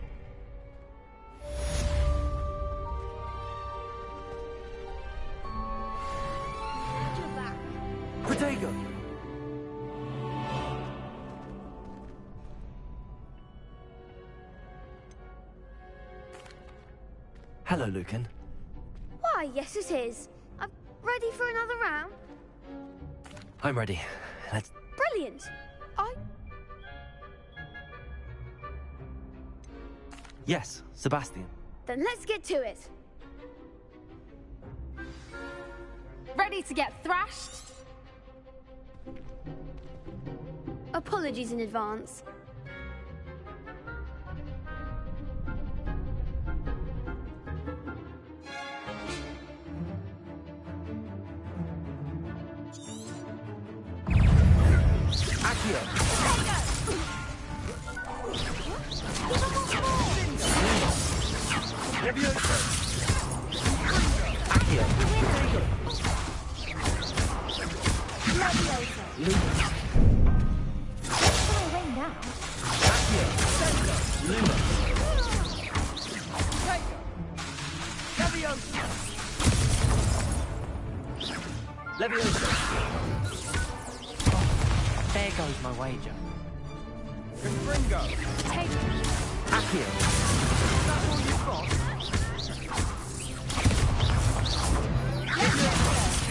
You're back. Protego. Hello, Lucan. Why, yes it is. I'm ready for another round. I'm ready. Let's... Brilliant. Yes, Sebastian. Then let's get to it. Ready to get thrashed? Apologies in advance. Accio. Levioso. Accio. Lumos. Rain now. Accio. Lumos. Levioso. Levioso. There goes my wager. Confringo. Take Accio. That's all you've got?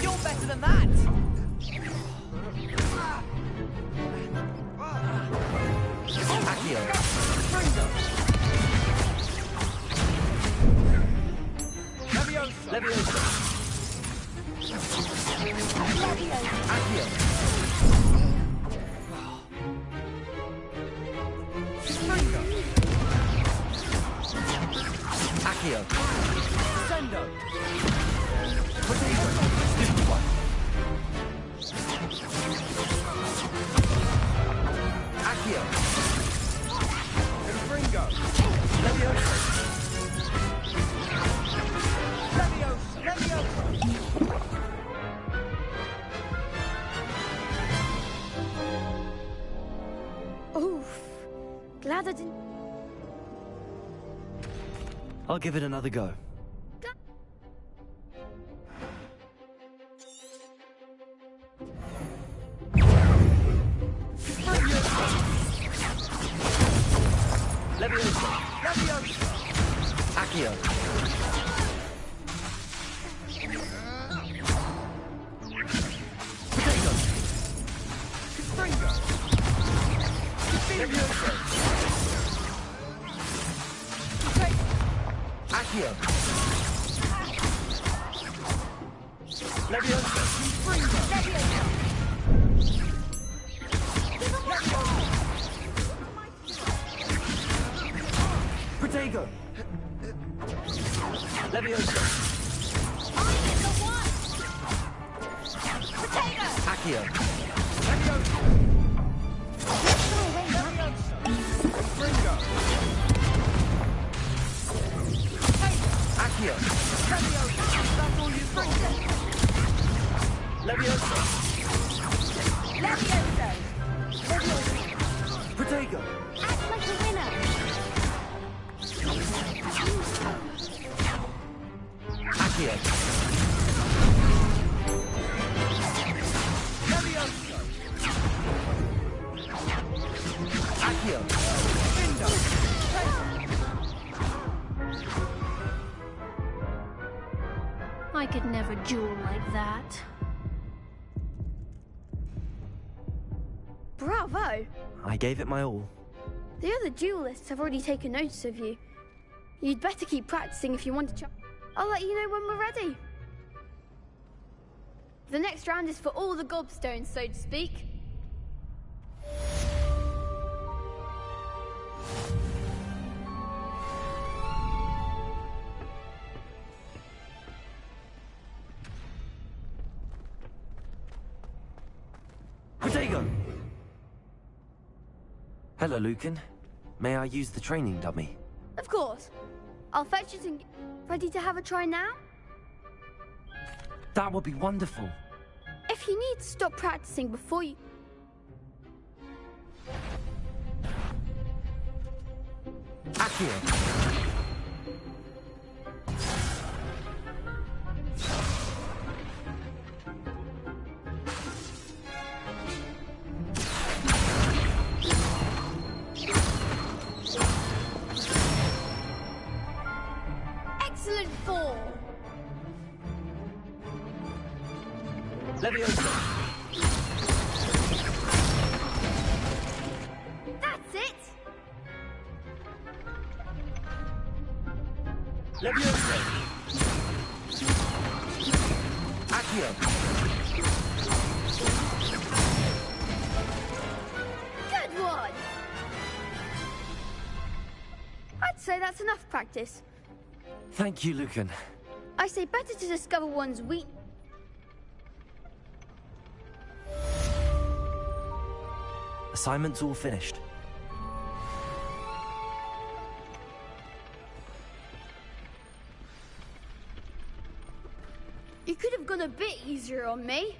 You're better than that! Accio. Confringo. Levioso. Levioso. Accio. Accio. Sendo. Protego. Stupid one. Accio. Confringo. Levioso. Levioso. Levioso. Oof. Glad I didn't... I'll give it another go. Levioso. Levioso. Accio. Protego. Confringo. Levioso. Accio. Leviosa. Protego. Leviosa. Accio. Leviosa. Accio. That's all you've got. Leviosa. Leviosa. Protego. Act like a winner. Accio. Leviosa. Accio. I could never duel like that. Bravo! I gave it my all. The other duelists have already taken notice of you. You'd better keep practicing if you want to. I'll let you know when we're ready. The next round is for all the gobstones, so to speak. Protego! Hello, Lucan. May I use the training dummy? Of course. I'll fetch it and... Ready to have a try now? That would be wonderful. If you need to stop practicing before you... Accio. Excellent fall! Leviosa. That's it! Leviosa. Accio. Good one! I'd say that's enough practice. Thank you, Lucan. I say better to discover one's weak... Assignment's all finished. You could have gone a bit easier on me.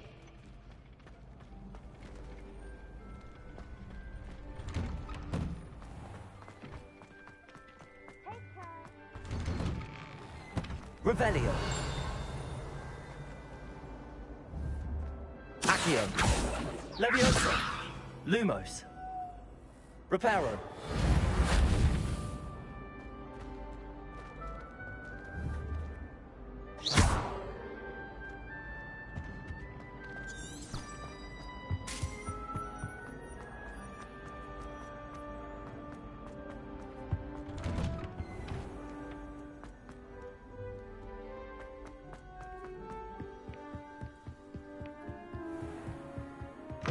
Revelio. Accio. Leviosa. Lumos. Reparo.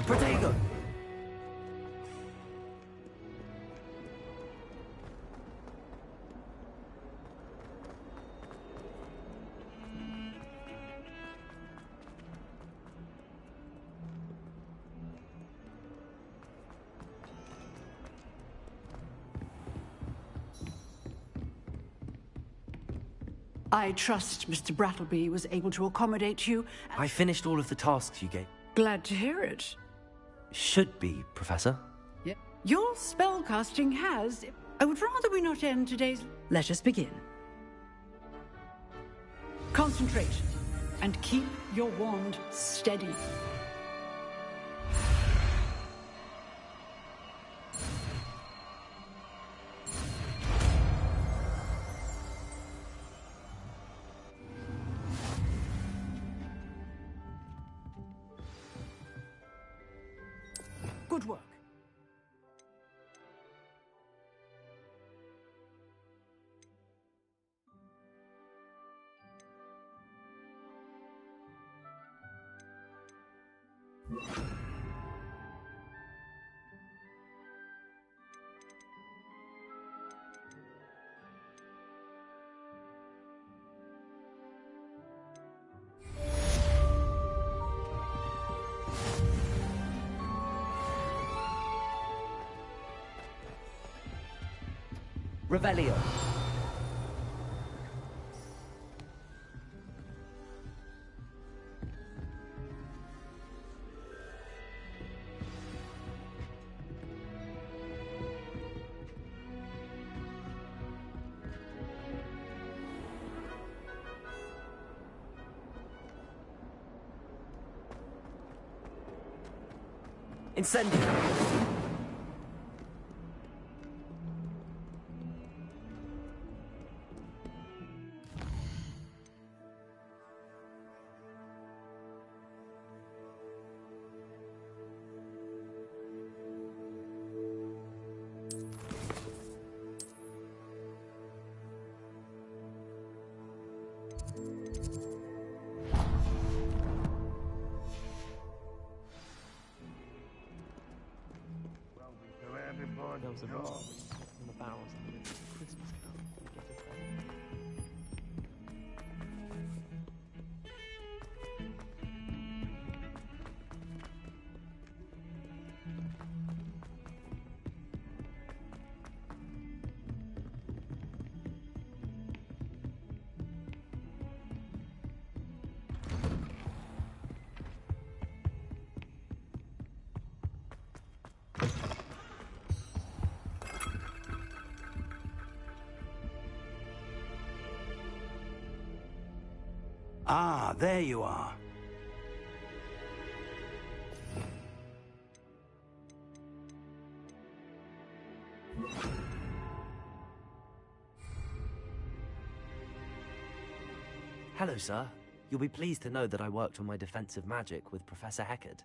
Protego. I trust Mr. Brattleby was able to accommodate you. I finished all of the tasks you gave. Glad to hear it. Should be, Professor. Yep. Your spellcasting has... I would rather we not end today's... Let us begin. Concentrate and keep your wand steady. Good work. Revelio. Incendio. There was a bar in the barrels of the Christmas carol. Get it right. Ah, there you are. Hello, sir. You'll be pleased to know that I worked on my defensive magic with Professor Heckard.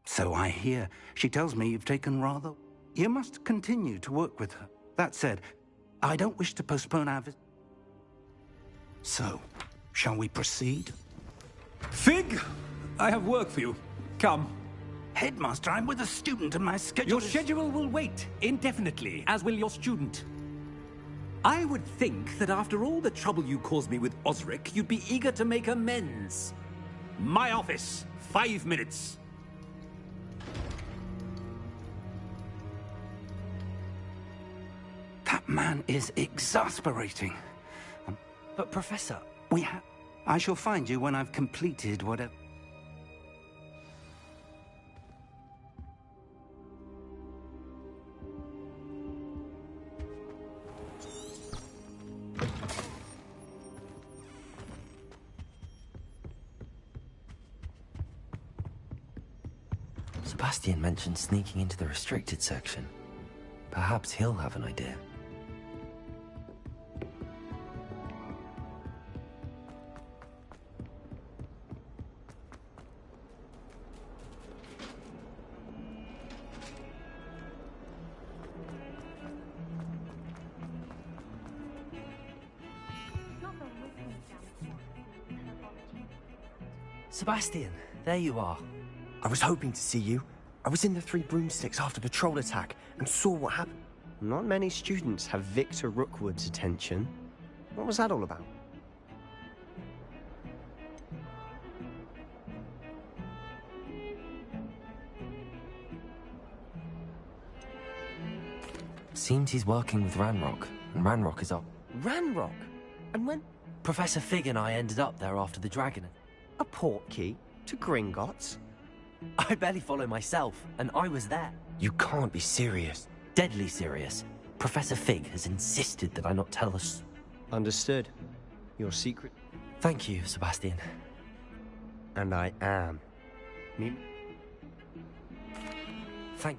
So I hear. She tells me you've taken rather... You must continue to work with her. That said, I don't wish to postpone our visit. So, shall we proceed? Fig, I have work for you. Come. Headmaster, I'm with a student and my schedule Your schedule will wait indefinitely, as will your student. I would think that after all the trouble you caused me with Osric, you'd be eager to make amends. My office, 5 minutes. That man is exasperating. But, Professor... I shall find you when I've completed whatever... Sebastian mentioned sneaking into the restricted section. Perhaps he'll have an idea. Sebastian, there you are. I was hoping to see you. I was in the Three Broomsticks after the troll attack and saw what happened. Not many students have Victor Rookwood's attention. What was that all about? Seems he's working with Ranrock, and Ranrock is up. Ranrock? And when? Professor Fig and I ended up there after the dragon. A portkey to Gringotts? I barely follow myself, and I was there. You can't be serious. Deadly serious. Professor Fig has insisted that I not tell us. Understood. Your secret. Thank you, Sebastian. And I am. Me? Thank...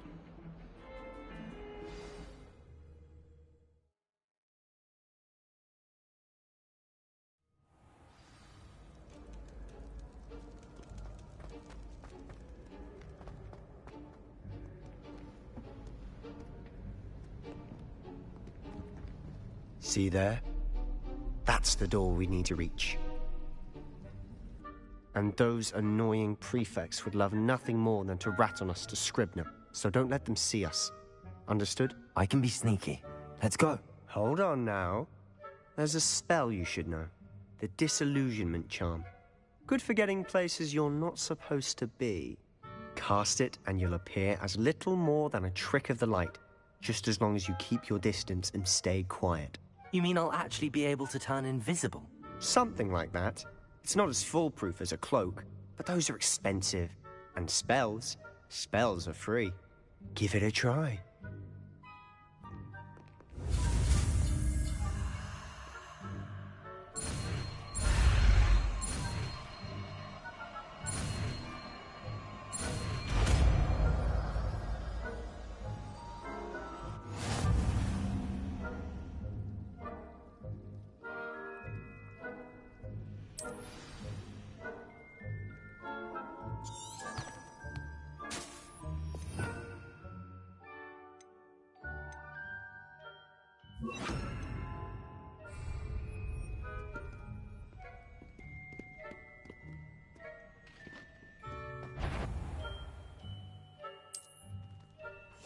See there? That's the door we need to reach. And those annoying prefects would love nothing more than to rat on us to Scribner, so don't let them see us. Understood? I can be sneaky. Let's go. Hold on now. There's a spell you should know. The Disillusionment Charm. Good for getting places you're not supposed to be. Cast it and you'll appear as little more than a trick of the light, just as long as you keep your distance and stay quiet. You mean I'll actually be able to turn invisible? Something like that. It's not as foolproof as a cloak, but those are expensive. And spells are free. Give it a try.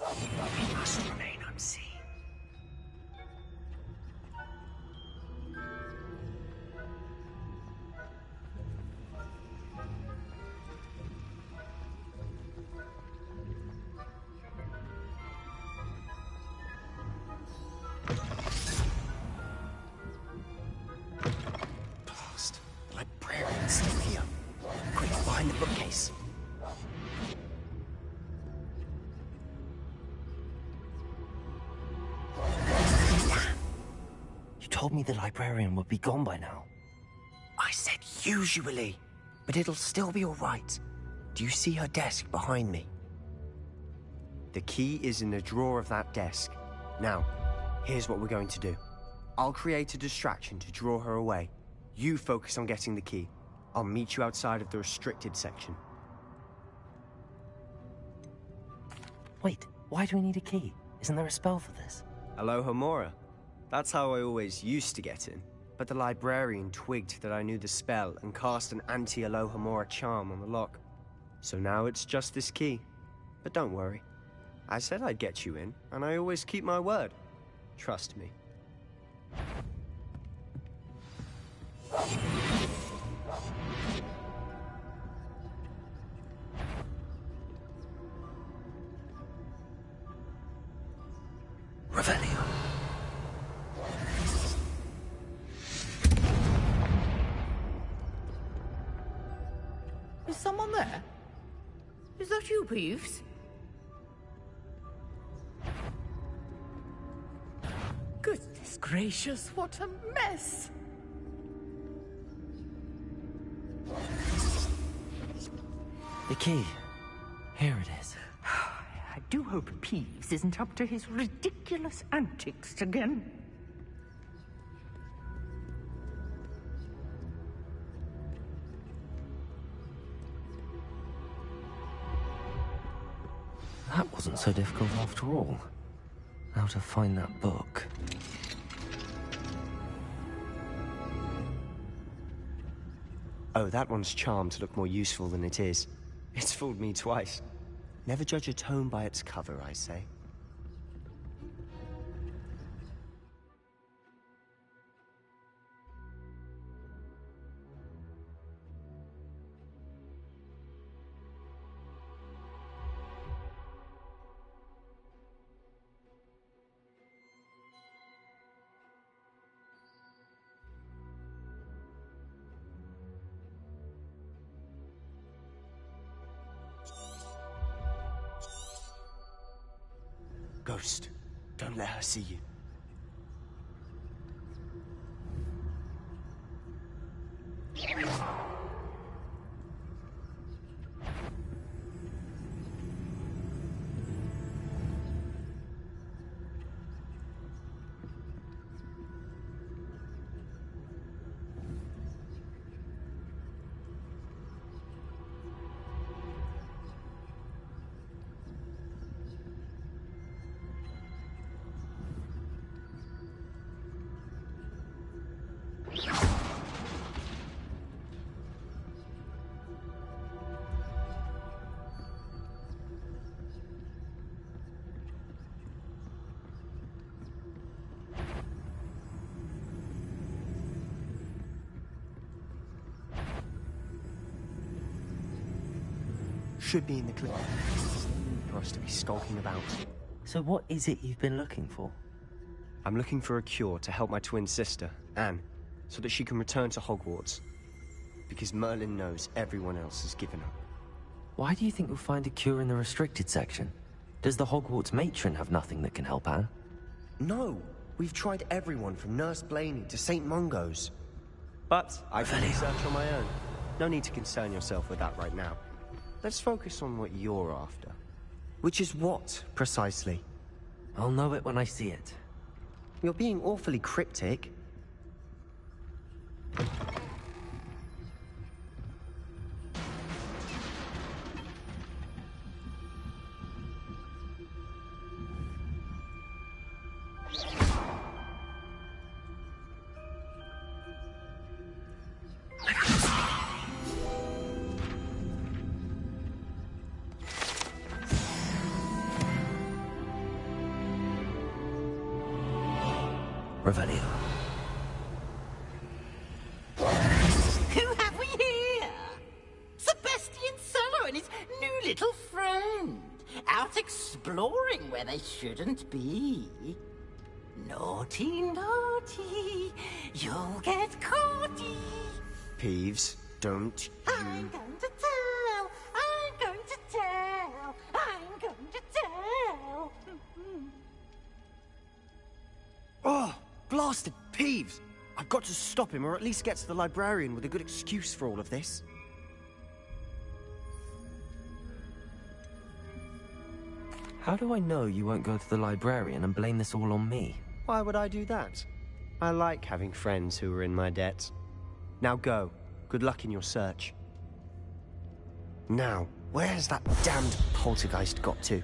We must remain unseen. Blast. The librarian's still here. Quick, behind the bookcase. You told me the librarian would be gone by now. I said usually, but it'll still be all right. Do you see her desk behind me? The key is in the drawer of that desk. Now, here's what we're going to do. I'll create a distraction to draw her away. You focus on getting the key. I'll meet you outside of the restricted section. Wait, why do we need a key? Isn't there a spell for this? Alohomora. That's how I always used to get in. But the librarian twigged that I knew the spell and cast an anti-Alohomora charm on the lock. So now it's just this key. But don't worry. I said I'd get you in, and I always keep my word. Trust me. Revelio. Is someone there? Is that you, Peeves? Goodness gracious, what a mess! The key. Here it is. I do hope Peeves isn't up to his ridiculous antics again. That wasn't so difficult after all. How to find that book. Oh, that one's charmed to look more useful than it is. It's fooled me twice. Never judge a tome by its cover, I say. Ghost, don't let her see you. should be in the clinic. For us to be skulking about. So what is it you've been looking for? I'm looking for a cure to help my twin sister, Anne, so that she can return to Hogwarts. Because Merlin knows everyone else has given up. Why do you think you'll find a cure in the restricted section? Does the Hogwarts matron have nothing that can help Anne? No, we've tried everyone from Nurse Blaney to St. Mungo's. But I can research on my own. No need to concern yourself with that right now. Let's focus on what you're after. Which is what, precisely? I'll know it when I see it. You're being awfully cryptic. Revelio. Who have we here? Sebastian Cello and his new little friend. Out exploring where they shouldn't be. Naughty, naughty. You'll get caughty. Peeves, don't you... I'm going to tell. I'm going to tell. I'm going to tell. Oh, blasted Peeves! I've got to stop him, or at least get to the librarian with a good excuse for all of this. How do I know you won't go to the librarian and blame this all on me? Why would I do that? I like having friends who are in my debt. Now go. Good luck in your search. Now, where's that damned poltergeist got to?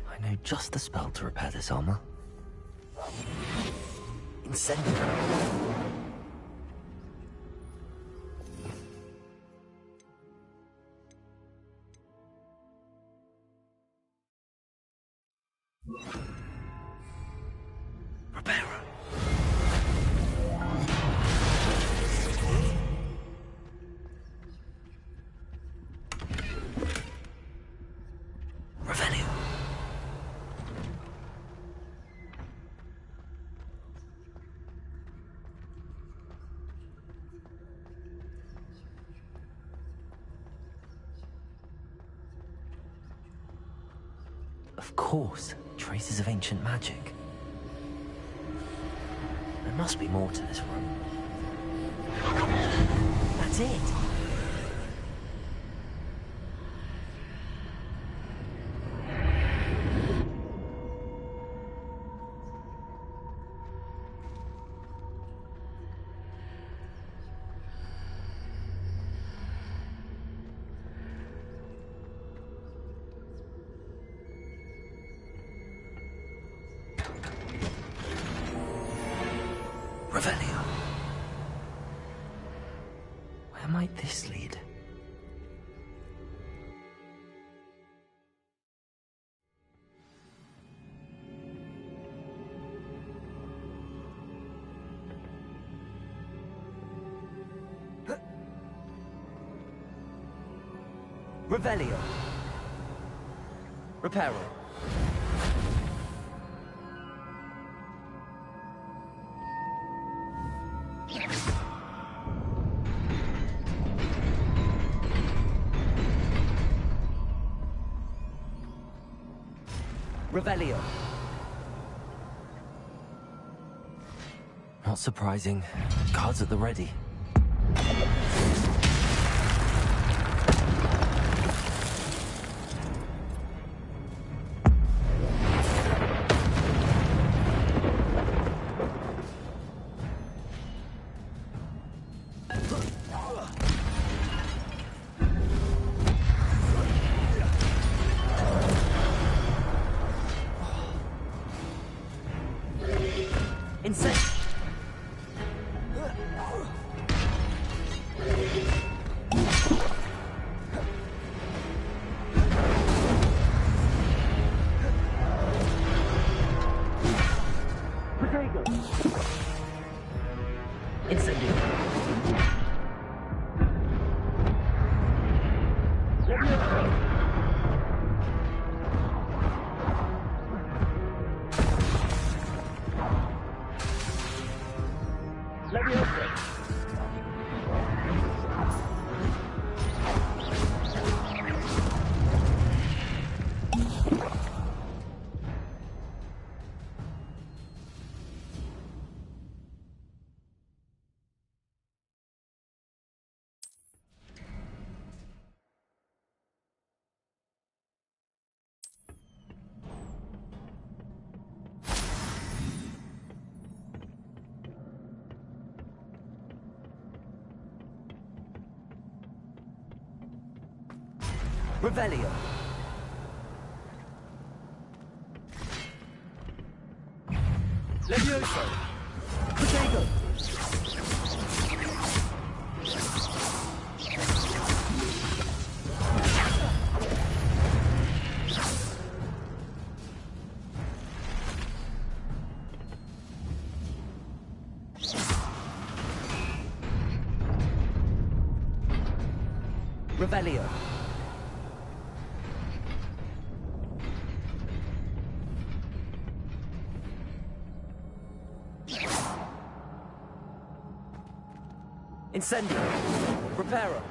I know just the spell to repair this armor. Incendio. Of course, traces of ancient magic. There must be more to this room. That's it! Revelio. Where might this lead? Revelio. Reparo. Revelio. Not surprising. Guards at the ready. Insane. Incendio. Revelio. Levioso. Protego. Revelio. Incendio. Reparo.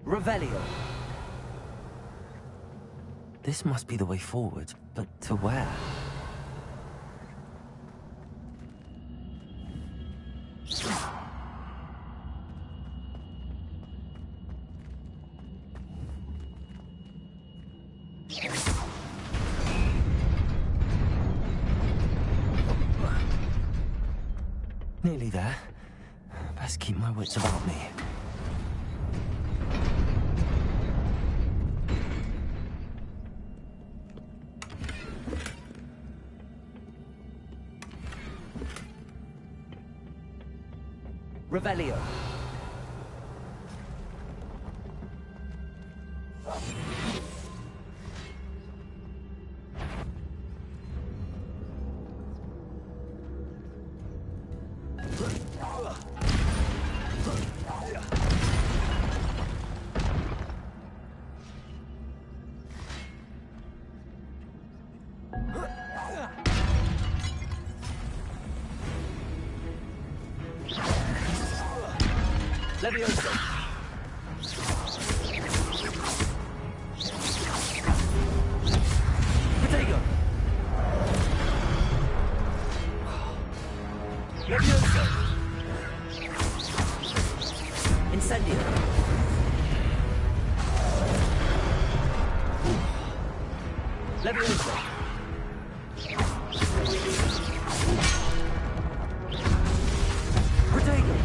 Revelio. This must be the way forward, but to where? Nearly there. Best keep my wits about me. Revelio. Levioso. Protego. Levioso. Incendio. Levioso. Protego.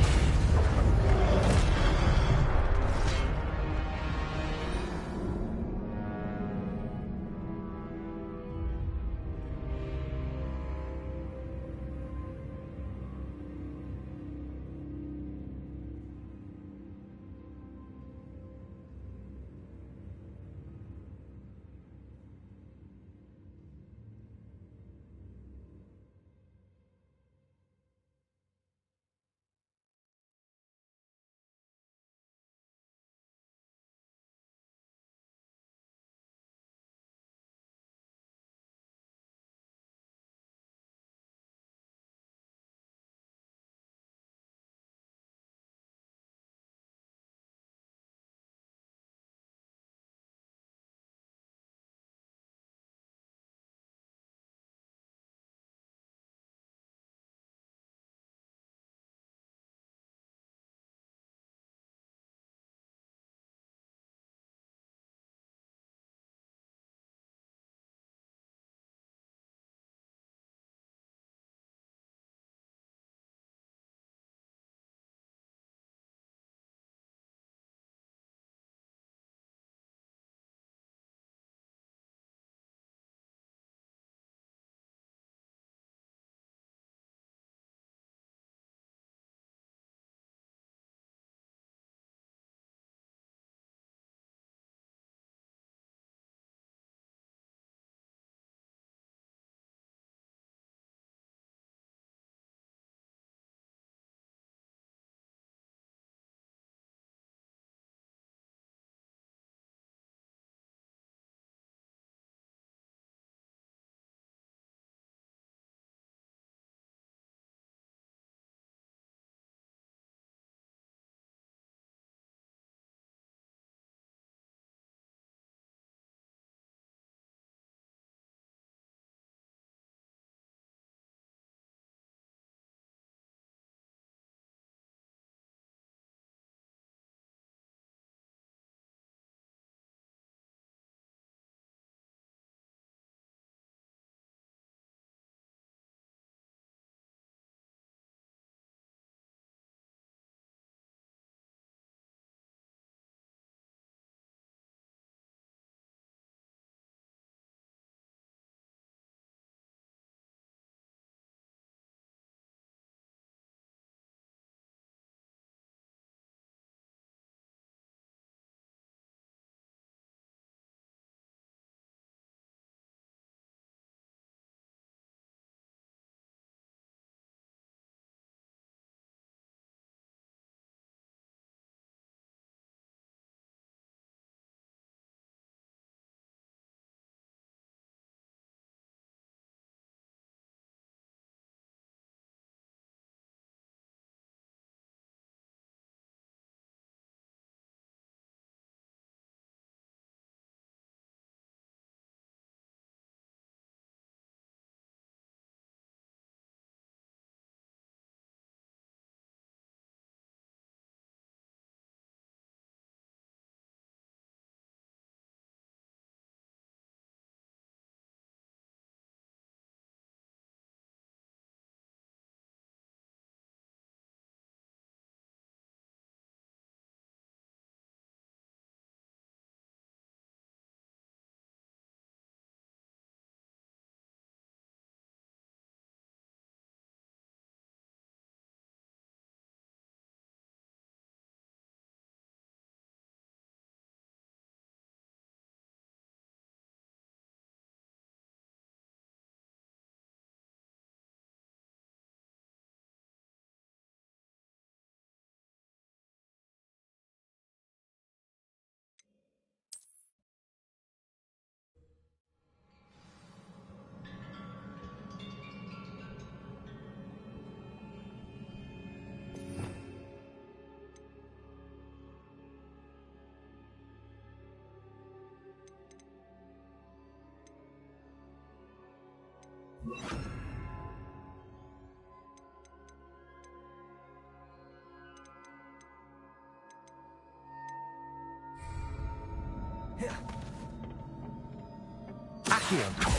Accio.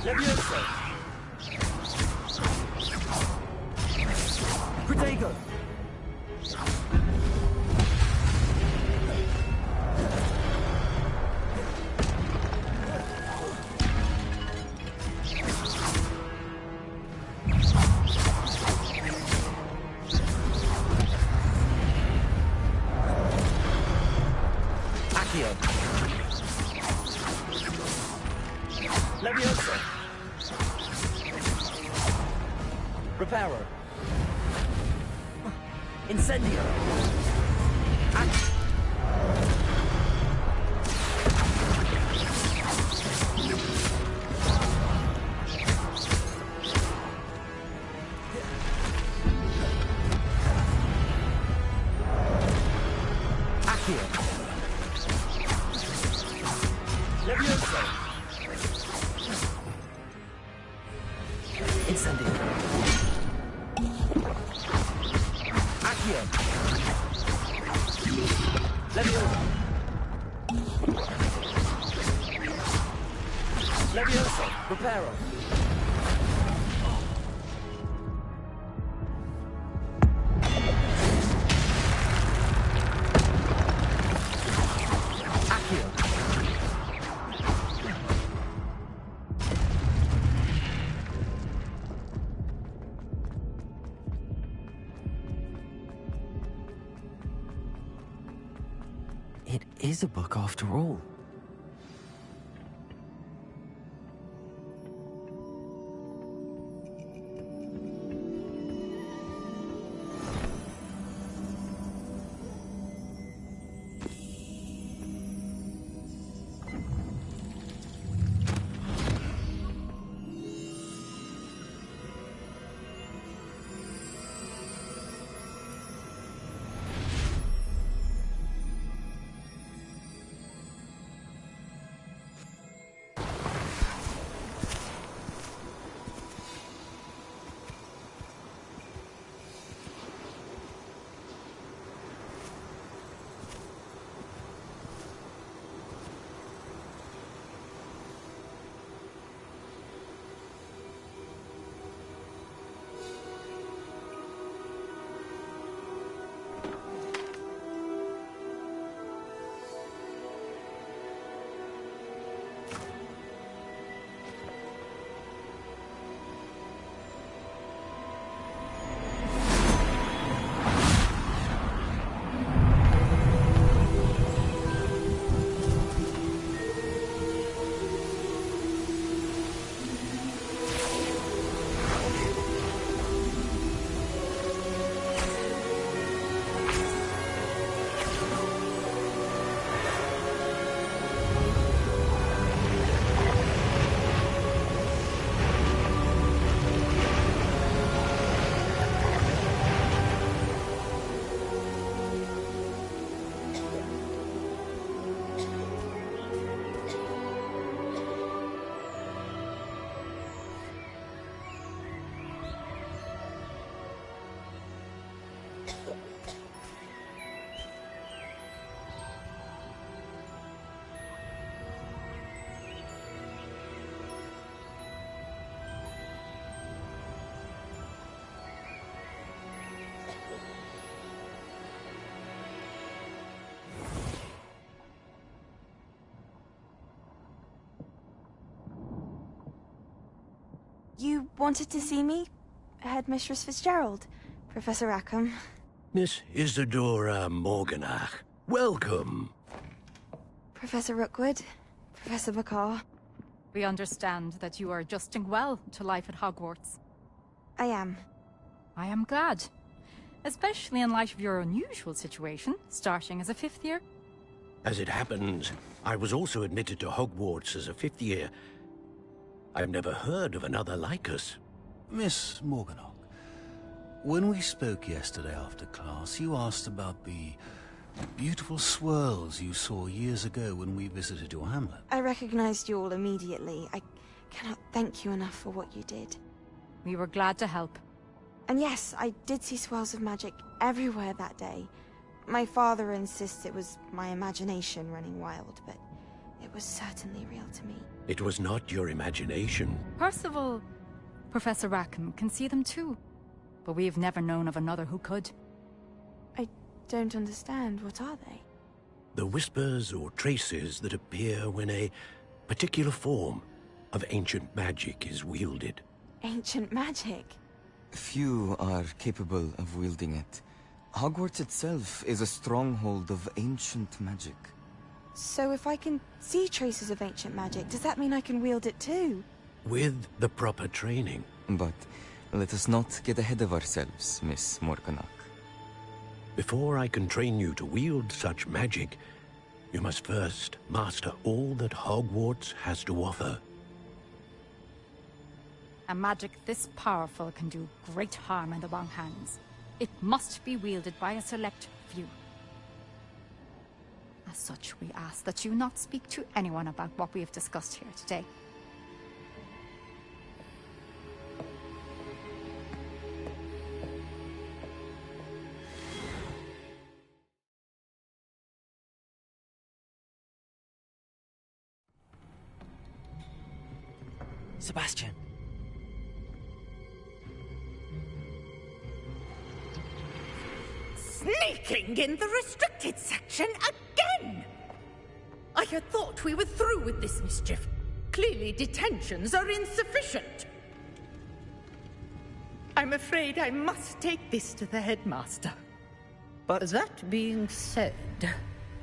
Levioso! Protego! Accio. Levioso! Reparo! Incendio! Accio. Levioso! Incendio! Accio. Levioso! Levioso! Reparo! Accio. It is a book after all. You wanted to see me? Headmistress Fitzgerald, Professor Rackham. Miss Isadora Morganach, welcome. Professor Rookwood, Professor Bakar. We understand that you are adjusting well to life at Hogwarts. I am. I am glad. Especially in light of your unusual situation, starting as a 5th year. As it happens, I was also admitted to Hogwarts as a 5th year. I've never heard of another like us. Miss Morganach, when we spoke yesterday after class, you asked about the beautiful swirls you saw years ago when we visited your hamlet. I recognized you all immediately. I cannot thank you enough for what you did. We were glad to help. And yes, I did see swirls of magic everywhere that day. My father insists it was my imagination running wild, but it was certainly real to me. It was not your imagination. Percival, Professor Rackham can see them too. But we have never known of another who could. I don't understand. What are they? The whispers or traces that appear when a particular form of ancient magic is wielded. Ancient magic? Few are capable of wielding it. Hogwarts itself is a stronghold of ancient magic. So if I can see traces of ancient magic, does that mean I can wield it too? With the proper training. But let us not get ahead of ourselves, Miss Morganach. Before I can train you to wield such magic, you must first master all that Hogwarts has to offer. A magic this powerful can do great harm in the wrong hands. It must be wielded by a select few. As such, we ask that you not speak to anyone about what we have discussed here today. Sebastian. Sneaking in the restricted section again! I had thought we were through with this mischief. Clearly detentions are insufficient. I'm afraid I must take this to the headmaster. But that being said,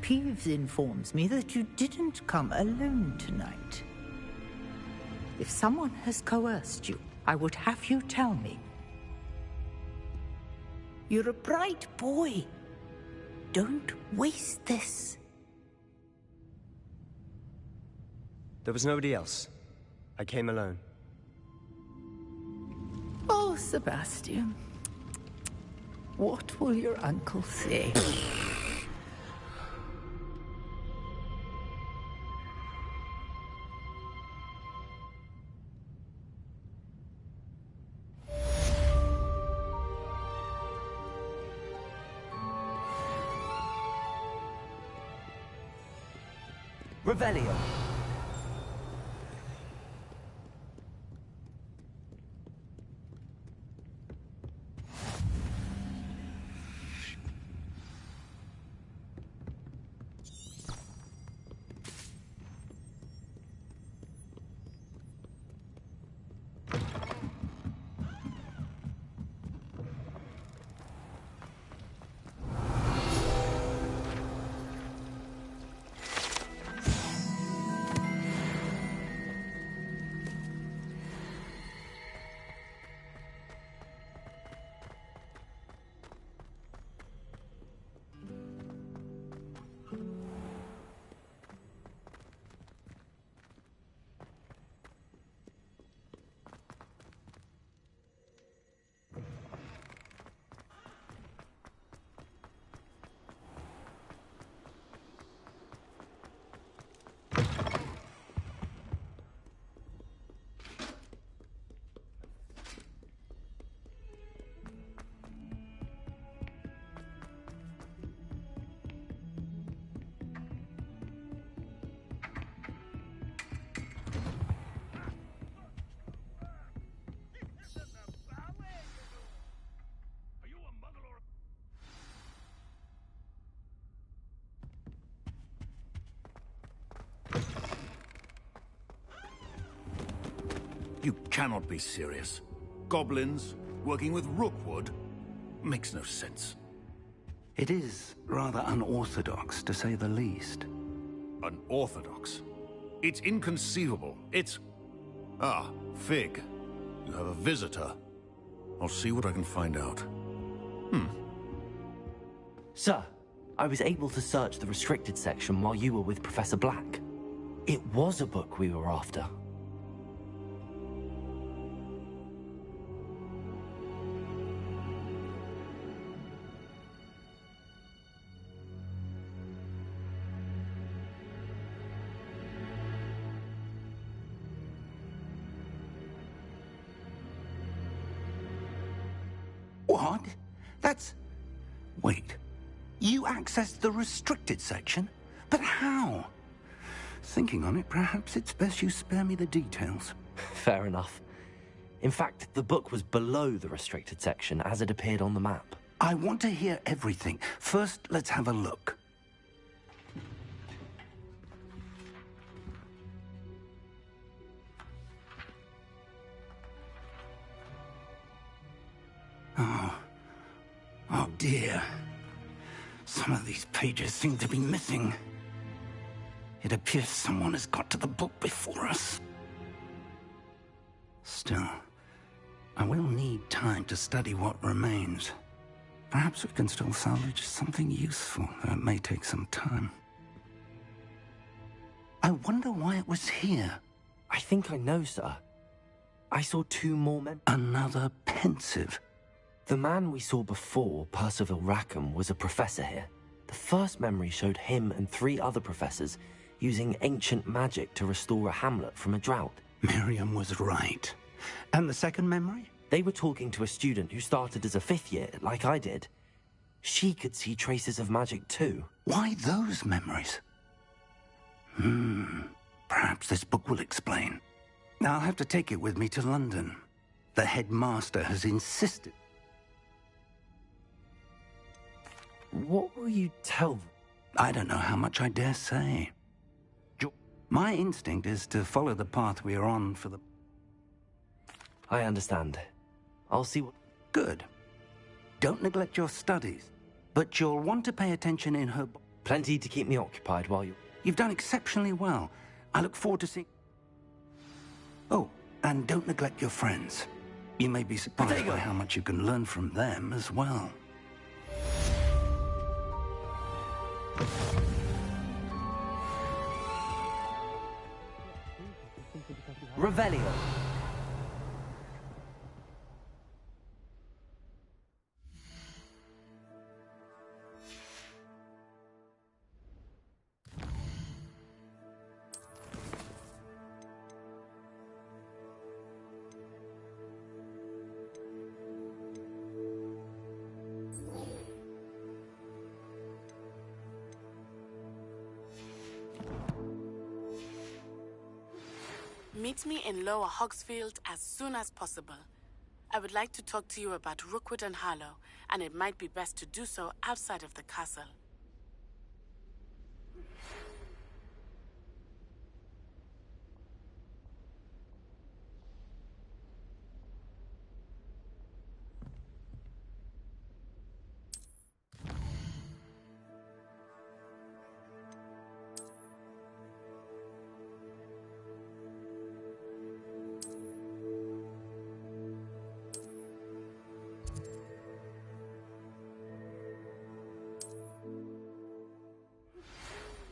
Peeves informs me that you didn't come alone tonight. If someone has coerced you, I would have you tell me. You're a bright boy. Don't waste this. There was nobody else. I came alone. Oh, Sebastian. What will your uncle say? Revelio. You cannot be serious. Goblins working with Rookwood makes no sense. It is rather unorthodox, to say the least. Unorthodox? It's inconceivable. It's... Ah, Fig. You have a visitor. I'll see what I can find out. Sir, I was able to search the restricted section while you were with Professor Black. It was a book we were after. What? That's... Wait. You accessed the restricted section? But how? Thinking on it, perhaps it's best you spare me the details. Fair enough. In fact, the book was below the restricted section as it appeared on the map. I want to hear everything. First, let's have a look. Oh dear. Some of these pages seem to be missing. It appears someone has got to the book before us. Still, I will need time to study what remains. Perhaps we can still salvage something useful, though it may take some time. I wonder why it was here. I think I know, sir. I saw 2 more men. Another pensive. The man we saw before, Percival Rackham, was a professor here. The first memory showed him and 3 other professors using ancient magic to restore a hamlet from a drought. Miriam was right. And the second memory? They were talking to a student who started as a 5th year, like I did. She could see traces of magic too. Why those memories? Perhaps this book will explain. I'll have to take it with me to London. The headmaster has insisted. What will you tell them? I don't know how much I dare say. My instinct is to follow the path we are on for the... I understand. I'll see what... Good. Don't neglect your studies, but you'll want to pay attention in her... Plenty to keep me occupied while you... You've done exceptionally well. I look forward to seeing... Oh, and don't neglect your friends. You may be surprised by how much you can learn from them as well. Revelio. Meet me in Lower Hogsfield as soon as possible. I would like to talk to you about Rookwood and Harlow, and it might be best to do so outside of the castle.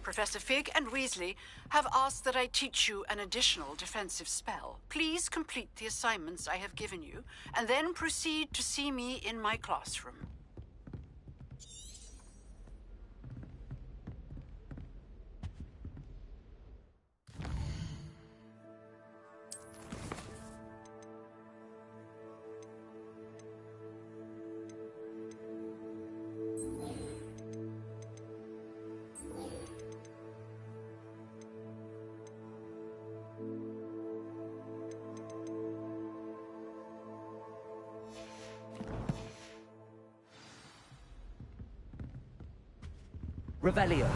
Professor Fig and Weasley have asked that I teach you an additional defensive spell. Please complete the assignments I have given you, and then proceed to see me in my classroom. Revelio.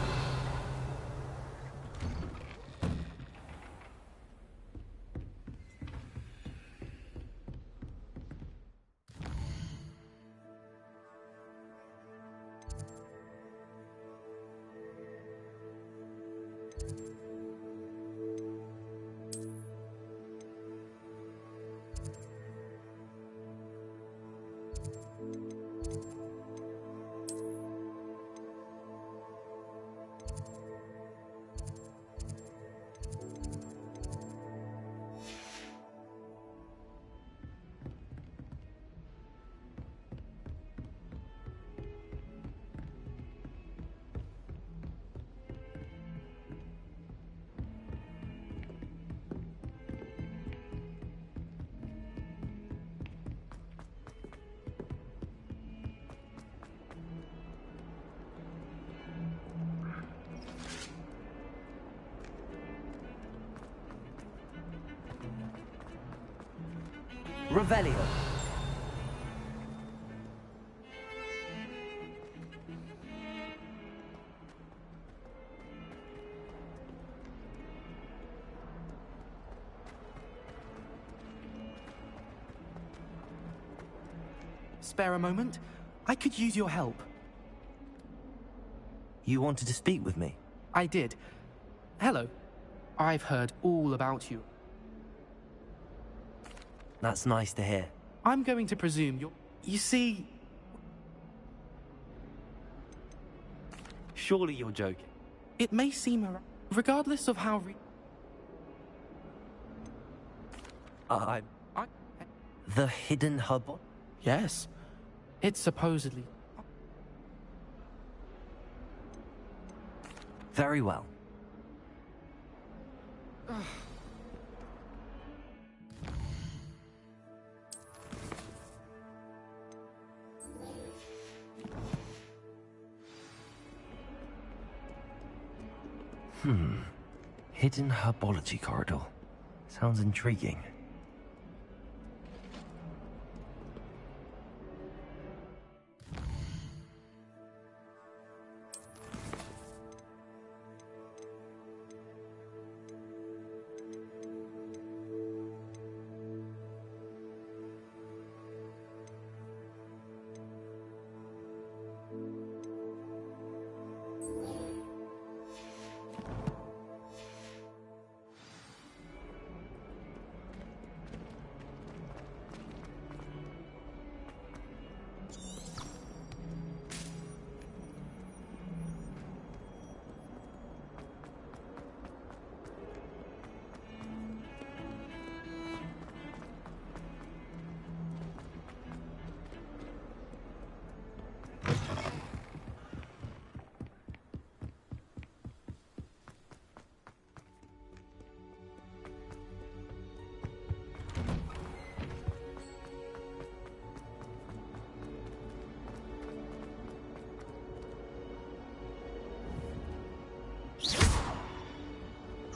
Revelio. Spare a moment? I could use your help. You wanted to speak with me? I did. Hello. I've heard all about you. That's nice to hear. I'm going to presume you're... You see... Surely you're joking. It may seem... Regardless of how... The hidden hub? Yes. It's supposedly... Very well. Hidden herbology corridor. Sounds intriguing.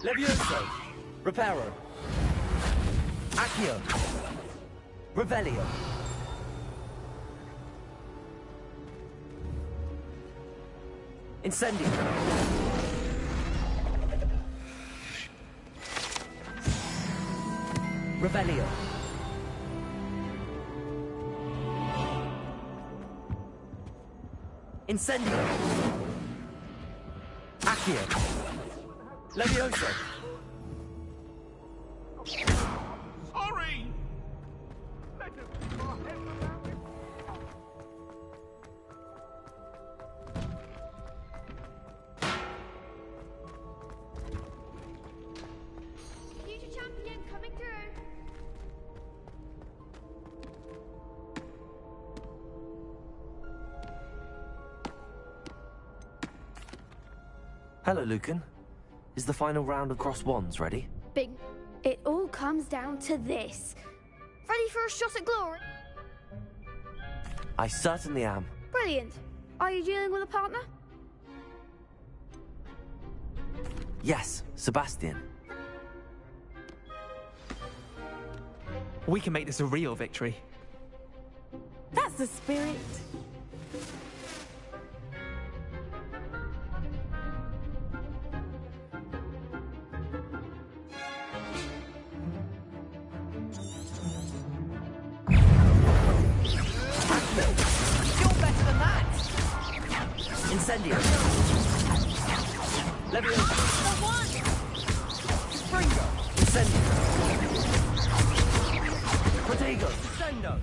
Levioso. Reparo. Accio. Revelio. Incendio. Revelio. Incendio. Accio. Levioso. Sorry! Future champion coming through. Hello, Lucan. Is the final round of Cross Wands ready? Big. It all comes down to this. Ready for a shot at glory? I certainly am. Brilliant. Are you dealing with a partner? Yes, Sebastian. We can make this a real victory. That's the spirit. Incendio. Levioso. Springo. Incendio. Protego. Descendo.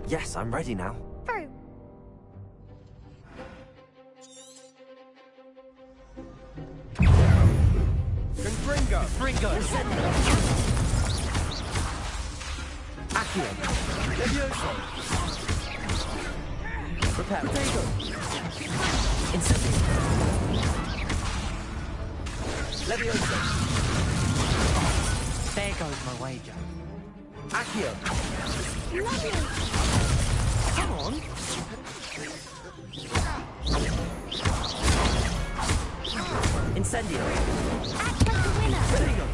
Yes, I'm ready now. Very. Confringo. Incendio. Accio. Levioso. Prepare. Protego. Incendio. Levioso. There goes my wager. Accio. Lovely. Come on. Incendio! Act like a winner! Protego!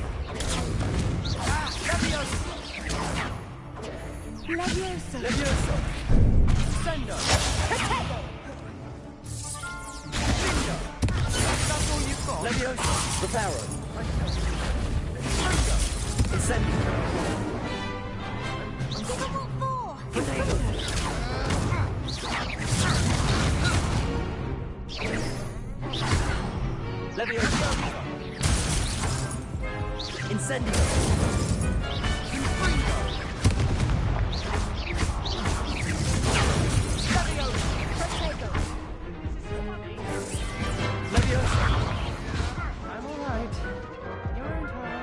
Levioso! Levioso! Sendo! Protego! That's all you've got! Levioso! Reparo! Incendio! Unbelievable 4! Protego! Levioso! Incendio! I'm all right. You're in time.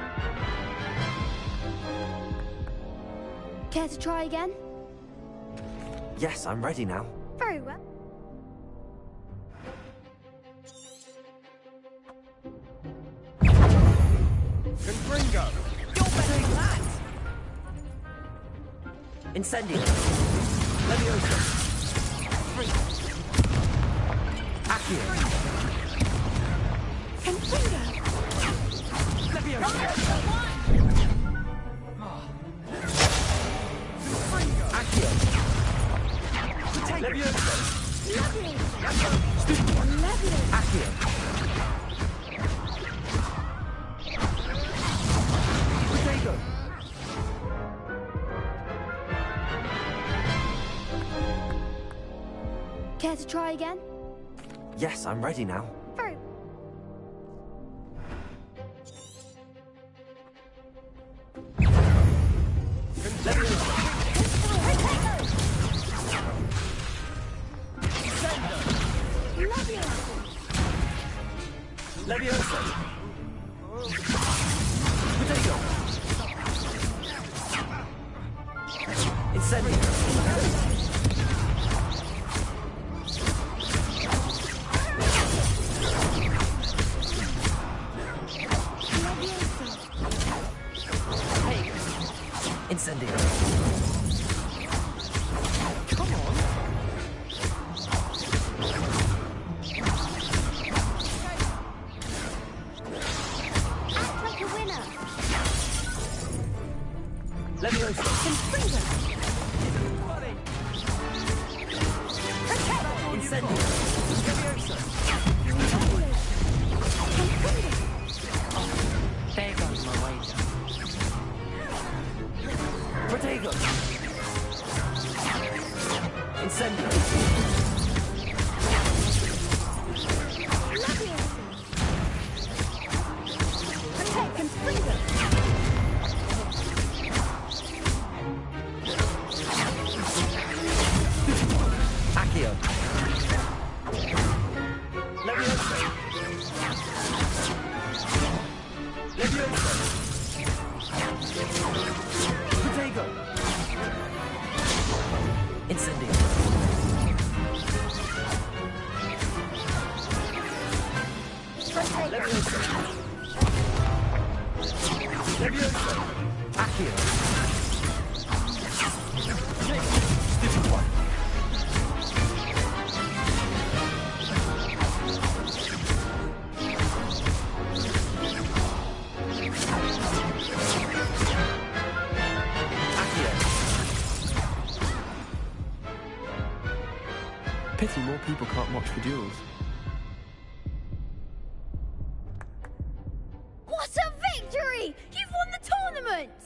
Care to try again? Yes, I'm ready now. Very well. Confringo! You're better than that! Incendio! Levioso! Accio! Confringo! Levioso! Accio! Levioso! Accio! Protego! Care to try again? Yes, I'm ready now. Very Levioso! Protego! Incendio! Incendio! Come on! Act like a winner! Levioso! Confringo! Incendio! Levioso! There goes my wager. Protego! Incendio! Accio! Levioso! Levioso! Protego! Incendio! Levioso! Levioso! Accio! Stupid one! Pity more people can't watch the duels. What a victory! You've won the tournament!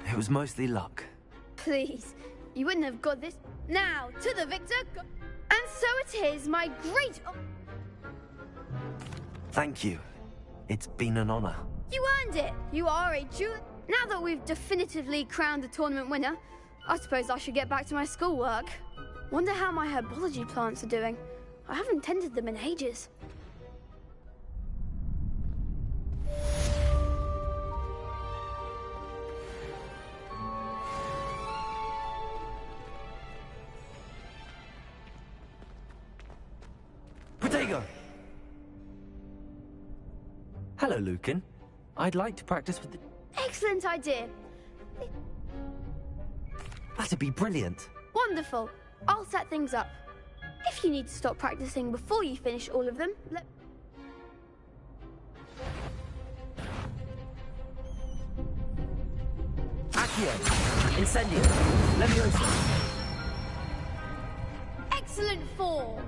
It was mostly luck. Please, you wouldn't have got this. Now, to the victor. And so it is, my great. Thank you. It's been an honor. You earned it. You are a Jew. Now that we've definitively crowned the tournament winner, I suppose I should get back to my schoolwork. Wonder how my herbology plants are doing. I haven't tended them in ages. Protego! Hello, Lucan. I'd like to practice with the... Excellent idea. That'd be brilliant. Wonderful. I'll set things up. If you need to stop practicing before you finish all of them, Accio! Incendio! Leviosa! Excellent form!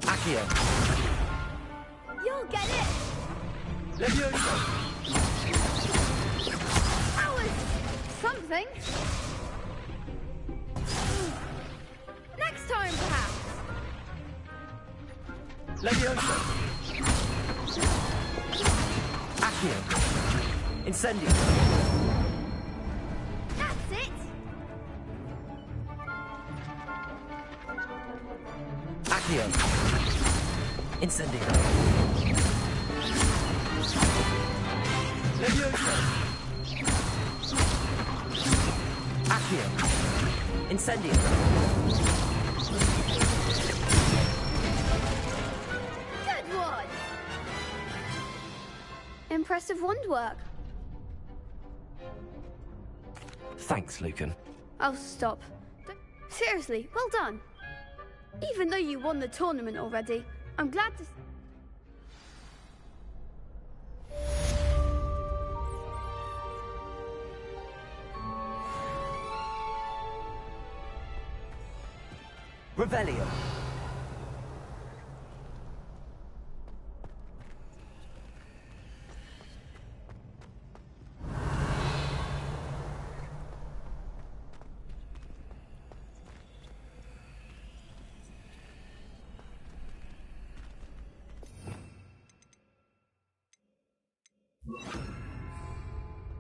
Accio! You'll get it! Leviosa! That was something. Next time, perhaps. Leviosa! Accio! Incendio! That's it! Accio! Incendio! Leviosa! Accio! Incendio! Good one! Impressive wand work. Thanks, Lucan. Oh, stop. Seriously, well done. Even though you won the tournament already, I'm glad to... Revelio.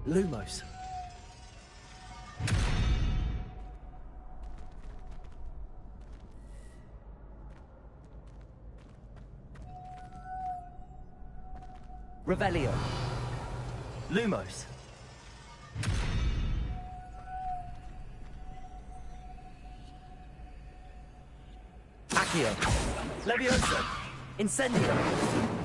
Lumos. Revelio. Lumos. Accio. Leviosa. Incendio.